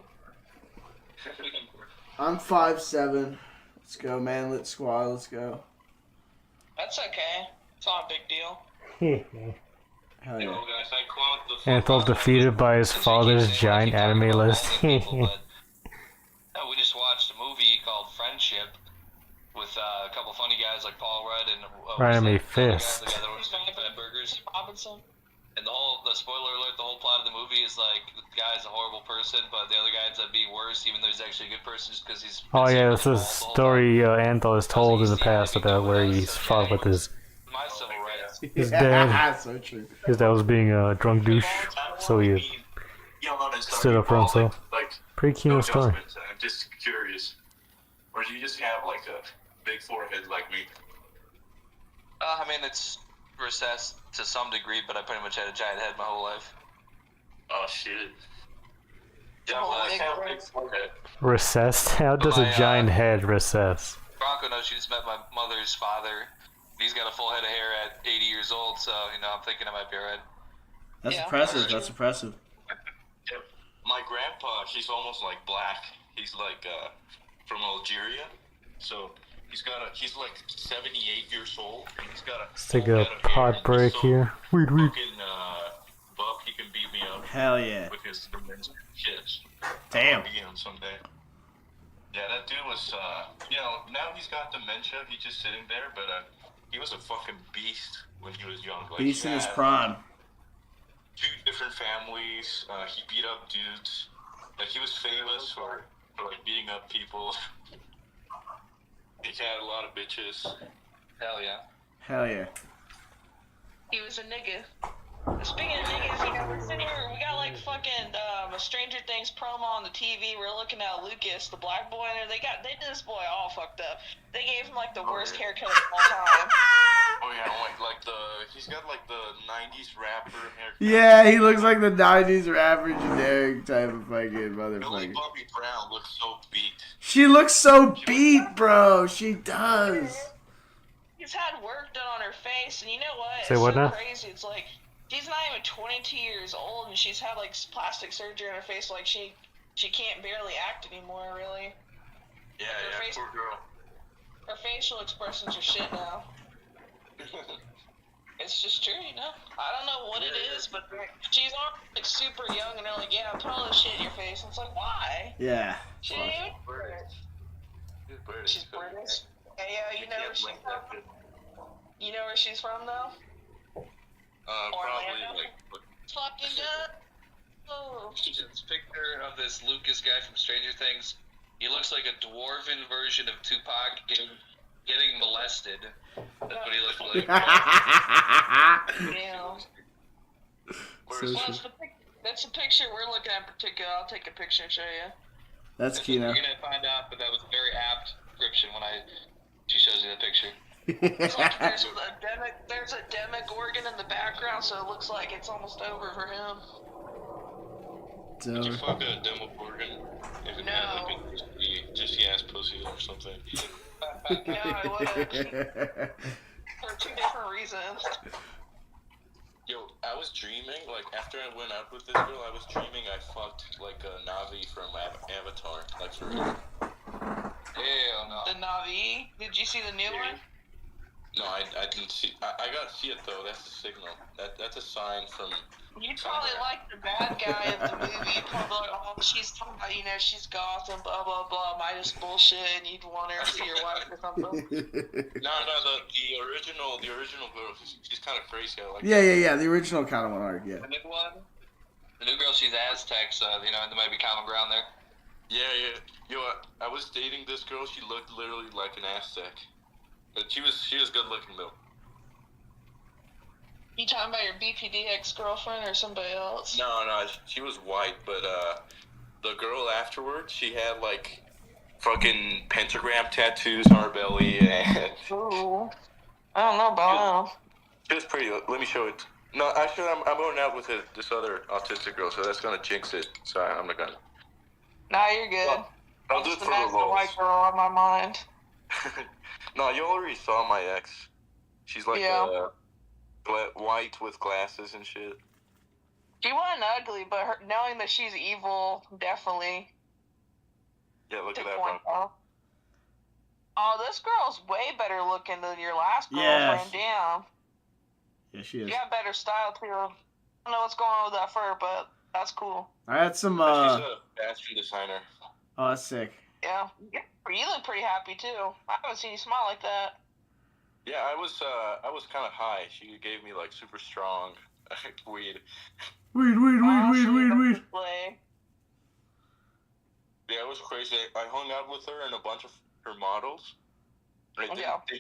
I'm 5'7". Let's go, manlet squad. Let's go. That's okay. It's not a big deal. Hell yeah. Anthol defeated by his father's giant anime list. We just watched a movie called Friendship with a couple funny guys like Paul Rudd and Anime Fist. the guy that owns Fat Burgers. Robinson. And the spoiler alert, the whole plot of the movie is like the guy's a horrible person, but the other guy ends up being worse, even though he's actually a good person, just because he's. Oh yeah, this is a story Anthol has told in the past about where he's fought with his dad. So true. His dad was being a drunk douche, so he stood up for himself. Pretty cute story. I'm just curious. Or do you just have like a big forehead like me? I mean, it's recessed to some degree, but I pretty much had a giant head my whole life. Oh shit. Yeah, well, I have a big forehead. Recessed? How does a giant head recess? Bronco knows she just met my mother's father. He's got a full head of hair at 80 years old, so, you know, I'm thinking I might be alright. That's impressive. That's impressive. Yeah, my grandpa, he's almost like black. He's like from Algeria, so he's like 78 years old, and he's got a Let's take a pot break here. Weed. fucking buff. He can beat me up. Hell yeah. With his dementia shit. Damn. I'll beat him someday. Yeah, that dude was, now he's got dementia. He's just sitting there, but he was a fucking beast when he was young. Like, Beast in he his had prime. 2 different families. He beat up dudes. Like, he was famous for like beating up people. He had a lot of bitches. Hell yeah. Hell yeah. He was a nigga. Speaking of niggas, we're sitting here, we got like fucking a Stranger Things promo on the TV. We're looking at Lucas, the black boy, and they did this boy all fucked up. They gave him like the worst haircut of all time. Oh yeah, he's got like the 90s rapper haircut. Yeah, he looks like the 90s rapper generic type of fucking Millie motherfucker. Bobby Brown looks so beat. She looks so beat, bro. She does. She's had work done on her face, and you know what? Say It's what so now? crazy. It's like she's not even 22 years old, and she's had like plastic surgery on her face. Like she can't barely act anymore, really. Yeah, Her face- poor girl. Her facial expressions are shit now. It's just true, you know. I don't know what it is, but she's on like super young, and they're like, "Yeah, put all this shit in your face." And it's like, why? Yeah. She ain't even She's British. Yeah, you know where she's from? You know where she's from, though? Probably Orlando? like. Fucking good. Oh. This picture of this Lucas guy from Stranger Things. He looks like a dwarven version of Tupac getting molested. That's what he looks like. Yeah. So Well, she- that's the picture we're looking at in particular. I'll take a picture and show you. That's Kino. You're gonna find out, but that was a very apt description when she shows you the picture. It's like there's a Demogorgon in the background, so it looks like it's almost over for him. Did you fuck a Demogorgon? If it had like a juicy ass pussy or something. No, I wouldn't. For 2 different reasons. Yo, I was dreaming, like, after I went out with this girl, I was dreaming I fucked, like, a Navi from Avatar, like, for real. Hell no. The Navi. Did you see the new one? No, I didn't see, I got to see it, though, that's a signal. That's a sign from... You'd probably like the bad guy of the movie. You'd probably like, oh, she's talking about, she's goth and blah, blah, blah, Midas bullshit, and you'd want her to be your wife or something. No, the original girl, she's kind of crazy, I like Yeah. The original kind of one arc, yeah. The new one? The new girl, she's Aztec, so, there might be common ground there. Yeah. Yo, I was dating this girl, she looked literally like an Aztec. But she was good looking, though. You talking about your BPD ex-girlfriend or somebody else? No, she was white, but the girl afterwards, she had like fucking pentagram tattoos on her belly, and Ooh. I don't know about that. she was pretty. Let me show it. No, actually, I'm going out with this other autistic girl, so that's gonna jinx it. So I'm not gonna. Nah, you're good. Well, I'll do it Just for the imagine the lulz. white girl on my mind. No, you already saw my ex. She's like white with glasses and shit. She wasn't ugly, but knowing that she's evil, definitely. Yeah, look at took that, one bro. off. Oh, this girl's way better looking than your last Yeah, girlfriend. Damn. Yeah, she You is. got better style, too. I don't know what's going on with that fur, but that's cool. I had some, She's a fashion designer. oh, that's sick. Yeah. You look pretty happy, too. I haven't seen you smile like that. Yeah, I was kind of high. She gave me like super strong weed. Weed. Play. Yeah, it was crazy. I hung out with her and a bunch of her models. They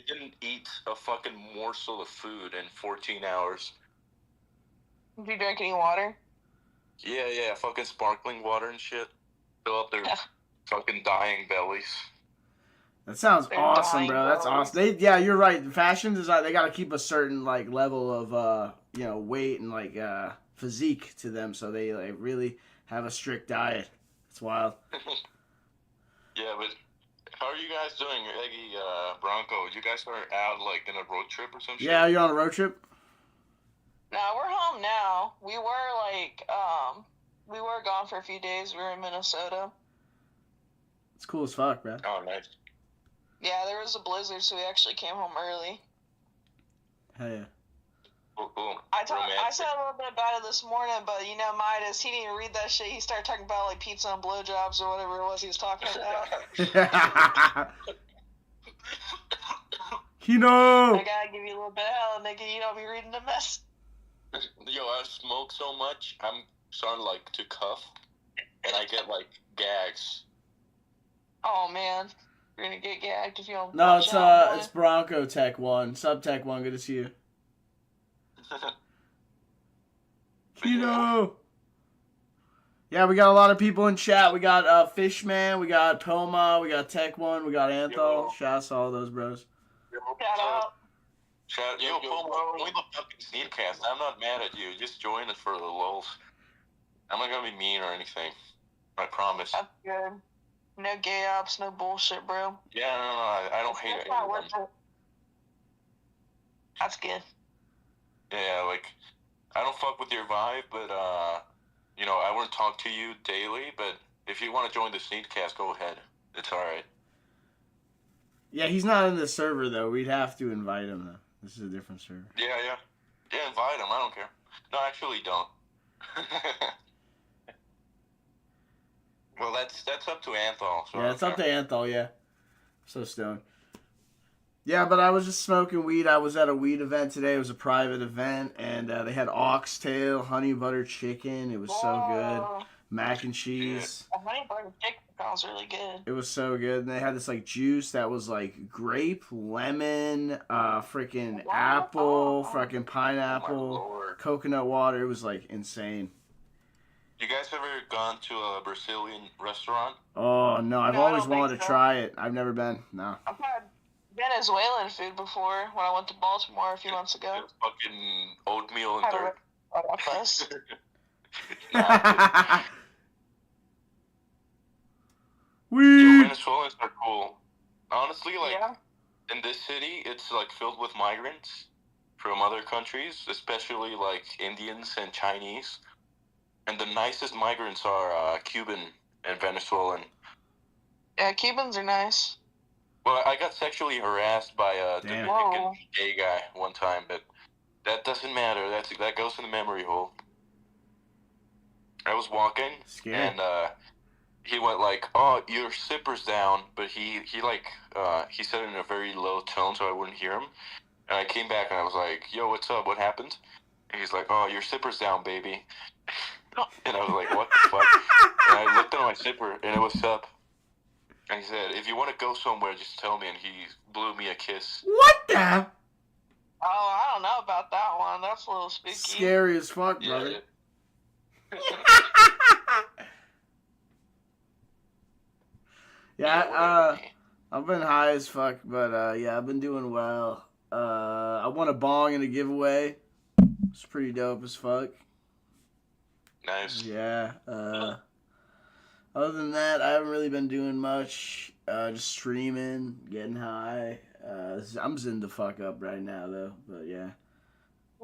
didn't eat a fucking morsel of food in 14 hours. Did you drink any water? Yeah, fucking sparkling water and shit. Fill up their fucking dying bellies. That sounds They're awesome, dying, bro. That's bro. awesome. You're right. Fashion design, they gotta keep a certain like level of weight and like physique to them, so they like really have a strict diet. It's wild. Yeah, but how are you guys doing, Eggy, Bronco? You guys are out like in a road trip or some shit? Yeah, you're on a road trip. No, Nah, we're home now. We were gone for a few days. We were in Minnesota. It's cool as fuck, man. Oh, nice. Yeah, there was a blizzard, so we actually came home early. Hell yeah. Cool. I said a little bit about it this morning, but Midas, he didn't even read that shit. He started talking about like pizza and blowjobs or whatever it was he was talking about. Kino! I gotta give you a little bit of hell, nigga. You don't be reading the mess. Yo, I smoke so much, I'm starting like to cough, and I get like gags. Oh man, you're gonna get gagged if you don't. No, watch out, boy. it's Bronco Tech 1. Sub Tech 1, good to see you. Kino! Yeah, we got a lot of people in chat. We got Fishman, we got Poma, we got Tech 1, we got Anthol. Shouts to all those bros. Yo, Poma, we the fucking Sneakcast. I'm not mad at you. Just join us for the lulz. I'm not gonna be mean or anything. I promise. That's good. No gay ops, no bullshit, bro. Yeah, no, I don't hate That's it. not worth it. That's good. Yeah, like, I don't fuck with your vibe, but, I wouldn't talk to you daily, but if you want to join the Sneakcast, go ahead. It's alright. Yeah, he's not in the server, though. We'd have to invite him, though. This is a different server. Yeah. Yeah, invite him. I don't care. No, actually, don't. Well, that's up to Anthol. So Yeah, it's up to Anthol, yeah. So stoned. Yeah, but I was just smoking weed. I was at a weed event today. It was a private event, and they had oxtail, honey butter chicken. It was so good. Mac and cheese. The honey butter chicken sounds really good. It was so good. And they had this, like, juice that was, like, grape, lemon, freaking apple, freaking pineapple, coconut water. It was, like, insane. You guys ever gone to a Brazilian restaurant? Oh, no. I've always wanted to try it. I've never been. No. I've had Venezuelan food before when I went to Baltimore a few months ago. Fucking oatmeal and Had a dirt. breakfast. Weed. Venezuelans are cool. Honestly, like, in this city, it's, like, filled with migrants from other countries, especially, like, Indians and Chinese. And the nicest migrants are Cuban and Venezuelan. Yeah, Cubans are nice. Well, I got sexually harassed by a Dominican gay guy one time, but that doesn't matter. That goes in the memory hole. I was walking, and he went like, "Oh, your zipper's down," but he said it in a very low tone, so I wouldn't hear him. And I came back and I was like, "Yo, what's up? What happened?" And he's like, "Oh, your zipper's down, baby." And I was like, "What the fuck?" And I looked at my zipper, and it was up. And he said, "If you want to go somewhere, just tell me." And he blew me a kiss. What the? Oh, I don't know about that one. That's a little spooky. Scary as fuck, brother. Yeah, I've been high as fuck, but yeah, I've been doing well. I won a bong in a giveaway. It's pretty dope as fuck. Nice. Yeah. Other than that, I haven't really been doing much. Just streaming, getting high. I'm zen the fuck up right now, though. But yeah.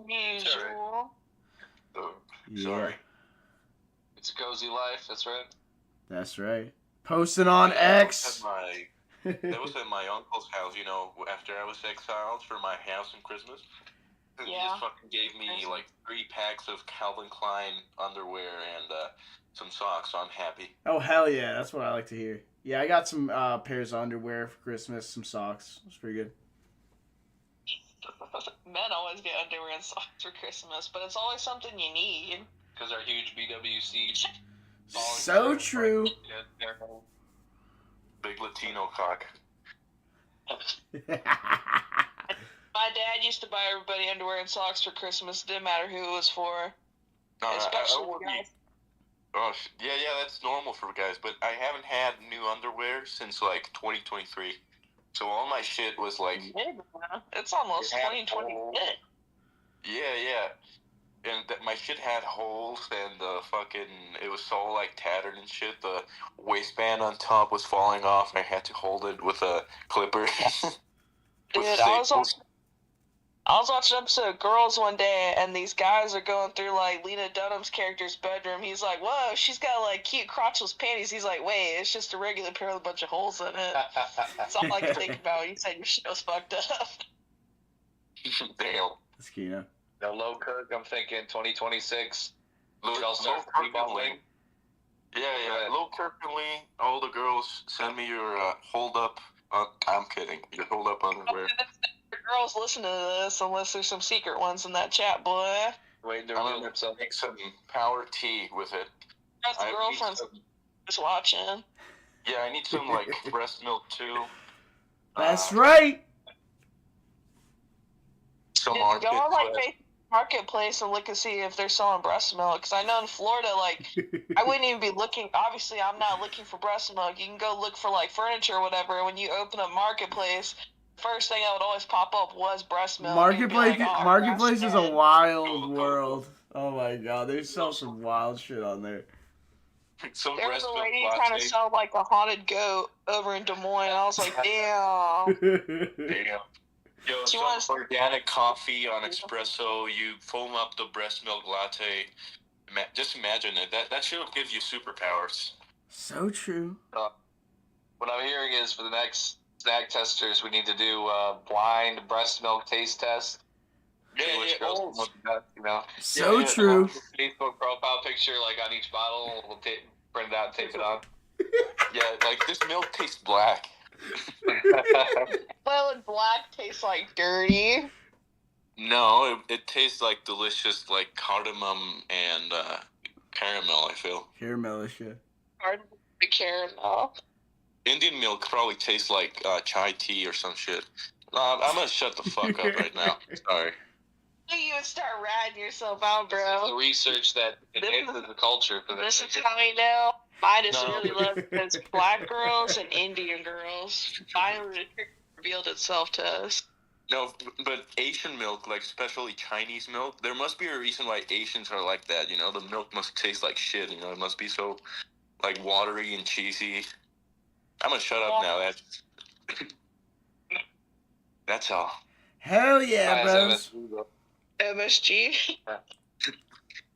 Usual. Yeah. It's a cozy life, that's right. That's right. Posting on X. That was at my uncle's house, after I was exiled for my house in Christmas. He just fucking gave me like 3 packs of Calvin Klein underwear and some socks, so I'm happy. Oh, hell yeah. That's what I like to hear. Yeah, I got some pairs of underwear for Christmas, some socks. It's pretty good. Men always get underwear and socks for Christmas, but it's always something you need. Because our huge BWC. So true. Big Latino cock. My dad used to buy everybody underwear and socks for Christmas. Didn't matter who it was for. No, Especially I wouldn't. guys. Oh, yeah, that's normal for guys, but I haven't had new underwear since, like, 2023. So all my shit was, like... It's almost 2020. Yeah. And my shit had holes, and it was so, like, tattered and shit. The waistband on top was falling off, and I had to hold it with a clipper. Dude, I was I was watching an episode of Girls one day, and these guys are going through, like, Lena Dunham's character's bedroom. He's like, whoa, she's got, like, cute crotchless panties. He's like, wait, it's just a regular pair with a bunch of holes in it. That's all I can think about when you said your shit was fucked up. Damn. That's Kino. No low cook. I'm thinking 2026. Low Kirk and Lee. Yeah. Low Kirk and Lee, all the girls, send me your hold up. I'm kidding. Your hold up underwear. Girls listen to this unless there's some secret ones in that chat, boy. Wait, I'm gonna make some power tea with it. That's the I need girlfriends some- just watching. Yeah, I need some like breast milk too. That's right. Some Go on, like, Marketplace. Facebook Marketplace and look and see if they're selling breast milk. Because I know in Florida, like, I wouldn't even be looking. Obviously, I'm not looking for breast milk. You can go look for, like, furniture or whatever. When you open up Marketplace, first thing that would always pop up was breast milk. Marketplace, You'd be like, oh, Marketplace is a breast wild world. Oh my god, they sell some wild shit on there. Some There was breast a milk lady latte. trying to sell, like, a haunted goat over in Des Moines. I was like, damn. Damn. Yo, She some wants- organic coffee on espresso. You foam up the breast milk latte. Just imagine it. That shit will give you superpowers. So true. What I'm hearing is for the next snack testers, we need to do a blind breast milk taste test. Yeah, See which yeah, girls oh. look the best, you know. So true. Facebook profile picture, like on each bottle, we'll print it out and tape it on. Yeah, like this milk tastes black. Well, and black tastes like dirty. No, it tastes like delicious, like cardamom and caramel. I feel Caramelish, yeah. Pardon the caramel. Indian milk probably tastes like chai tea or some shit. Nah, I'm gonna shut the fuck up right now. Sorry. You would start ratting yourself out, bro. The research that enhances the culture for This this. is how we know Midas No. really loves those black girls and Indian girls. Finally revealed itself to us. No, but Asian milk, like especially Chinese milk, there must be a reason why Asians are like that. You know, the milk must taste like shit. You know, it must be so like watery and cheesy. I'm gonna shut up now. That's all. Hell yeah, bros. MSG.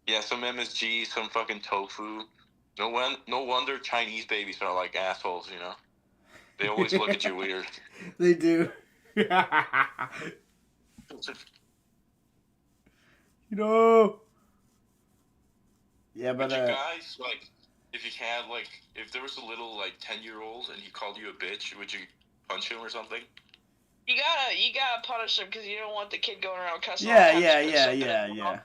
Yeah, some MSG, some fucking tofu. No wonder Chinese babies are like assholes. You know, they always look at you weird. They do. You know. Yeah, but Would you guys like if you had like if there was a little like 10-year-old and he called you a bitch, would you punch him or something? You gotta punish him because you don't want the kid going around cussing. yeah, all the yeah, time. yeah, yeah, yeah.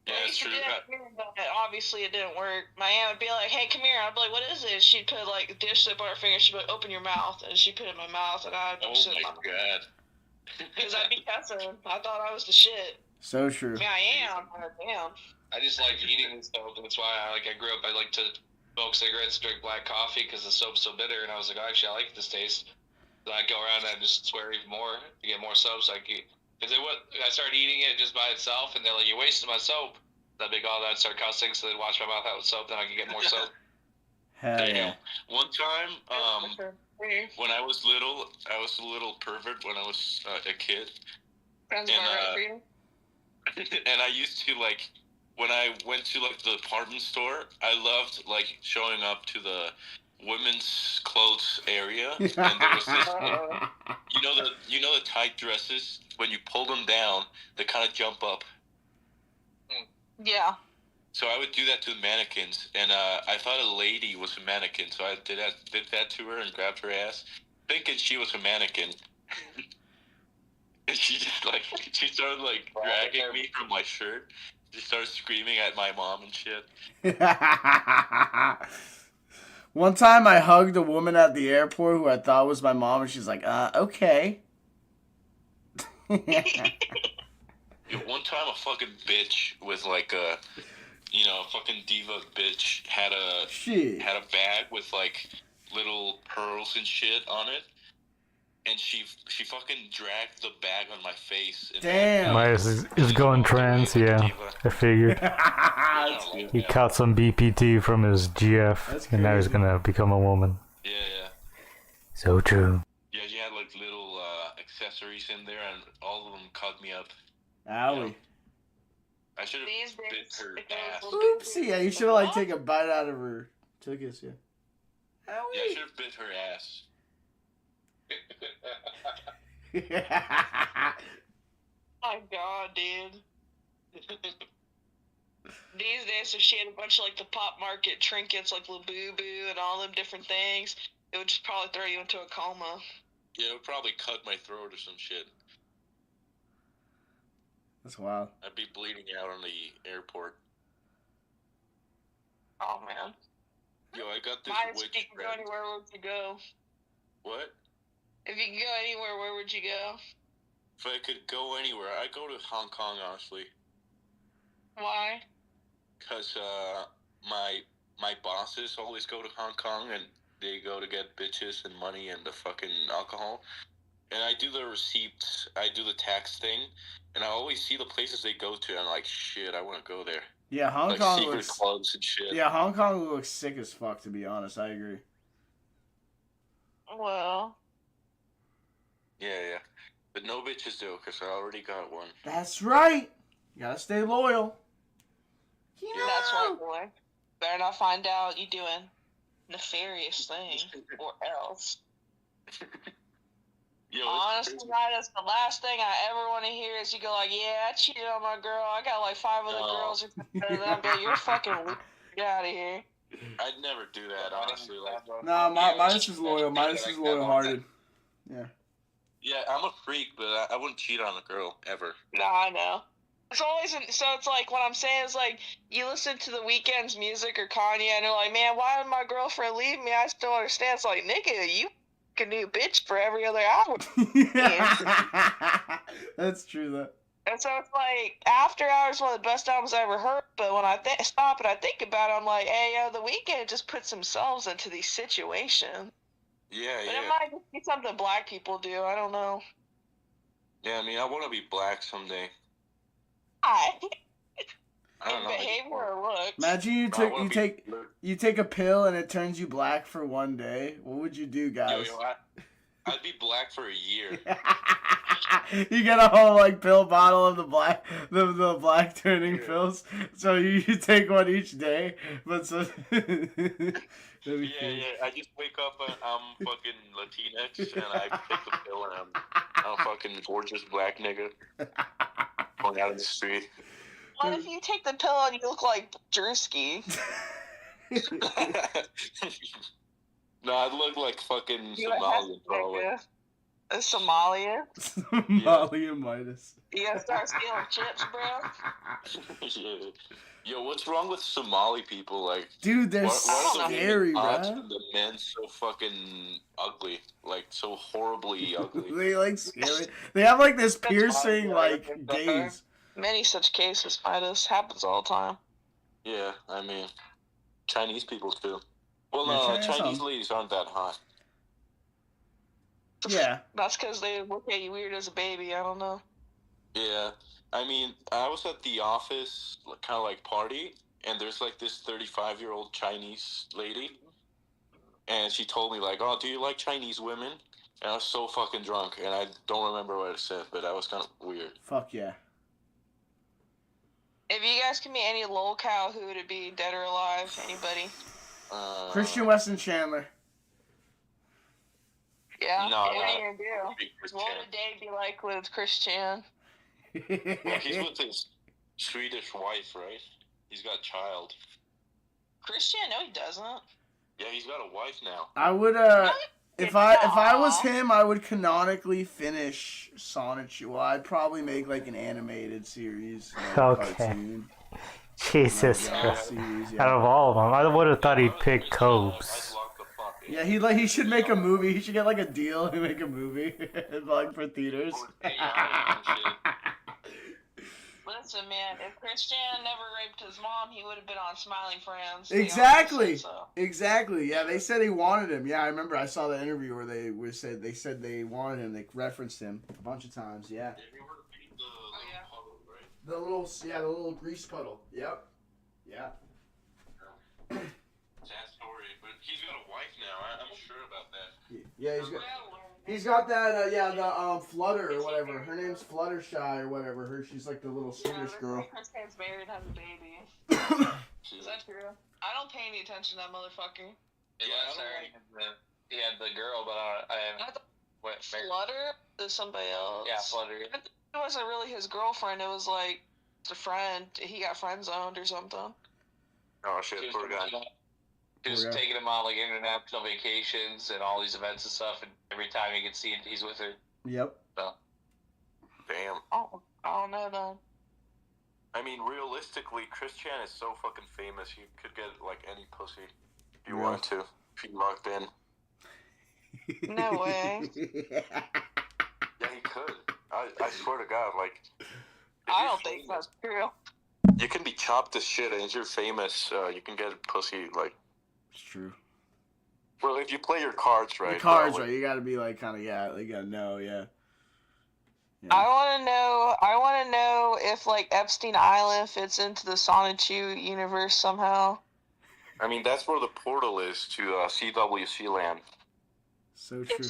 Yeah, You it's should true. do that here, but obviously it didn't work. My aunt would be like, "Hey, come here." I'd be like, "What is it?" She'd put like dish soap on her finger. She'd be like, "Open your mouth," and she'd put it in my mouth, and I'd Oh sit my god. because I'd be cussing. I thought I was the shit. So true. I mean, I am. But damn. I just like eating the soap. That's why I grew up. I like to smoke cigarettes, drink black coffee because the soap's so bitter. And I was like, actually, I like this taste. Then I go around and I just swear even more to get more soap. So I started eating it just by itself, and they're like, "You wasted my soap." I'd be like, "Oh, I'd start cussing, so they'd wash my mouth out with soap, then I could get more soap." Hell yeah. One time, when I was little, I was a little pervert when I was a kid. Sounds And, about right for you. And I used to like when I went to like the department store, I loved like showing up to the women's clothes area, and there was this, you know the tight dresses, when you pull them down, they kind of jump up. Yeah. So I would do that to the mannequins, and I thought a lady was a mannequin, so I did that to her and grabbed her ass, thinking she was a mannequin. And she just she started like dragging me from my shirt. She started screaming at my mom and shit. One time I hugged a woman at the airport who I thought was my mom, and she's like, okay. One time a fucking bitch with like a, fucking diva bitch had a bag with like little pearls and shit on it. And she fucking dragged the bag on my face. And Damn. Midas is going trans, yeah. I figured. He caught some BPT from his GF, and now he's gonna become a woman. Yeah. So true. Yeah, she had like little accessories in there, and all of them cut me up. Owie. I should have These bit days, her it goes ass. Oopsie, yeah, you should have like taken a bite out of her tuchus, yeah. Yeah, I should have bit her ass. My God, dude. These days, if she had a bunch of like the pop market trinkets like Labubu and all them different things, it would just probably throw you into a coma. Yeah, it would probably cut my throat or some shit. That's wild. I'd be bleeding out on the airport. Oh man. Yo, I got this Miles, if witch you could go friend. anywhere, where would you go? What? If you could go anywhere, where would you go? If I could go anywhere, I'd go to Hong Kong, honestly. Why? Because my bosses always go to Hong Kong, and they go to get bitches and money and the fucking alcohol. And I do the receipts, I do the tax thing, and I always see the places they go to, and I'm like, shit, I want to go there. Yeah, Hong like Kong secret looks clubs and shit. Yeah, Hong Kong looks sick as fuck, to be honest. I agree. Well. Yeah. But no bitches though, because I already got one. That's right. You gotta stay loyal. That's right, boy. Better not find out you doing nefarious thing, or else. Honestly, that's the last thing I ever want to hear is you go like, yeah, I cheated on my girl. I got like 5 other girls. And I'll be like, you're fucking get out of here. I'd never do that, honestly. Like, No, Midas is loyal. Midas is loyal-hearted. Yeah. yeah, I'm a freak, but I wouldn't cheat on a girl, ever. No, I know. It's always so. It's like what I'm saying is like you listen to the Weeknd's music or Kanye, and they're like, "Man, why did my girlfriend leave me?" I still understand. It's like, nigga, you a new bitch for every other hour. That's true, though. And so it's like After Hours is one of the best albums I ever heard. But when I stop and I think about it, I'm like, hey, yo, the Weeknd just puts themselves into these situations. Yeah, But yeah. it might just be something black people do. I don't know. Yeah, I mean, I want to be black someday. I don't know. behavior or looks. Imagine you take a pill and it turns you black for one day. What would you do, guys? I'd be black for a year. You get a whole like pill bottle of the black turning pills. So you take one each day. But so Yeah. I just wake up and I'm fucking Latinx and I take the pill and I'm a fucking gorgeous black nigga going out in the street. What if you take the pill and you look like Drewski? No, I'd look like fucking Somalian, probably. A Somalia? Molly and Midas. You gotta start stealing chips, bro? Yeah. Yo, what's wrong with Somali people? Like, dude, they're why are the scary, odds bro. of the men so fucking ugly, like so horribly ugly. They like scary. They have like this piercing like gaze. Many such cases, Midas. Happens all the time. Yeah, I mean, Chinese people too. Well, Yeah, no, China Chinese some. ladies aren't that hot. Yeah. That's because they look at you weird as a baby. I don't know. Yeah, I mean, I was at the office, kind of like party, and there's like this 35-year-old Chinese lady, and she told me like, "Oh, do you like Chinese women?" And I was so fucking drunk, and I don't remember what I said, but that was kind of weird. Fuck yeah. If you guys could meet any lolcow, who would it be, dead or alive? Anybody? Christian Weston Chandler. Yeah. No, what no, are you gonna do? What would a day be like with Christian? Well, he's with his Swedish wife, right? He's got a child. Christian? No, he doesn't. Yeah, he's got a wife now. I would if I was him, I would canonically finish Sonic. Well, I'd probably make like an animated series. Okay. Cartoon. Jesus Christ. Series, yeah. Out of all of them, I would have thought he'd pick Cobes. Yeah, he should make a movie. He should get like a deal and make a movie like for theaters. Listen, man, if Christian never raped his mom, he would have been on Smiling Friends. Exactly. So. Exactly. Yeah, they said he wanted him. Yeah, I remember. I saw the interview where they said they wanted him. They referenced him a bunch of times. Yeah. The little grease puddle. Yep. Yeah. Sad story, but he's got a wife now. I'm sure about that. Yeah, he's got. He's got that, the Flutter or whatever. Her name's Fluttershy or whatever. She's like the little Swedish girl. Kristen's married, has a baby. Is that true? I don't pay any attention to that motherfucker. Yeah, sorry. He had the girl, but I went Flutter is somebody else. Yeah, Flutter. It wasn't really his girlfriend. It was like a friend. He got friend zoned or something. Oh shit, poor guy. He was taking him on like international vacations and all these events and stuff, and every time he can see it, he's with her. Yep. So. Damn. Oh, I don't know then. I mean, realistically, Chris Chan is so fucking famous. You could get like any pussy if you Yeah. wanted to. If you logged in. No way. Yeah, he could. I swear to God, like. I don't think that's true. You can be chopped as shit, and if you're famous, you can get pussy like. It's true. Well, if you play your cards right. The cards, right? You gotta be like kind of you gotta know, yeah. I want to know if like Epstein Island fits into the Sonichu universe somehow. I mean, that's where the portal is to CWC land. So true.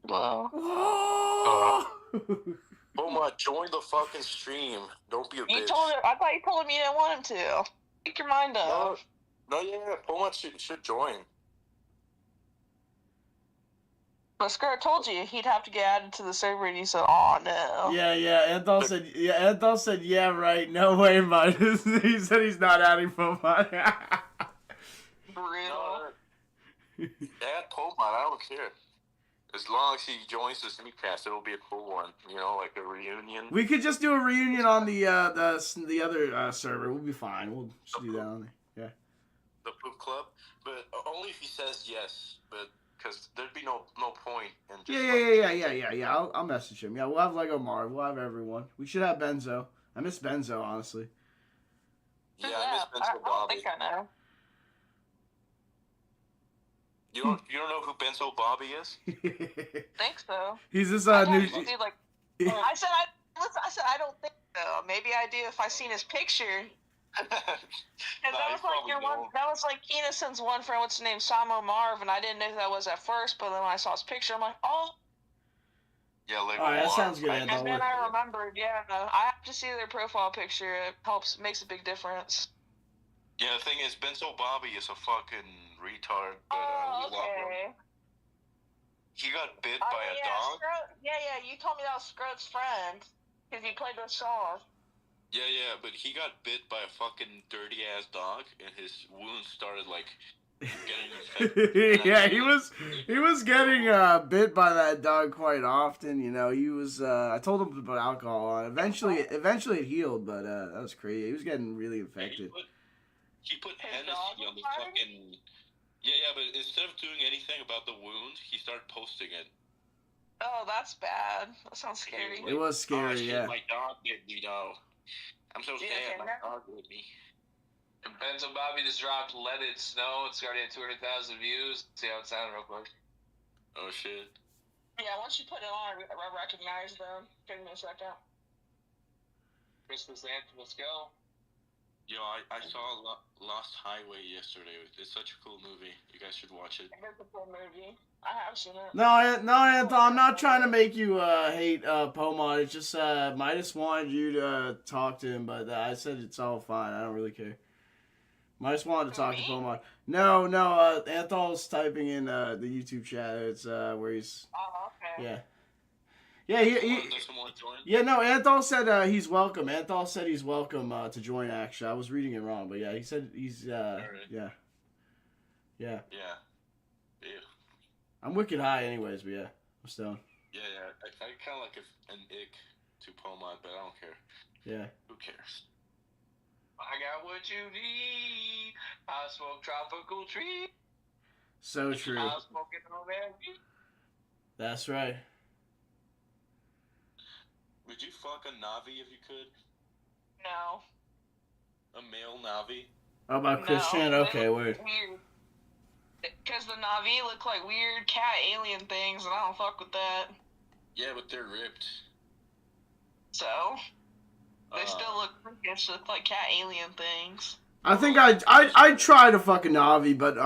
Wow. Oma, join the fucking stream. Don't be a bitch. I thought you told him you didn't want him to. Pick your mind up. No, yeah, Oma should join. But Skirt told you he'd have to get added to the server, and you said, "Oh no." Yeah. Anthol said, yeah, right. No way, man. He said he's not adding Pokemon. Brutal. Add Pokemon, I don't care. As long as he joins the Sneakcast, it'll be a cool one. You know, like a reunion. We could just do a reunion on the other server. We'll be fine. We'll just do that on there. Yeah. The Poop Club, but only if he says yes. But because there'd be no point in just. Yeah. I'll message him. Yeah, we'll have Lego Marv. We'll have everyone. We should have Benzo. I miss Benzo, honestly. Yeah, I miss Benzo Bobby. I think I know. You don't know who Benzo Bobby is? Think so. He's this I new. thought you, like, I said I don't think so. Maybe I do if I seen his picture. And that was like your one. That was like Keennesson's one friend. What's his name? Samo Marv, and I didn't know who that was at first. But then when I saw his picture, I'm like, oh. Yeah, like. Oh, that sounds good. And then I remembered. Yeah, I have to see their profile picture. It makes a big difference. Yeah, the thing is, Benzo Bobby is a fucking retard, but we love him. He got bit by a dog. Yeah, you told me that was Scrot's friend, because he played those songs. Yeah, but he got bit by a fucking dirty-ass dog, and his wounds started, like, getting infected. Yeah, he was getting bit by that dog quite often. You know, he was. I told him about alcohol. Eventually it healed, but that was crazy. He was getting really infected. He put Hennessy on the fucking. Yeah, but instead of doing anything about the wound, he started posting it. Oh, that's bad. That sounds scary. It was scary, Oh, shit, yeah. My dog bit me, though. I'm so sad. My dog bit me. And Benzo Bobby just dropped Let It Snow. It's already at 200,000 views. See how it sounded real quick. Oh, shit. Yeah, once you put it on, I recognize them. Give me a second. Christmas anthem, let's go. Yo, I saw Lost Highway yesterday. It's such a cool movie. You guys should watch it. It's a cool movie. I have seen it. No, Anthol, I'm not trying to make you hate Pomod. It's just Midas wanted you to talk to him, but I said it's all fine. I don't really care. Midas wanted to talk to Pomod. No, Anthol's typing in the YouTube chat. It's where he's. Oh, okay. Yeah. Yeah, no, Anthol said he's welcome. Anthol said he's welcome to join, actually. I was reading it wrong, but yeah, he said he's, yeah. I'm wicked high anyways, but yeah, I'm stoned. Yeah, I kind of like an ick to Pomod, but I don't care. Yeah. Who cares? I got what you need. I smoke tropical tree. So true. I'm smoking on that weed. That's right. Would you fuck a Navi if you could? No. A male Navi? How about Christian? Okay, word. Weird. Because the Na'vi look like weird cat alien things, and I don't fuck with that. Yeah, but they're ripped. So? They still look freakish, look like cat alien things. I think I'd try to fuck a Navi, but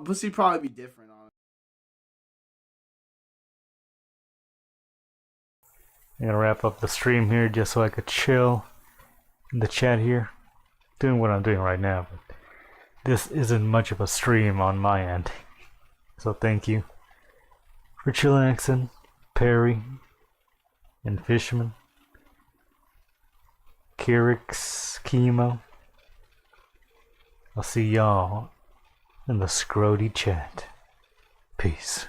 pussy probably be different, I'm gonna wrap up the stream here just so I could chill in the chat here. Doing what I'm doing right now, but this isn't much of a stream on my end. So thank you for Chillaxin, Perry, and Fishman, Kirix, Chemo. I'll see y'all in the Scrody chat. Peace.